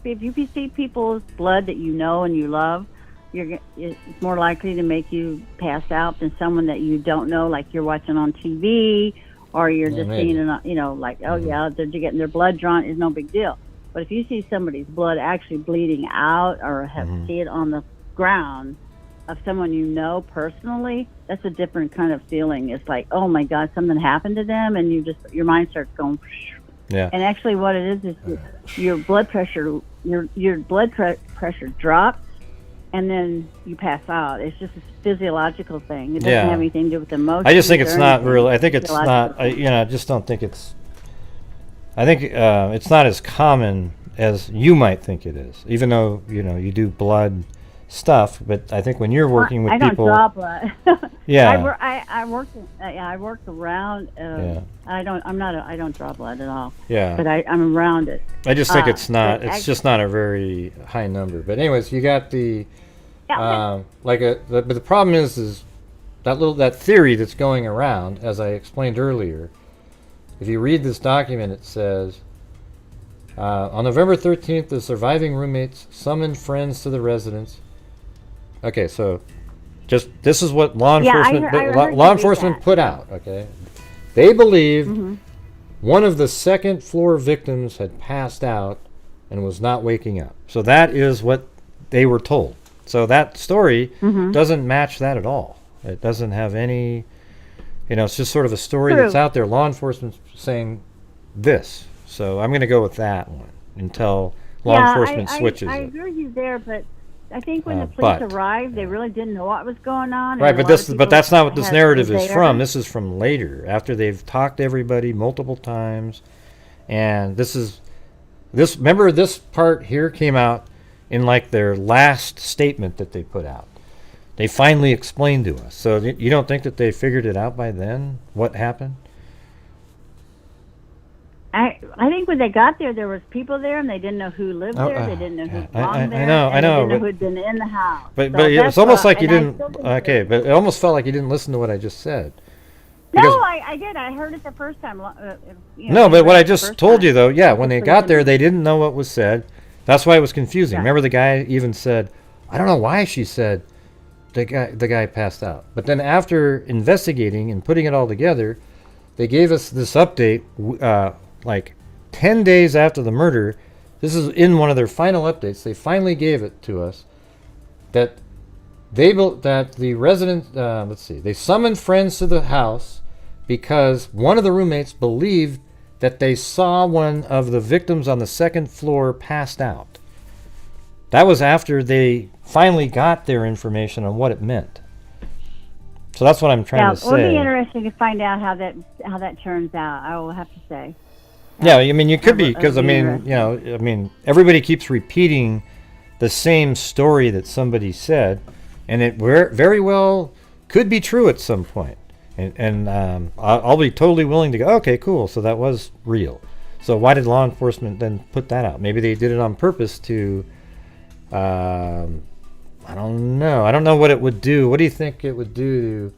If you see people's blood that you know and you love, it's more likely to make you pass out than someone that you don't know, like you're watching on TV, or you're just seeing it, they're getting their blood drawn, is no big deal. But if you see somebody's blood actually bleeding out, or see it on the ground of someone you know personally, that's a different kind of feeling. It's like, oh my God, something happened to them, and your mind starts going. Yeah. And actually, what it is your blood pressure, your blood pressure drops, and then you pass out. It's just a physiological thing. It doesn't have anything to do with emotions. I just think it's not real. I think it's not. I just don't think it's. I think it's not as common as you might think it is. Even though you do blood stuff, but I think when you're working with people, I don't draw blood. Yeah. I work around. I don't draw blood at all. Yeah. But I'm around it. I just think it's not. It's just not a very high number. But anyways, you got the. But the problem is that theory that's going around, as I explained earlier, if you read this document, it says, on November 13th, the surviving roommates summoned friends to the residence. Okay, so just this is what law enforcement put out. Okay, they believed one of the second floor victims had passed out and was not waking up. So that is what they were told. So that story doesn't match that at all. It doesn't have any, it's just sort of a story that's out there. Law enforcement saying this. So I'm going to go with that one until law enforcement switches I it. agree with you there, but I think when the police arrived, they really didn't know what was going on. Right, but that's not what this narrative is there. from. This is from later, after they've talked to everybody multiple times, and remember this part here came out in like their last statement that they put out. They finally explained to us. So you don't think that they figured it out by then, what happened? I think when they got there was people there, and they didn't know who lived there. They didn't know who belonged there. I know. They didn't know who'd been in the house. But it's almost like you didn't. Okay, but it almost felt like you didn't listen to what I just said. No, I did. I heard it the first time. No, but what I just told you though, when they got there, they didn't know what was said. That's why it was confusing. Remember, the guy even said, "I don't know why she said the guy passed out." But then after investigating and putting it all together, they gave us this update. Like 10 days after the murder, this is in one of their final updates. They finally gave it to us that the resident, they summoned friends to the house because one of the roommates believed that they saw one of the victims on the second floor passed out. That was after they finally got their information on what it meant. So that's what I'm trying to say. It'll be interesting to find out how that turns out. I will have to say. Yeah, I mean, you could be, because everybody keeps repeating the same story that somebody said, and it very well could be true at some point. And I'll be totally willing to go, okay, cool, so that was real. So why did law enforcement then put that out? Maybe they did it on purpose to, I don't know. I don't know what it would do. What do you think it would do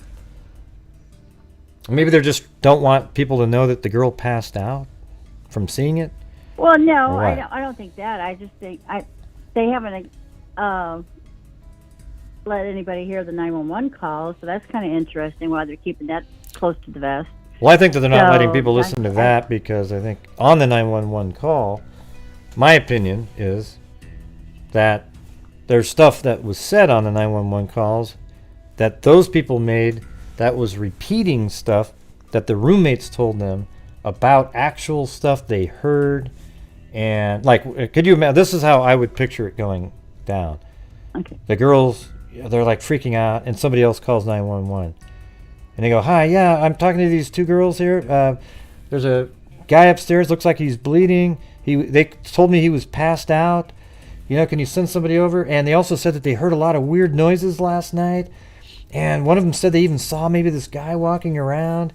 to... Maybe they just don't want people to know that the girl passed out from seeing it? Well, no, I don't think that. I just think they haven't let anybody hear the 911 call, so that's kind of interesting why they're keeping that close to the vest. Well, I think that they're not letting people listen to that because I think on the 911 call, my opinion is that there's stuff that was said on the 911 calls that those people made that was repeating stuff that the roommates told them about actual stuff they heard. And like, could you imagine, this is how I would picture it going down. Okay. The girls, they're like freaking out and somebody else calls 911 and they go, "Hi, yeah, I'm talking to these two girls here. There's a guy upstairs, looks like he's bleeding. They told me he was passed out. Can you send somebody over?" And they also said that they heard a lot of weird noises last night. And one of them said they even saw maybe this guy walking around.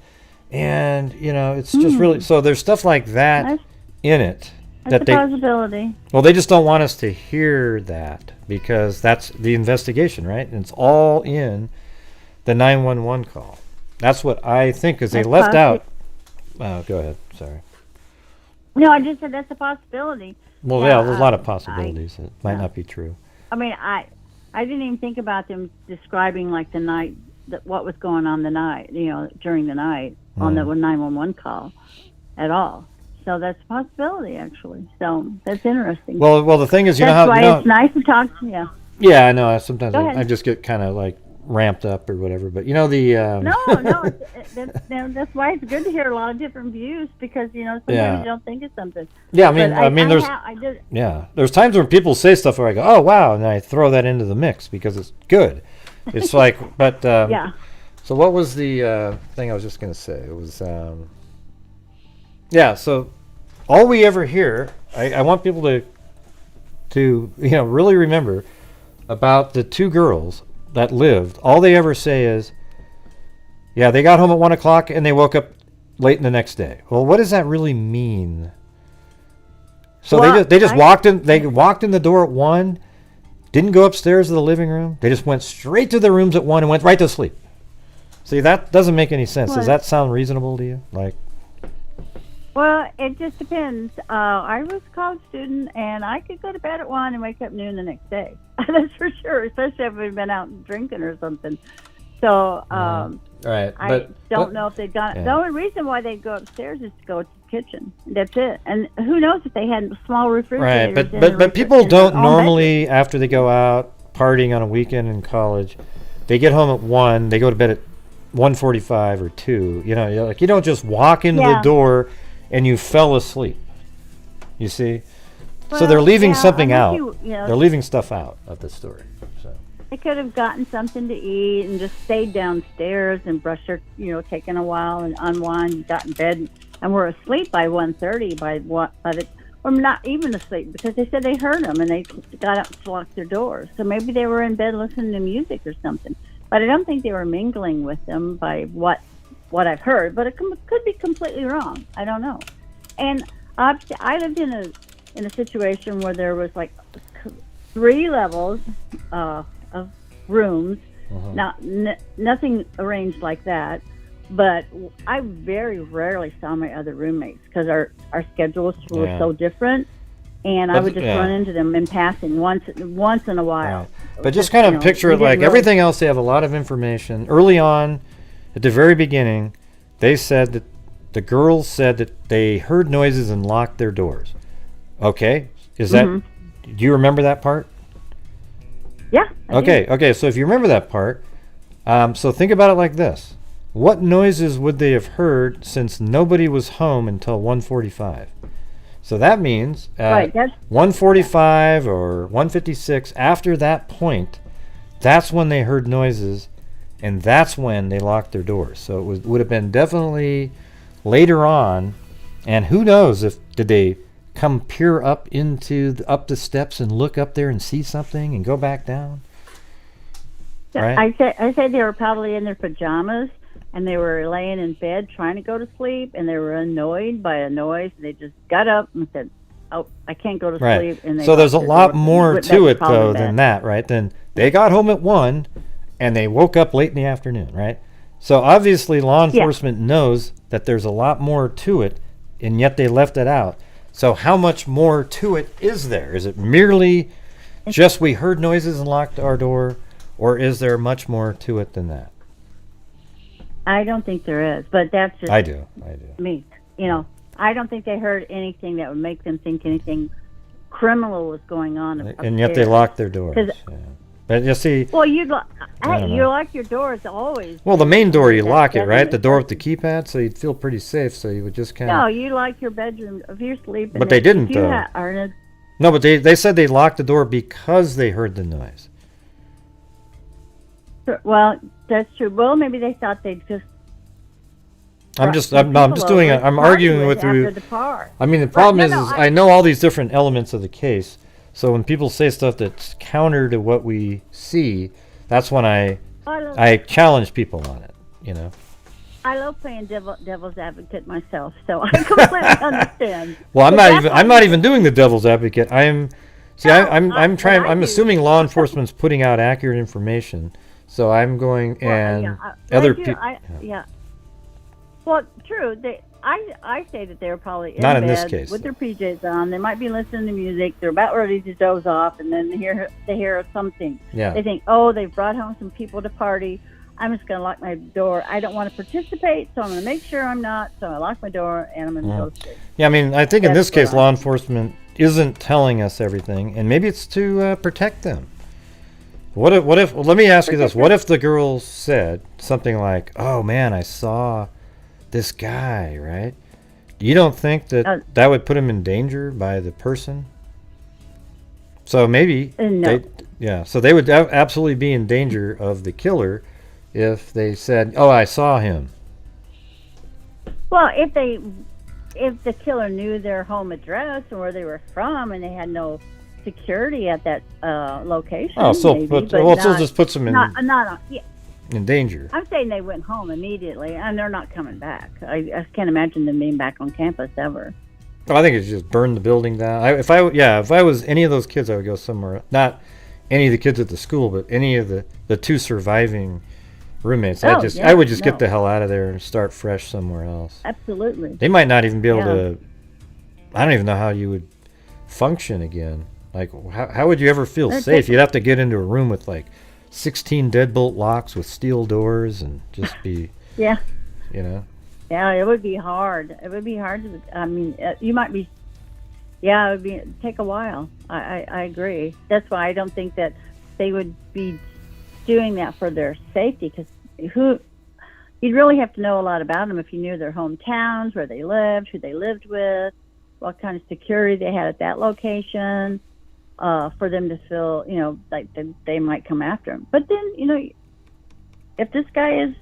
And, it's just really... So there's stuff like that in it. That's a possibility. Well, they just don't want us to hear that because that's the investigation, right? And it's all in the 911 call. That's what I think, because they left out... Oh, go ahead. Sorry. No, I just said that's a possibility. Well, there's a lot of possibilities. It might not be true. I mean, I didn't even think about them describing like the night, what was going on the night, during the night on the 911 call at all. So that's a possibility, actually. So that's interesting. Well, the thing is, that's why it's nice to talk to you. Yeah, I know. Sometimes I just get kind of like ramped up or whatever. But No, that's why it's good to hear a lot of different views because sometimes you don't think of something. Yeah, there's times when people say stuff where I go, "Oh wow," and I throw that into the mix because it's good. It's like, but yeah. So what was the thing I was just going to say? It was so all we ever hear, I want people to really remember about the two girls that lived. All they ever say is, they got home at 1 o'clock and they woke up late in the next day. Well, what does that really mean? So they just walked in. They walked in the door at 1, didn't go upstairs to the living room. They just went straight to the rooms at 1 and went right to sleep. See, that doesn't make any sense. Does that sound reasonable to you? Like, Well, it just depends. I was a college student, and I could go to bed at 1 and wake up noon the next day. That's for sure, especially if we'd been out drinking or something. So Right. I don't know if they'd gone. yeah. The only reason why they'd go upstairs is to go to the kitchen. That's it. And who knows if they had small refrigerators. Right, in but people don't normally, after they go out partying on a weekend in college, they get home at 1, they go to bed at 1:45 or 2. You know, you don't just walk into the door and you fell asleep. You see? So they're leaving something out. They're leaving stuff out of the story. So they could have gotten something to eat and just stayed downstairs and brushed their, taken a while and unwind, got in bed, and were asleep by 1:30. Or not even asleep, because they said they heard them and they got up and locked their doors. So maybe they were in bed listening to music or something. But I don't think they were mingling with them by what I've heard. But it could be completely wrong. I don't know. And I lived in a situation where there was like 3 levels of rooms. Nothing arranged like that. But I very rarely saw my other roommates because our schedules were so different, and I would just run into them in passing once in a while. Right. But just kind of picture it like everything else. They have a lot of information. Early on, at the very beginning, they said that the girls said that they heard noises and locked their doors. Okay, is that? Do you remember that part? Yeah. Okay. So if you remember that part, so think about it like this. What noises would they have heard since nobody was home until 1:45? So that means at 1:45 or 1:56, after that point, that's when they heard noises, and that's when they locked their doors. So it would have been definitely later on, and who knows did they come peer up up the steps and look up there and see something and go back down? Right? I said they were probably in their pajamas. And they were laying in bed trying to go to sleep, and they were annoyed by a noise. And they just got up and said, "Oh, I can't go to sleep." And they so there's a lot more to it, though, than that, right? Then they got home at 1, and they woke up late in the afternoon, right? So obviously law enforcement knows that there's a lot more to it, and yet they left it out. So how much more to it is there? Is it merely just we heard noises and locked our door, or is there much more to it than that? I don't think there is, but that's just I do. Me. I don't think they heard anything that would make them think anything criminal was going on. And yet they locked their doors. But you see... Well, you lock your doors always. Well, the main door, you lock it, right? The door with the keypad, so you'd feel pretty safe, so you would just kind of... No, you lock your bedroom if you're sleeping. But they didn't, though. No, but they said they locked the door because they heard the noise. Well, that's true. Well, maybe they thought they'd just... I'm arguing with you. I mean, the problem is I know all these different elements of the case. So when people say stuff that's counter to what we see, that's when I challenge people on it, I love playing devil's advocate myself, so I completely understand. Well, I'm not even doing the devil's advocate. I'm assuming law enforcement's putting out accurate information. So I'm going and other people. Well, true. I say that they were probably in not bed in this case, with their PJs on. They might be listening to music. They're about ready to doze off, and then they hear something. Yeah. They think, oh, they've brought home some people to party. I'm just going to lock my door. I don't want to participate, so I'm going to make sure I'm not. So I lock my door, and I'm going to go to sleep. Yeah, I mean, I think in this case, law enforcement isn't telling us everything, and maybe it's to protect them. What if? Let me ask you this: what if the girls said something like, "Oh man, I saw this guy," right? You don't think that that would put him in danger by the person? So maybe no. So they would absolutely be in danger of the killer if they said, "Oh, I saw him." Well, if the killer knew their home address and where they were from, and they had no security at that location. Oh, so maybe, so just puts them in in danger. I'm saying they went home immediately, and they're not coming back. I can't imagine them being back on campus ever. Oh, I think it's just burn the building down. If I was any of those kids, I would go somewhere. Not any of the kids at the school, but any of the 2 surviving roommates. Oh, I would just no. get the hell out of there and start fresh somewhere else. Absolutely. They might not even be able Yeah. to. I don't even know how you would function again. Like, how would you ever feel That's safe? it. You'd have to get into a room with like 16 deadbolt locks with steel doors and just be, Yeah. you know. Yeah, it would be hard. It would be hard to. I mean, you might be. Yeah, it would take a while. I agree. That's why I don't think that they would be doing that for their safety. Because you'd really have to know a lot about them if you knew their hometowns, where they lived, who they lived with, what kind of security they had at that location, for them to feel, you know, like they might come after them. But then, you know, if this guy is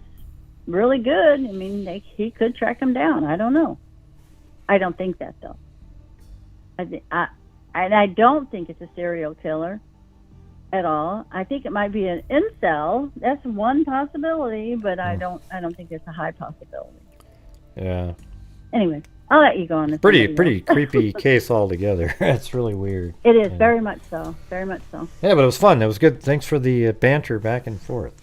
really good, I mean, he could track them down. I don't know. I don't think that, though. I don't think it's a serial killer at all. I think it might be an incel. That's one possibility, but I don't think it's a high possibility. Yeah. Anyway, I'll let you go on this. Pretty creepy case altogether. That's really weird. It is Yeah. very much so. Very much so. Yeah, but it was fun. It was good. Thanks for the banter back and forth.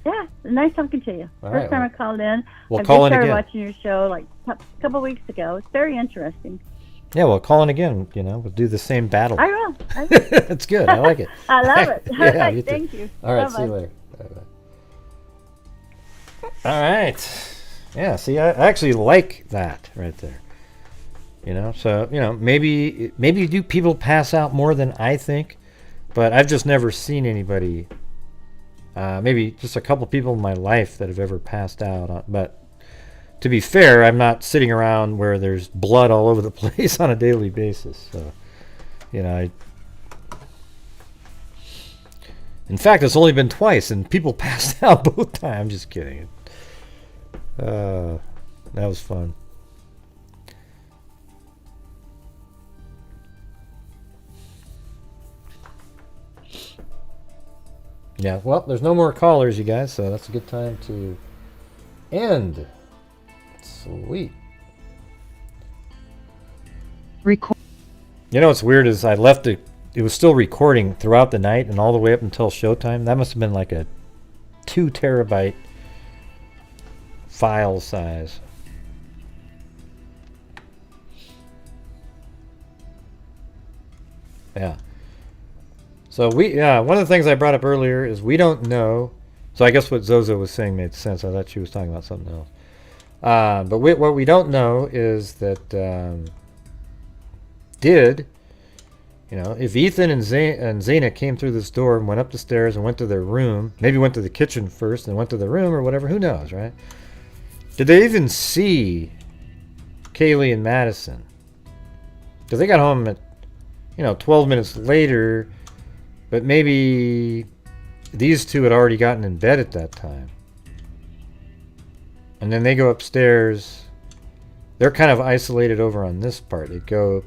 Yeah, nice talking to you. All First right, time well, I called in. we'll I call just in started again. watching your show like a couple weeks ago. It's very interesting. Yeah, well, calling again. You know, we'll do the same battle. I will. It's good. I like it. I love it. Yeah, All right, you too. thank you. All right, see you Bye-bye. later. Bye-bye. All right. Yeah, see, I actually like that right there. You know, so, you know, maybe do people pass out more than I think, but I've just never seen anybody, maybe just a couple people in my life that have ever passed out. But to be fair, I'm not sitting around where there's blood all over the place on a daily basis. So, you know, in fact, it's only been twice, and people passed out both times. I'm just kidding. That was fun. Yeah, well, there's no more callers, you guys, so that's a good time to end. Sweet. Record. You know what's weird is I left it was still recording throughout the night and all the way up until showtime. That must have been like a 2 terabyte file size. Yeah. So one of the things I brought up earlier is we don't know. So I guess what Zozo was saying made sense. I thought she was talking about something else. But what we don't know is that if Ethan and Zena came through this door and went up the stairs and went to their room, maybe went to the kitchen first and went to the room or whatever, who knows, right? Did they even see Kaylee and Madison? Because they got home at, 12 minutes later, but maybe these two had already gotten in bed at that time. And then they go upstairs. They're kind of isolated over on this part. They go,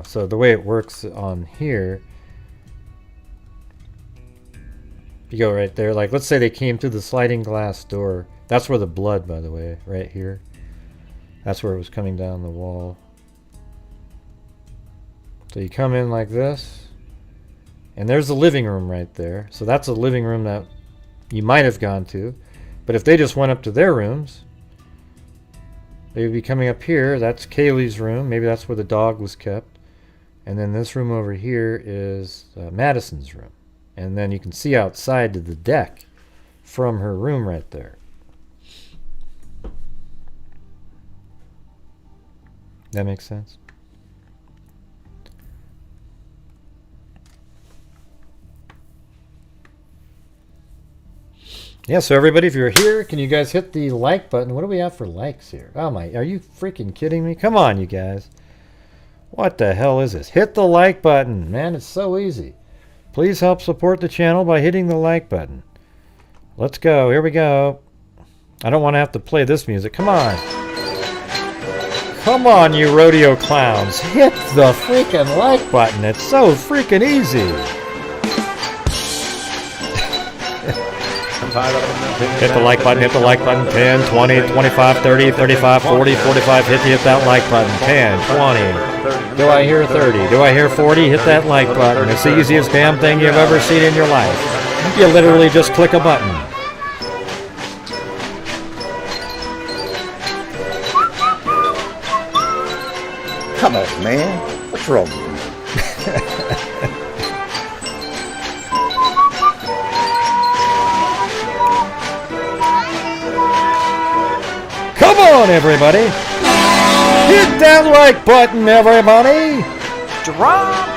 so the way it works on here, you go right there. Like, let's say they came through the sliding glass door. That's where the blood, by the way, right here. That's where it was coming down the wall. So you come in like this, and there's the living room right there. So that's a living room that you might have gone to. But if they just went up to their rooms, they would be coming up here. That's Kaylee's room. Maybe that's where the dog was kept. And then this room over here is Madison's room. And then you can see outside to the deck from her room right there. That makes sense? Yeah, so everybody, if you're here, can you guys hit the like button? What do we have for likes here? Oh my, are you freaking kidding me? Come on, you guys. What the hell is this? Hit the like button, man, it's so easy. Please help support the channel by hitting the like button. Let's go, here we go. I don't want to have to play this music, come on. Come on, you rodeo clowns. Hit the freaking like button, it's so freaking easy. Hit the like button, 10, 20, 25, 30, 35, 40, 45, hit that like button, 10, 20. Do I hear 30? Do I hear 40? Hit that like button. It's the easiest damn thing you've ever seen in your life. You literally just click a button. Come on, man. What's wrong with you? Come on, everybody. Hit that like button, everybody. Drama.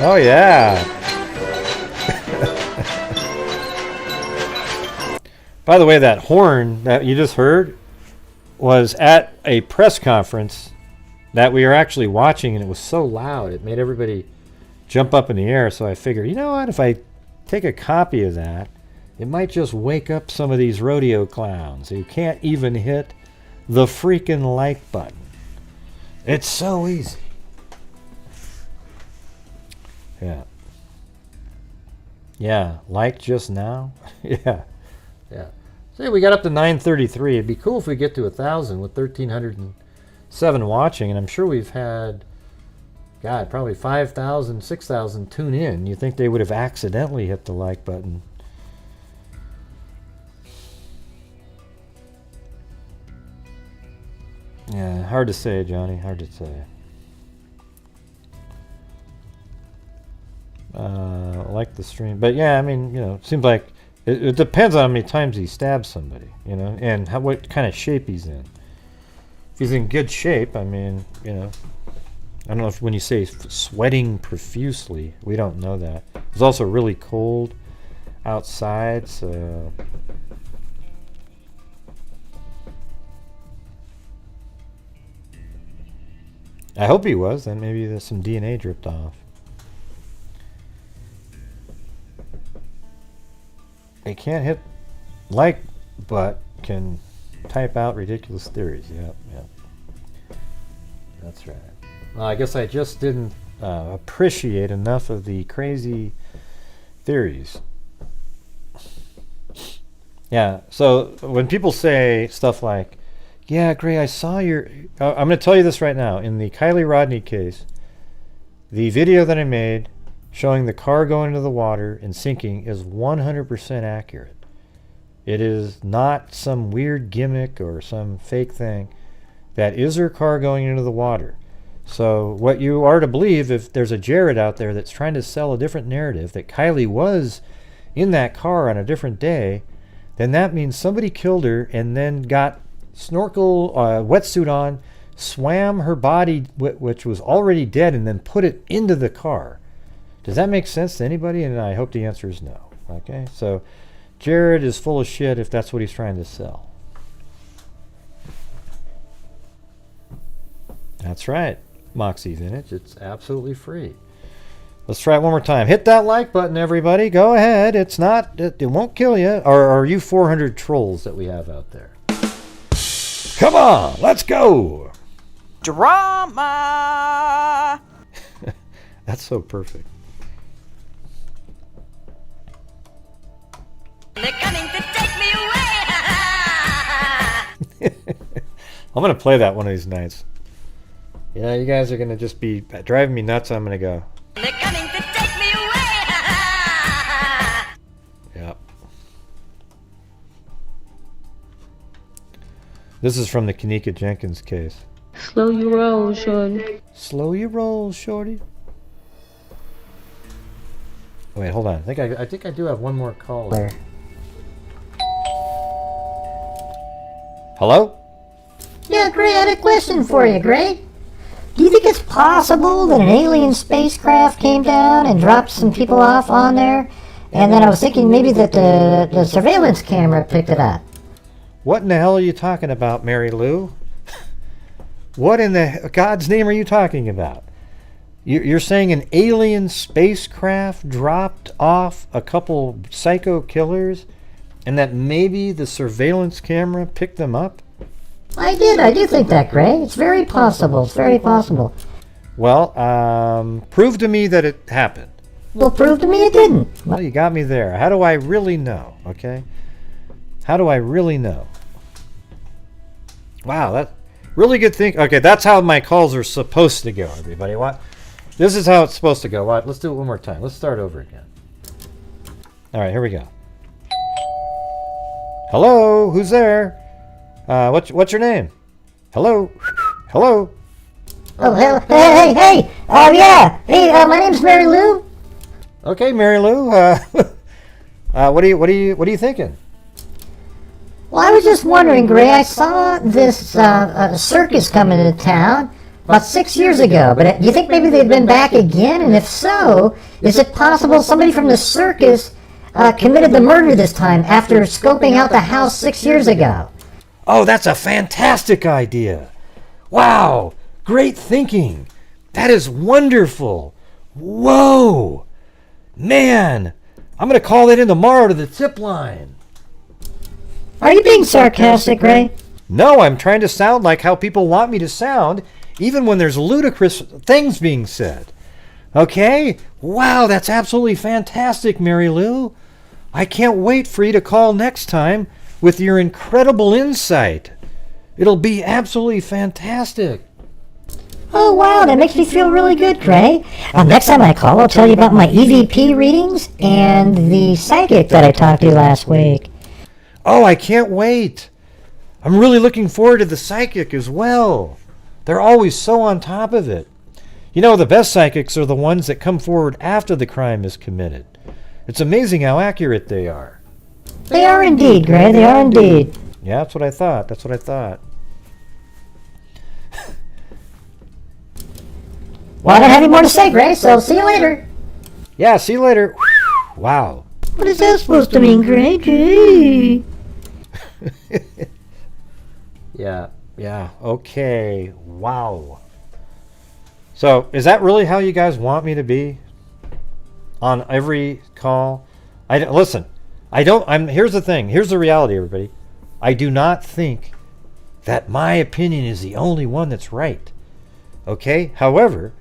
Oh, yeah. By the way, that horn that you just heard was at a press conference that we were actually watching, and it was so loud it made everybody jump up in the air. So I figured, you know what, if I take a copy of that, it might just wake up some of these rodeo clowns who can't even hit the freaking like button. It's so easy. Yeah. Yeah, like just now. Yeah. Yeah. See, we got up to 933. It'd be cool if we get to 1,000 with 1,307 watching, and I'm sure we've had, God, probably 5,000, 6,000 tune in. You think they would have accidentally hit the like button? Yeah, hard to say, Johnny. Hard to say. Like the stream, but yeah, I mean, you know, it seems like it depends on how many times he stabs somebody, you know, and what kind of shape he's in. If he's in good shape, I mean, you know, I don't know if when you say sweating profusely, we don't know that. It's also really cold outside, so. I hope he was, then maybe there's some DNA dripped off. They can't hit like, but can type out ridiculous theories. Yep, yep. That's right. Well, I guess I just didn't appreciate enough of the crazy theories. Yeah, so when people say stuff like, yeah, Gray, I saw your... I'm going to tell you this right now. In the Kylie Rodney case, the video that I made showing the car going into the water and sinking is 100% accurate. It is not some weird gimmick or some fake thing. That is her car going into the water. So what you are to believe, if there's a Jared out there that's trying to sell a different narrative, that Kylie was in that car on a different day, then that means somebody killed her and then got snorkel wetsuit on, swam her body, which was already dead, and then put it into the car. Does that make sense to anybody? And I hope the answer is no. Okay, so Jared is full of shit if that's what he's trying to sell. That's right, Moxie Vintage. It's absolutely free. Let's try it one more time. Hit that like button, everybody. Go ahead. It's not. It won't kill you. Or are you 400 trolls that we have out there? Come on, let's go. Drama. That's so perfect. They're coming to take me away. I'm going to play that one of these nights. Yeah, you guys are going to just be driving me nuts. I'm going to go. They're coming to take me away. Yep. This is from the Kanika Jenkins case. Slow your roll, shorty. Slow your roll, shorty. Wait, hold on. I think I do have one more call there. Hello? Yeah, Gray, I had a question for you, Gray. Do you think it's possible that an alien spacecraft came down and dropped some people off on there? And then I was thinking maybe that the surveillance camera picked it up. What in the hell are you talking about, Mary Lou? What in the God's name are you talking about? You're saying an alien spacecraft dropped off a couple psycho killers and that maybe the surveillance camera picked them up? I do think that, Gray. It's very possible. It's very possible. Well, prove to me that it happened. Well, prove to me it didn't. Well, you got me there. How do I really know, okay? How do I really know? Wow, that really good thing. Okay, that's how my calls are supposed to go, everybody. What? This is how it's supposed to go. What? Let's do it one more time. Let's start over again. All right, here we go. Hello? Who's there? What's your name? Hello? Hello? Oh, hey. Oh, yeah. Hey, my name's Mary Lou. Okay, Mary Lou. What are you thinking? Well, I was just wondering, Gray, I saw this circus coming into town about 6 years ago, but do you think maybe they've been back again? And if so, is it possible somebody from the circus committed the murder this time after scoping out the house 6 years ago? Oh, that's a fantastic idea. Wow, great thinking. That is wonderful. Whoa. Man, I'm going to call that in tomorrow to the tip line. Are you being sarcastic, Gray? No, I'm trying to sound like how people want me to sound, even when there's ludicrous things being said. Okay? Wow, that's absolutely fantastic, Mary Lou. I can't wait for you to call next time with your incredible insight. It'll be absolutely fantastic. Oh, wow, that makes me feel really good, Gray. Next time I call, I'll tell you about my EVP readings and the psychic that I talked to last week. Oh, I can't wait. I'm really looking forward to the psychic as well. They're always so on top of it. You know, the best psychics are the ones that come forward after the crime is committed. It's amazing how accurate they are. They are indeed, Gray. They are indeed. Yeah, that's what I thought. Well, I don't have any more to say, Gray, so see you later. Yeah, see you later. Wow. What is that supposed to mean, Gray? Gee. Yeah, okay. Wow. So, is that really how you guys want me to be? On every call? Here's the thing. Here's the reality, everybody. I do not think that my opinion is the only one that's right. Okay? However,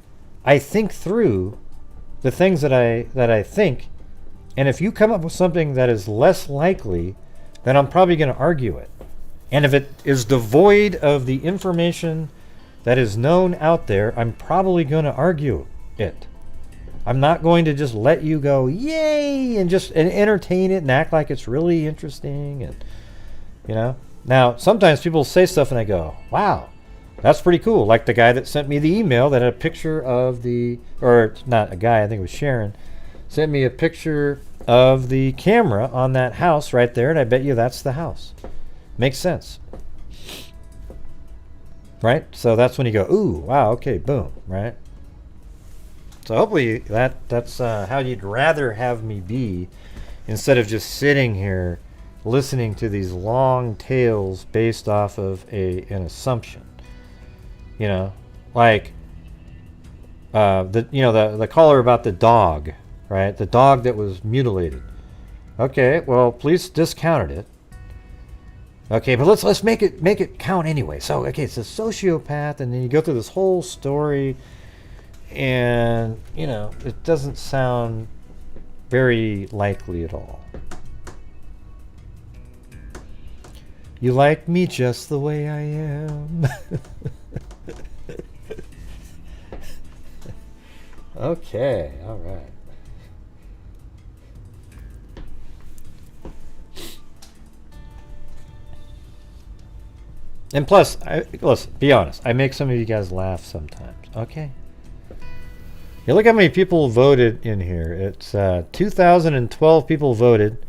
I think through the things that I think, and if you come up with something that is less likely, then I'm probably going to argue it. And if it is devoid of the information that is known out there, I'm probably going to argue it. I'm not going to just let you go, yay, and entertain it and act like it's really interesting. And now sometimes people say stuff and I go, wow, that's pretty cool. Like the guy that sent me the email that had a picture of or not a guy, I think it was Sharon, sent me a picture of the camera on that house right there, and I bet you that's the house. Makes sense. Right? So that's when you go, ooh, wow, okay, boom, right? So hopefully that's how you'd rather have me be, instead of just sitting here listening to these long tales based off of an assumption. Like the caller about the dog, right? The dog that was mutilated. Okay, well, police discounted it. Okay, but let's make it count anyway. So okay, it's a sociopath, and then you go through this whole story, and it doesn't sound very likely at all. You like me just the way I am. Okay, all right. And plus, listen, be honest, I make some of you guys laugh sometimes, okay? You look how many people voted in here. It's 2,012 people voted,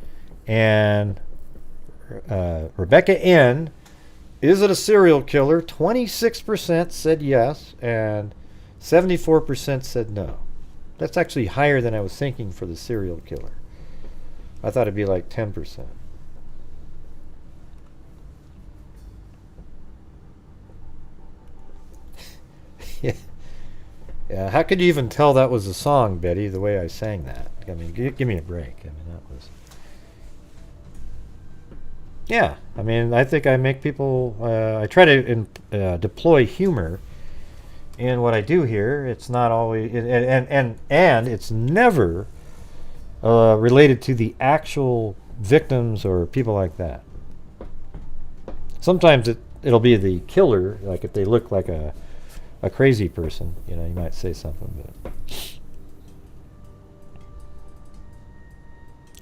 and Rebecca N. Is it a serial killer? 26% said yes, and 74% said no. That's actually higher than I was thinking for the serial killer. I thought it'd be like 10%. Yeah, how could you even tell that was a song, Betty, the way I sang that? I mean, give me a break. I mean, that was... Yeah, I mean, I think I make people... I try to deploy humor in what I do here. It's not always... And it's never related to the actual victims or people like that. Sometimes it'll be the killer, like if they look like a crazy person, you might say something. But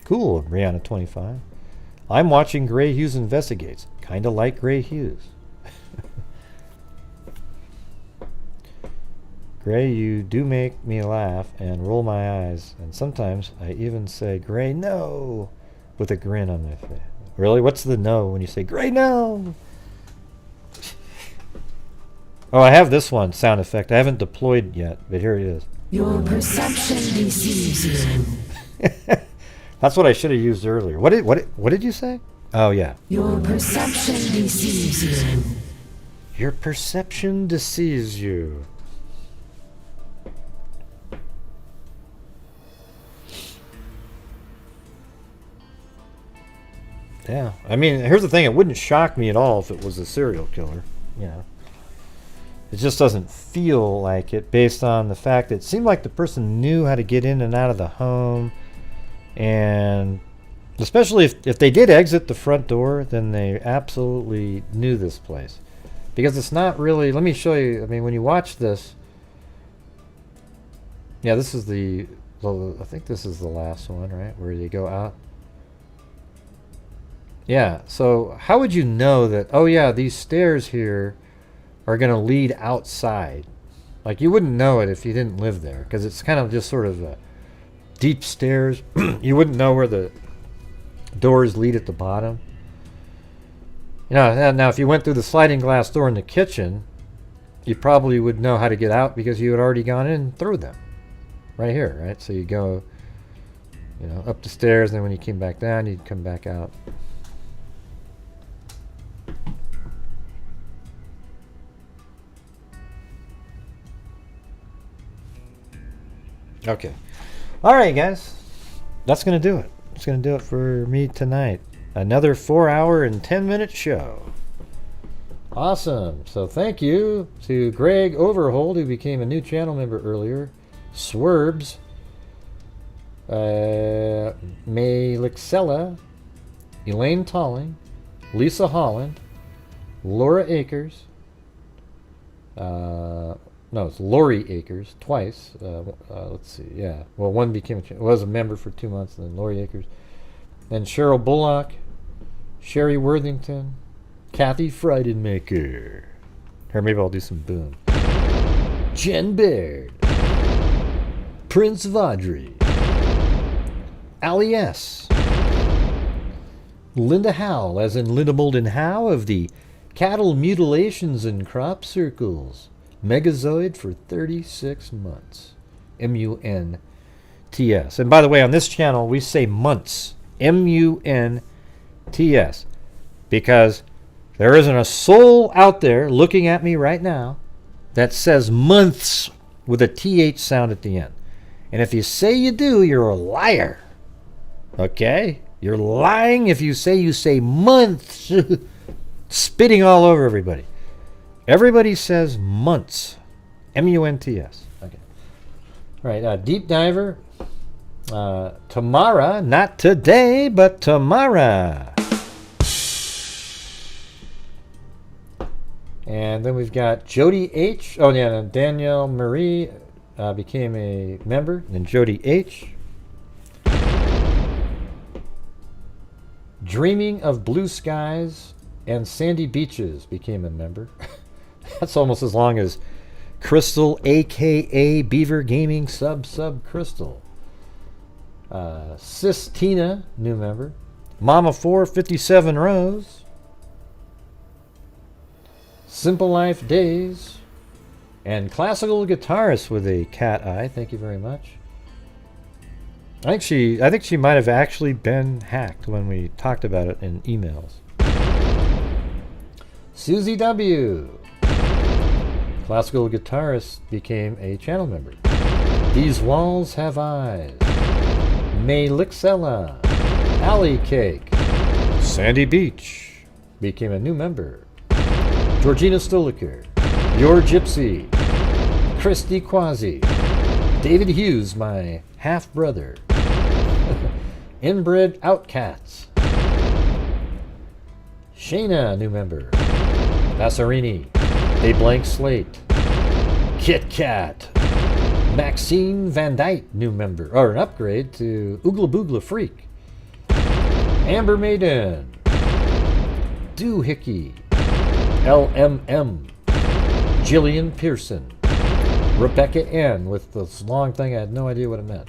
cool, Rihanna 25. I'm watching Gray Hughes Investigates. Kinda like Gray Hughes. Gray, you do make me laugh and roll my eyes, and sometimes I even say, Gray, no, with a grin on my face. Really? What's the no when you say, Gray, no? Oh, I have this one sound effect. I haven't deployed yet, but here it is. Your perception deceives you. That's what I should have used earlier. What did you say? Oh, yeah. Your perception deceives you. Your perception deceives you. Yeah. I mean, here's the thing. It wouldn't shock me at all if it was a serial killer. Yeah. It just doesn't feel like it based on the fact that it seemed like the person knew how to get in and out of the home. And especially if they did exit the front door, then they absolutely knew this place. Because it's not really... Let me show you. I mean, when you watch this... Yeah, this is the... I think this is the last one, right? Where you go out. Yeah, so how would you know that, oh yeah, these stairs here are going to lead outside? Like, you wouldn't know it if you didn't live there, because it's kind of just sort of deep stairs. You wouldn't know where the doors lead at the bottom. You know, now if you went through the sliding glass door in the kitchen, you probably would know how to get out because you had already gone in through them. Right here, right? So you go, you know, up the stairs, and then when you came back down, you'd come back out. Okay. All right, guys. That's going to do it. That's going to do it for me tonight. Another 4-hour and 10-minute show. Awesome. So thank you to Greg Overhold, who became a new channel member earlier. Swerbs. May Lixella. Elaine Talling. Lisa Holland. Laura Akers. No, it's Lori Akers, twice. Let's see, yeah. Well, one was a member for 2 months, and then Lori Akers. Then Cheryl Bullock, Sherry Worthington, Kathy Friedenmaker. Or maybe I'll do some boom. Jen Baird, Prince Vaudry, Ali S., Linda Howell, as in Linda Molden Howe of the Cattle Mutilations and Crop Circles. Megazoid for 36 months. M-U-N-T-S. And by the way, on this channel, we say months. M-U-N-T-S. Because there isn't a soul out there looking at me right now that says months with a T-H sound at the end. And if you say you do, you're a liar. Okay? You're lying if you say months. Spitting all over everybody. Everybody says months. M-U-N-T-S. Okay. All right. Deep Diver. Tomorrow. Not today, but tomorrow. And then we've got Jody H. Oh, yeah. Danielle Marie became a member. And then Jody H. Dreaming of Blue Skies and Sandy Beaches became a member. That's almost as long as Crystal, a.k.a. Beaver Gaming Sub Crystal. Sis Tina, new member. Mama 457 Rose. Simple Life Days. And Classical Guitarist with a cat eye. Thank you very much. I think she might have actually been hacked when we talked about it in emails. Susie W. Classical guitarist became a channel member. These Walls Have Eyes. May Lixella. Alley Cake. Sandy Beach became a new member. Georgina Stoliker. Your Gypsy. Christy Quasi. David Hughes, my half-brother. Inbred Outcats. Shayna, new member. Vassarini. A Blank Slate. Kit Kat. Maxine Van Dyke, new member. Or an upgrade to Oogla Boogla Freak. Amber Maiden, Doohickey, LMM, Jillian Pearson, Rebecca N. with this long thing I had no idea what it meant.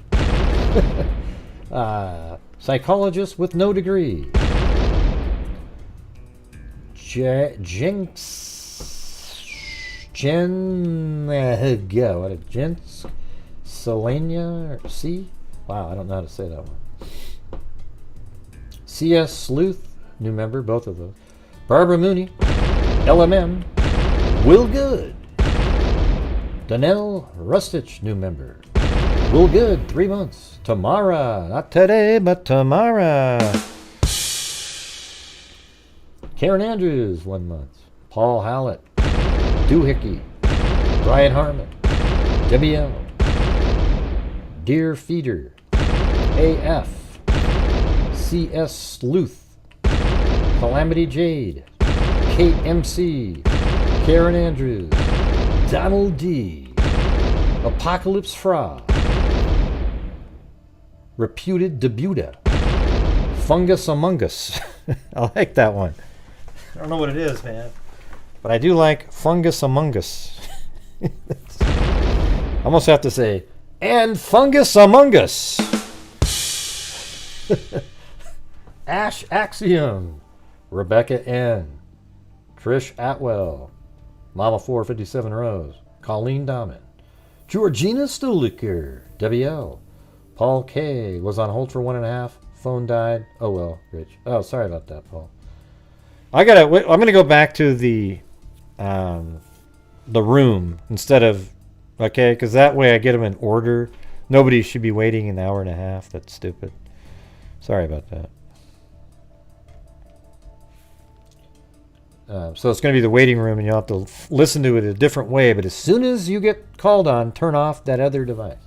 Psychologist with no degree. Selenia C? Wow, I don't know how to say that one. CS Sleuth, new member, both of those. Barbara Mooney, LMM, Will Good. Danielle Rustich, new member. Will Good, 3 months. Tamara, not today, but tomorrow. Karen Andrews, 1 month. Paul Hallett, Doohickey, Brian Harmon, WL, Dear Feeder, AF, CS Sleuth, Calamity Jade, Kate MC, Karen Andrews, Donald D, Apocalypse Fra, Reputed Debuta, Fungus Among Us. I like that one. I don't know what it is, man. But I do like Fungus Among Us. I almost have to say, and Fungus Among Us. Ash Axiom, Rebecca N, Trish Atwell, Mama 457 Rose, Colleen Dahmen, Georgina Stuliker, WL, Paul K was on hold for 1.5, phone died. Oh well, Rich. Oh, sorry about that, Paul. I'm gonna go back to the room instead of, okay, because that way I get them in order. Nobody should be waiting an hour and a half. That's stupid. Sorry about that. So it's going to be the waiting room, and you'll have to listen to it a different way. But as soon as you get called on, turn off that other device.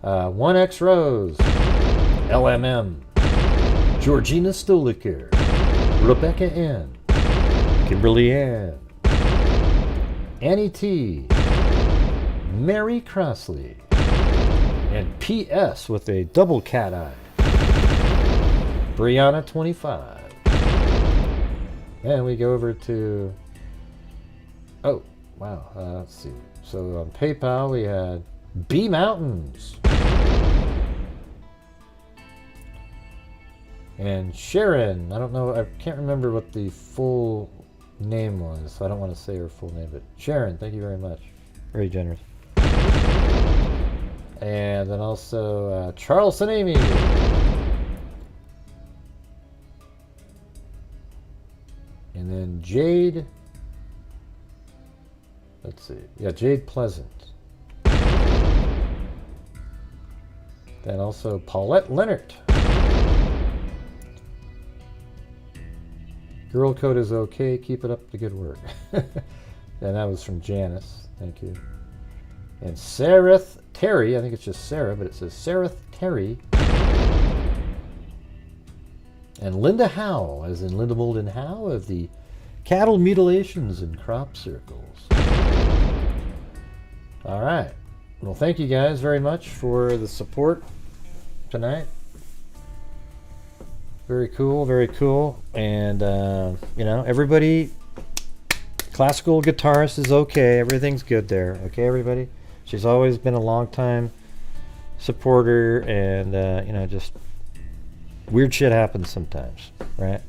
1X Rose, LMM, Georgina Stoliker, Rebecca N, Kimberly Ann, Annie T, Mary Crossley, and PS with a double cat eye, Brianna 25. And we go over to, oh, wow, let's see. So on PayPal we had B Mountains. And Sharon, I don't know, I can't remember what the full name was, so I don't want to say her full name, but Sharon, thank you very much. Very generous. And then also Charleston Amy. And then Jade, let's see, yeah, Jade Pleasant. Then also Paulette Leonard. Girl code is okay, keep it up the good work. And that was from Janice, thank you. And Sareth Terry, I think it's just Sarah, but it says Sareth Terry. And Linda Howe, as in Linda Molden Howe of the Cattle Mutilations and Crop Circles. All right. Well, thank you guys very much for the support tonight. Very cool, very cool. And, you know, everybody, classical guitarist is okay. Everything's good there. Okay, everybody? She's always been a long time supporter, and, you know, just weird shit happens sometimes, right?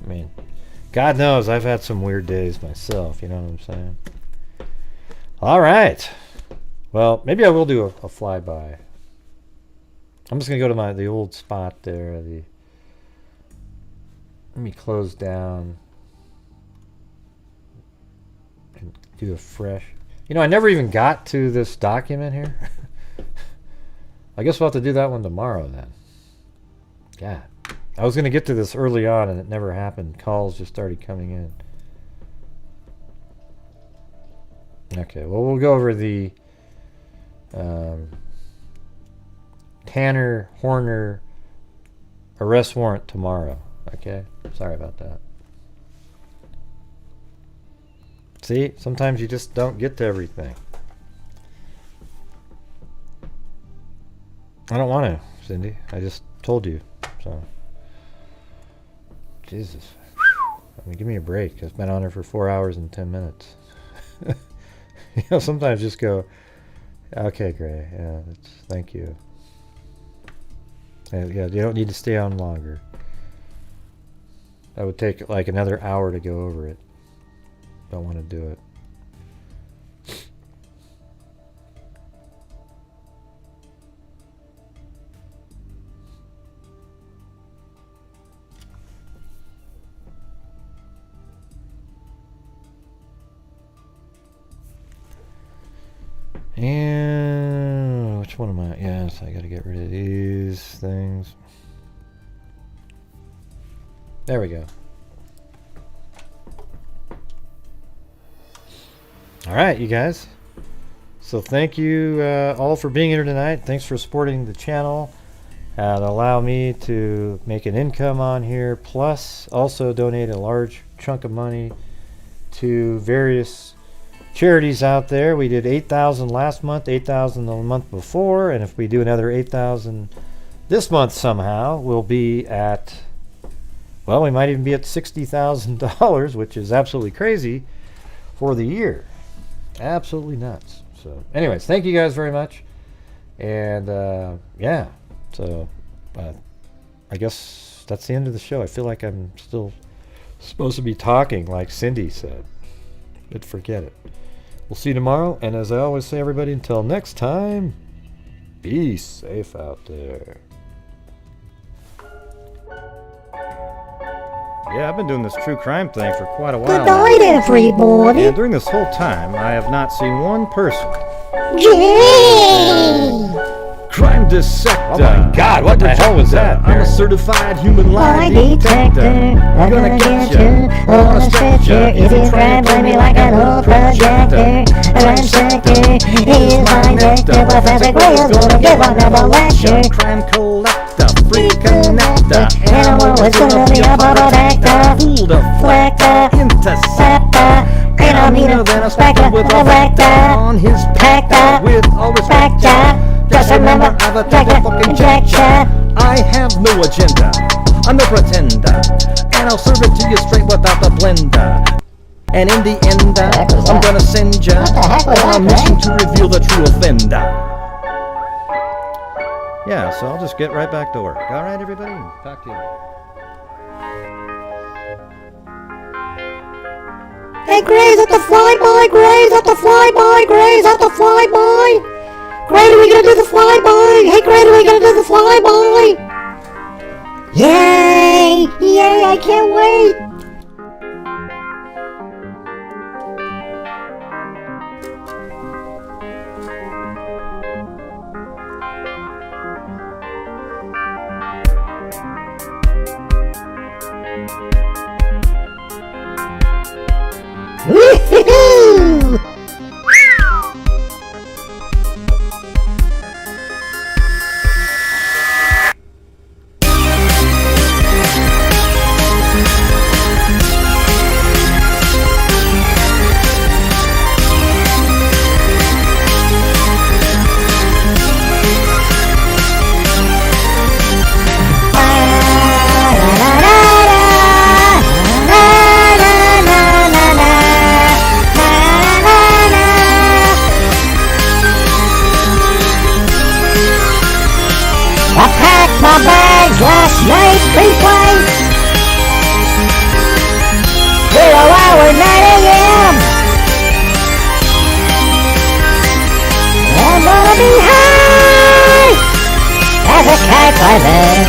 I mean, God knows I've had some weird days myself, you know what I'm saying? All right. Well, maybe I will do a flyby. I'm just going to go to the old spot there. Let me close down and do a fresh. You know, I never even got to this document here. I guess we'll have to do that one tomorrow then. God. I was going to get to this early on and it never happened. Calls just started coming in. Okay, well, we'll go over the Tanner Horner arrest warrant tomorrow. Okay? Sorry about that. See? Sometimes you just don't get to everything. I don't want to, Cindy. I just told you. So Jesus. I mean, give me a break. I've been on there for 4 hours and 10 minutes. You know, sometimes just go, okay, Gray. Yeah, thank you. Yeah, you don't need to stay on longer. That would take like another hour to go over it. Don't want to do it. And which one am I? Yes, I gotta get rid of these things. There we go. All right, you guys. So thank you all for being here tonight. Thanks for supporting the channel and allow me to make an income on here, plus also donate a large chunk of money to various charities out there. We did 8,000 last month, 8,000 the month before, and if we do another 8,000 this month somehow, we'll be at, well, we might even be at $60,000, which is absolutely crazy for the year. Absolutely nuts. So anyways, thank you guys very much. And yeah, so I guess that's the end of the show. I feel like I'm still supposed to be talking like Cindy said, but forget it. We'll see you tomorrow, and as I always say, everybody, until next time, be safe out there. Yeah, I've been doing this true crime thing for quite a while Good now. night, everybody. And during this whole time, I have not seen one person. Yay! Crime dissector. Oh my God, what the hell was that? I'm a certified human lie Lie detector. I'm gonna get you on a stretcher if you try and play me like an old projector. Crime sector is my nectar. Professor Gray is gonna give another lecture. Crime collector, free connector. And I'm always gonna be a protector. Fool deflector, interceptor. And I'm meaner than a spectre with a vector on his pector. With all respect, just remember, I've attacked the fucking injection. I have no agenda, I'm no pretender, and I'll serve it to you straight without the blender. And in the end, I'm gonna send ya on a mission to reveal the true offender. Yeah, so I'll just get right back to work. All right, everybody, talk to you later. Hey, Gray's at the flyby, Gray's at the flyby, Gray's at the flyby. Great, are we gonna do the flyby? Hey, great, are we gonna do the flyby? Yay! Yay, I can't wait! Woo-hoo-hoo! I packed my bags last night, pre-play. 0 hour, 9 a.m. I'm gonna be high as a kite by then.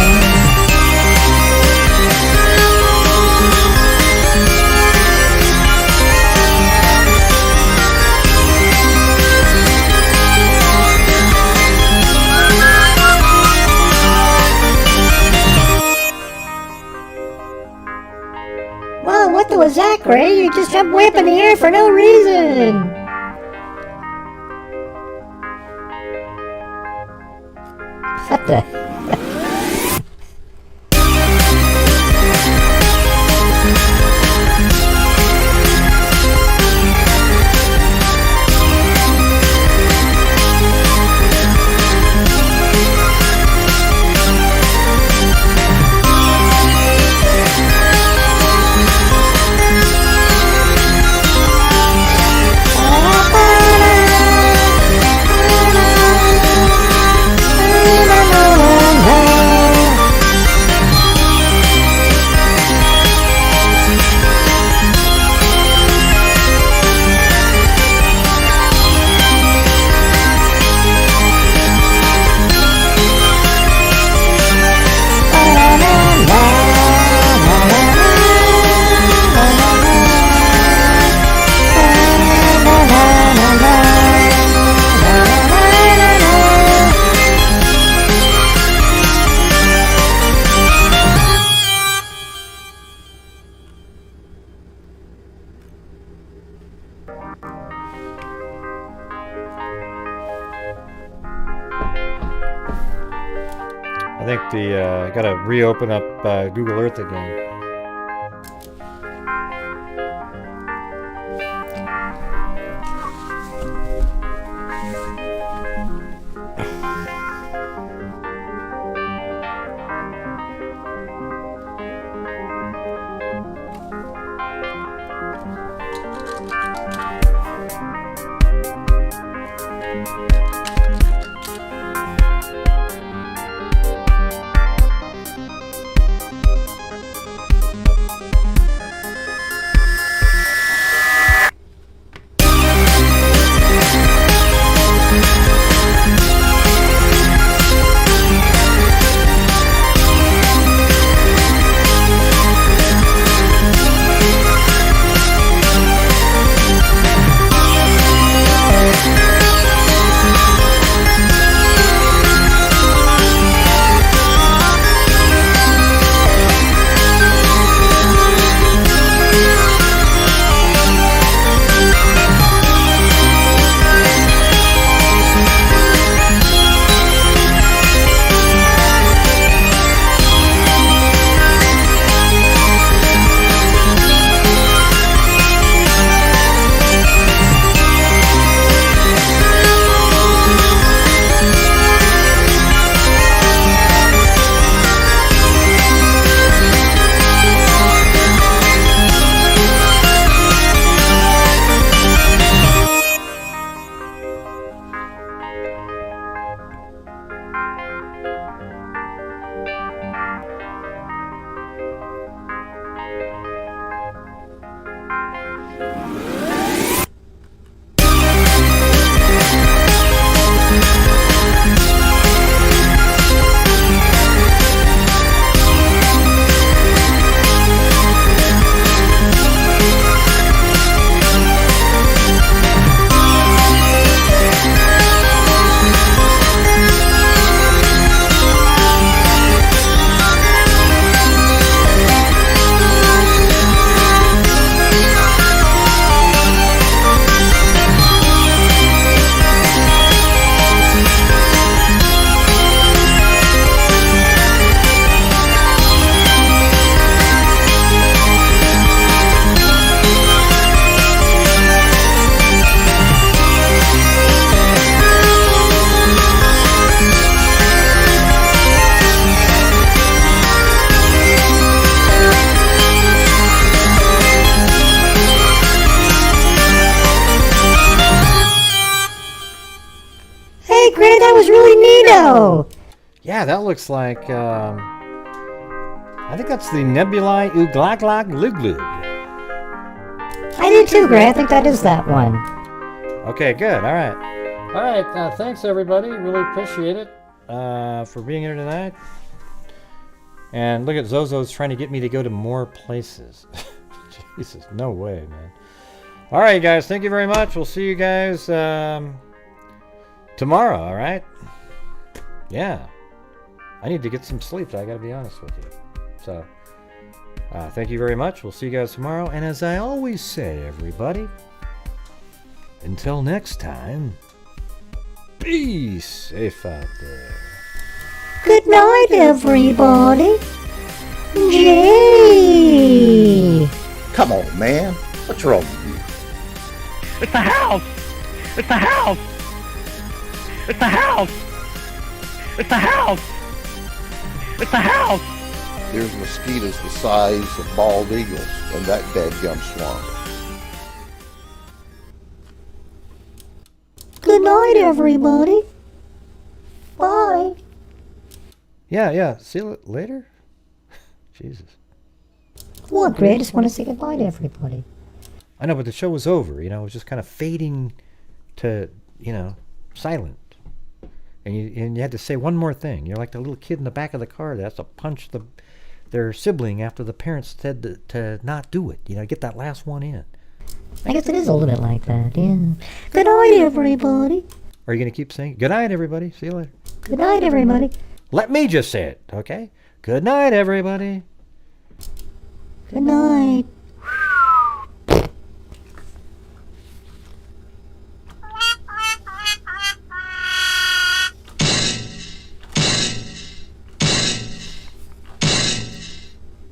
Whoa, what was that, Gray? You just jumped way up in the air for no reason. What the? I think the got to reopen up Google Earth again. That was really neato. Yeah, that looks like, I think that's the Nebulae Uglaglag Luglug. I do too, Gray. I think that is that one. Okay, good. All right. All right. Thanks, everybody. Really appreciate it for being here tonight. And look at Zozo's trying to get me to go to more places. Jesus, no way, man. All right, guys. Thank you very much. We'll see you guys tomorrow, all right? Yeah. I need to get some sleep, I got to be honest with you. So, thank you very much. We'll see you guys tomorrow. And as I always say, everybody, until next time, be safe out there. Good night, everybody. Jay. Come on, man. What's wrong with you? It's the house! It's the house! It's the house! It's the house! It's the house! There's mosquitoes the size of bald eagles in that dadgum swamp. Good night, everybody. Bye. Yeah. See you later. Jesus. What, Gray? I just want to say goodbye to everybody. I know, but the show was over. You know, it was just kind of fading to, silent. And you had to say one more thing. You're like the little kid in the back of the car that has to punch their sibling after the parents said to not do it. Get that last one in. I guess it is a little bit like that, yeah. Good night, everybody. Are you going to keep saying, good night, everybody? See you later. Good night, everybody. Let me just say it, okay? Good night, everybody. Good night.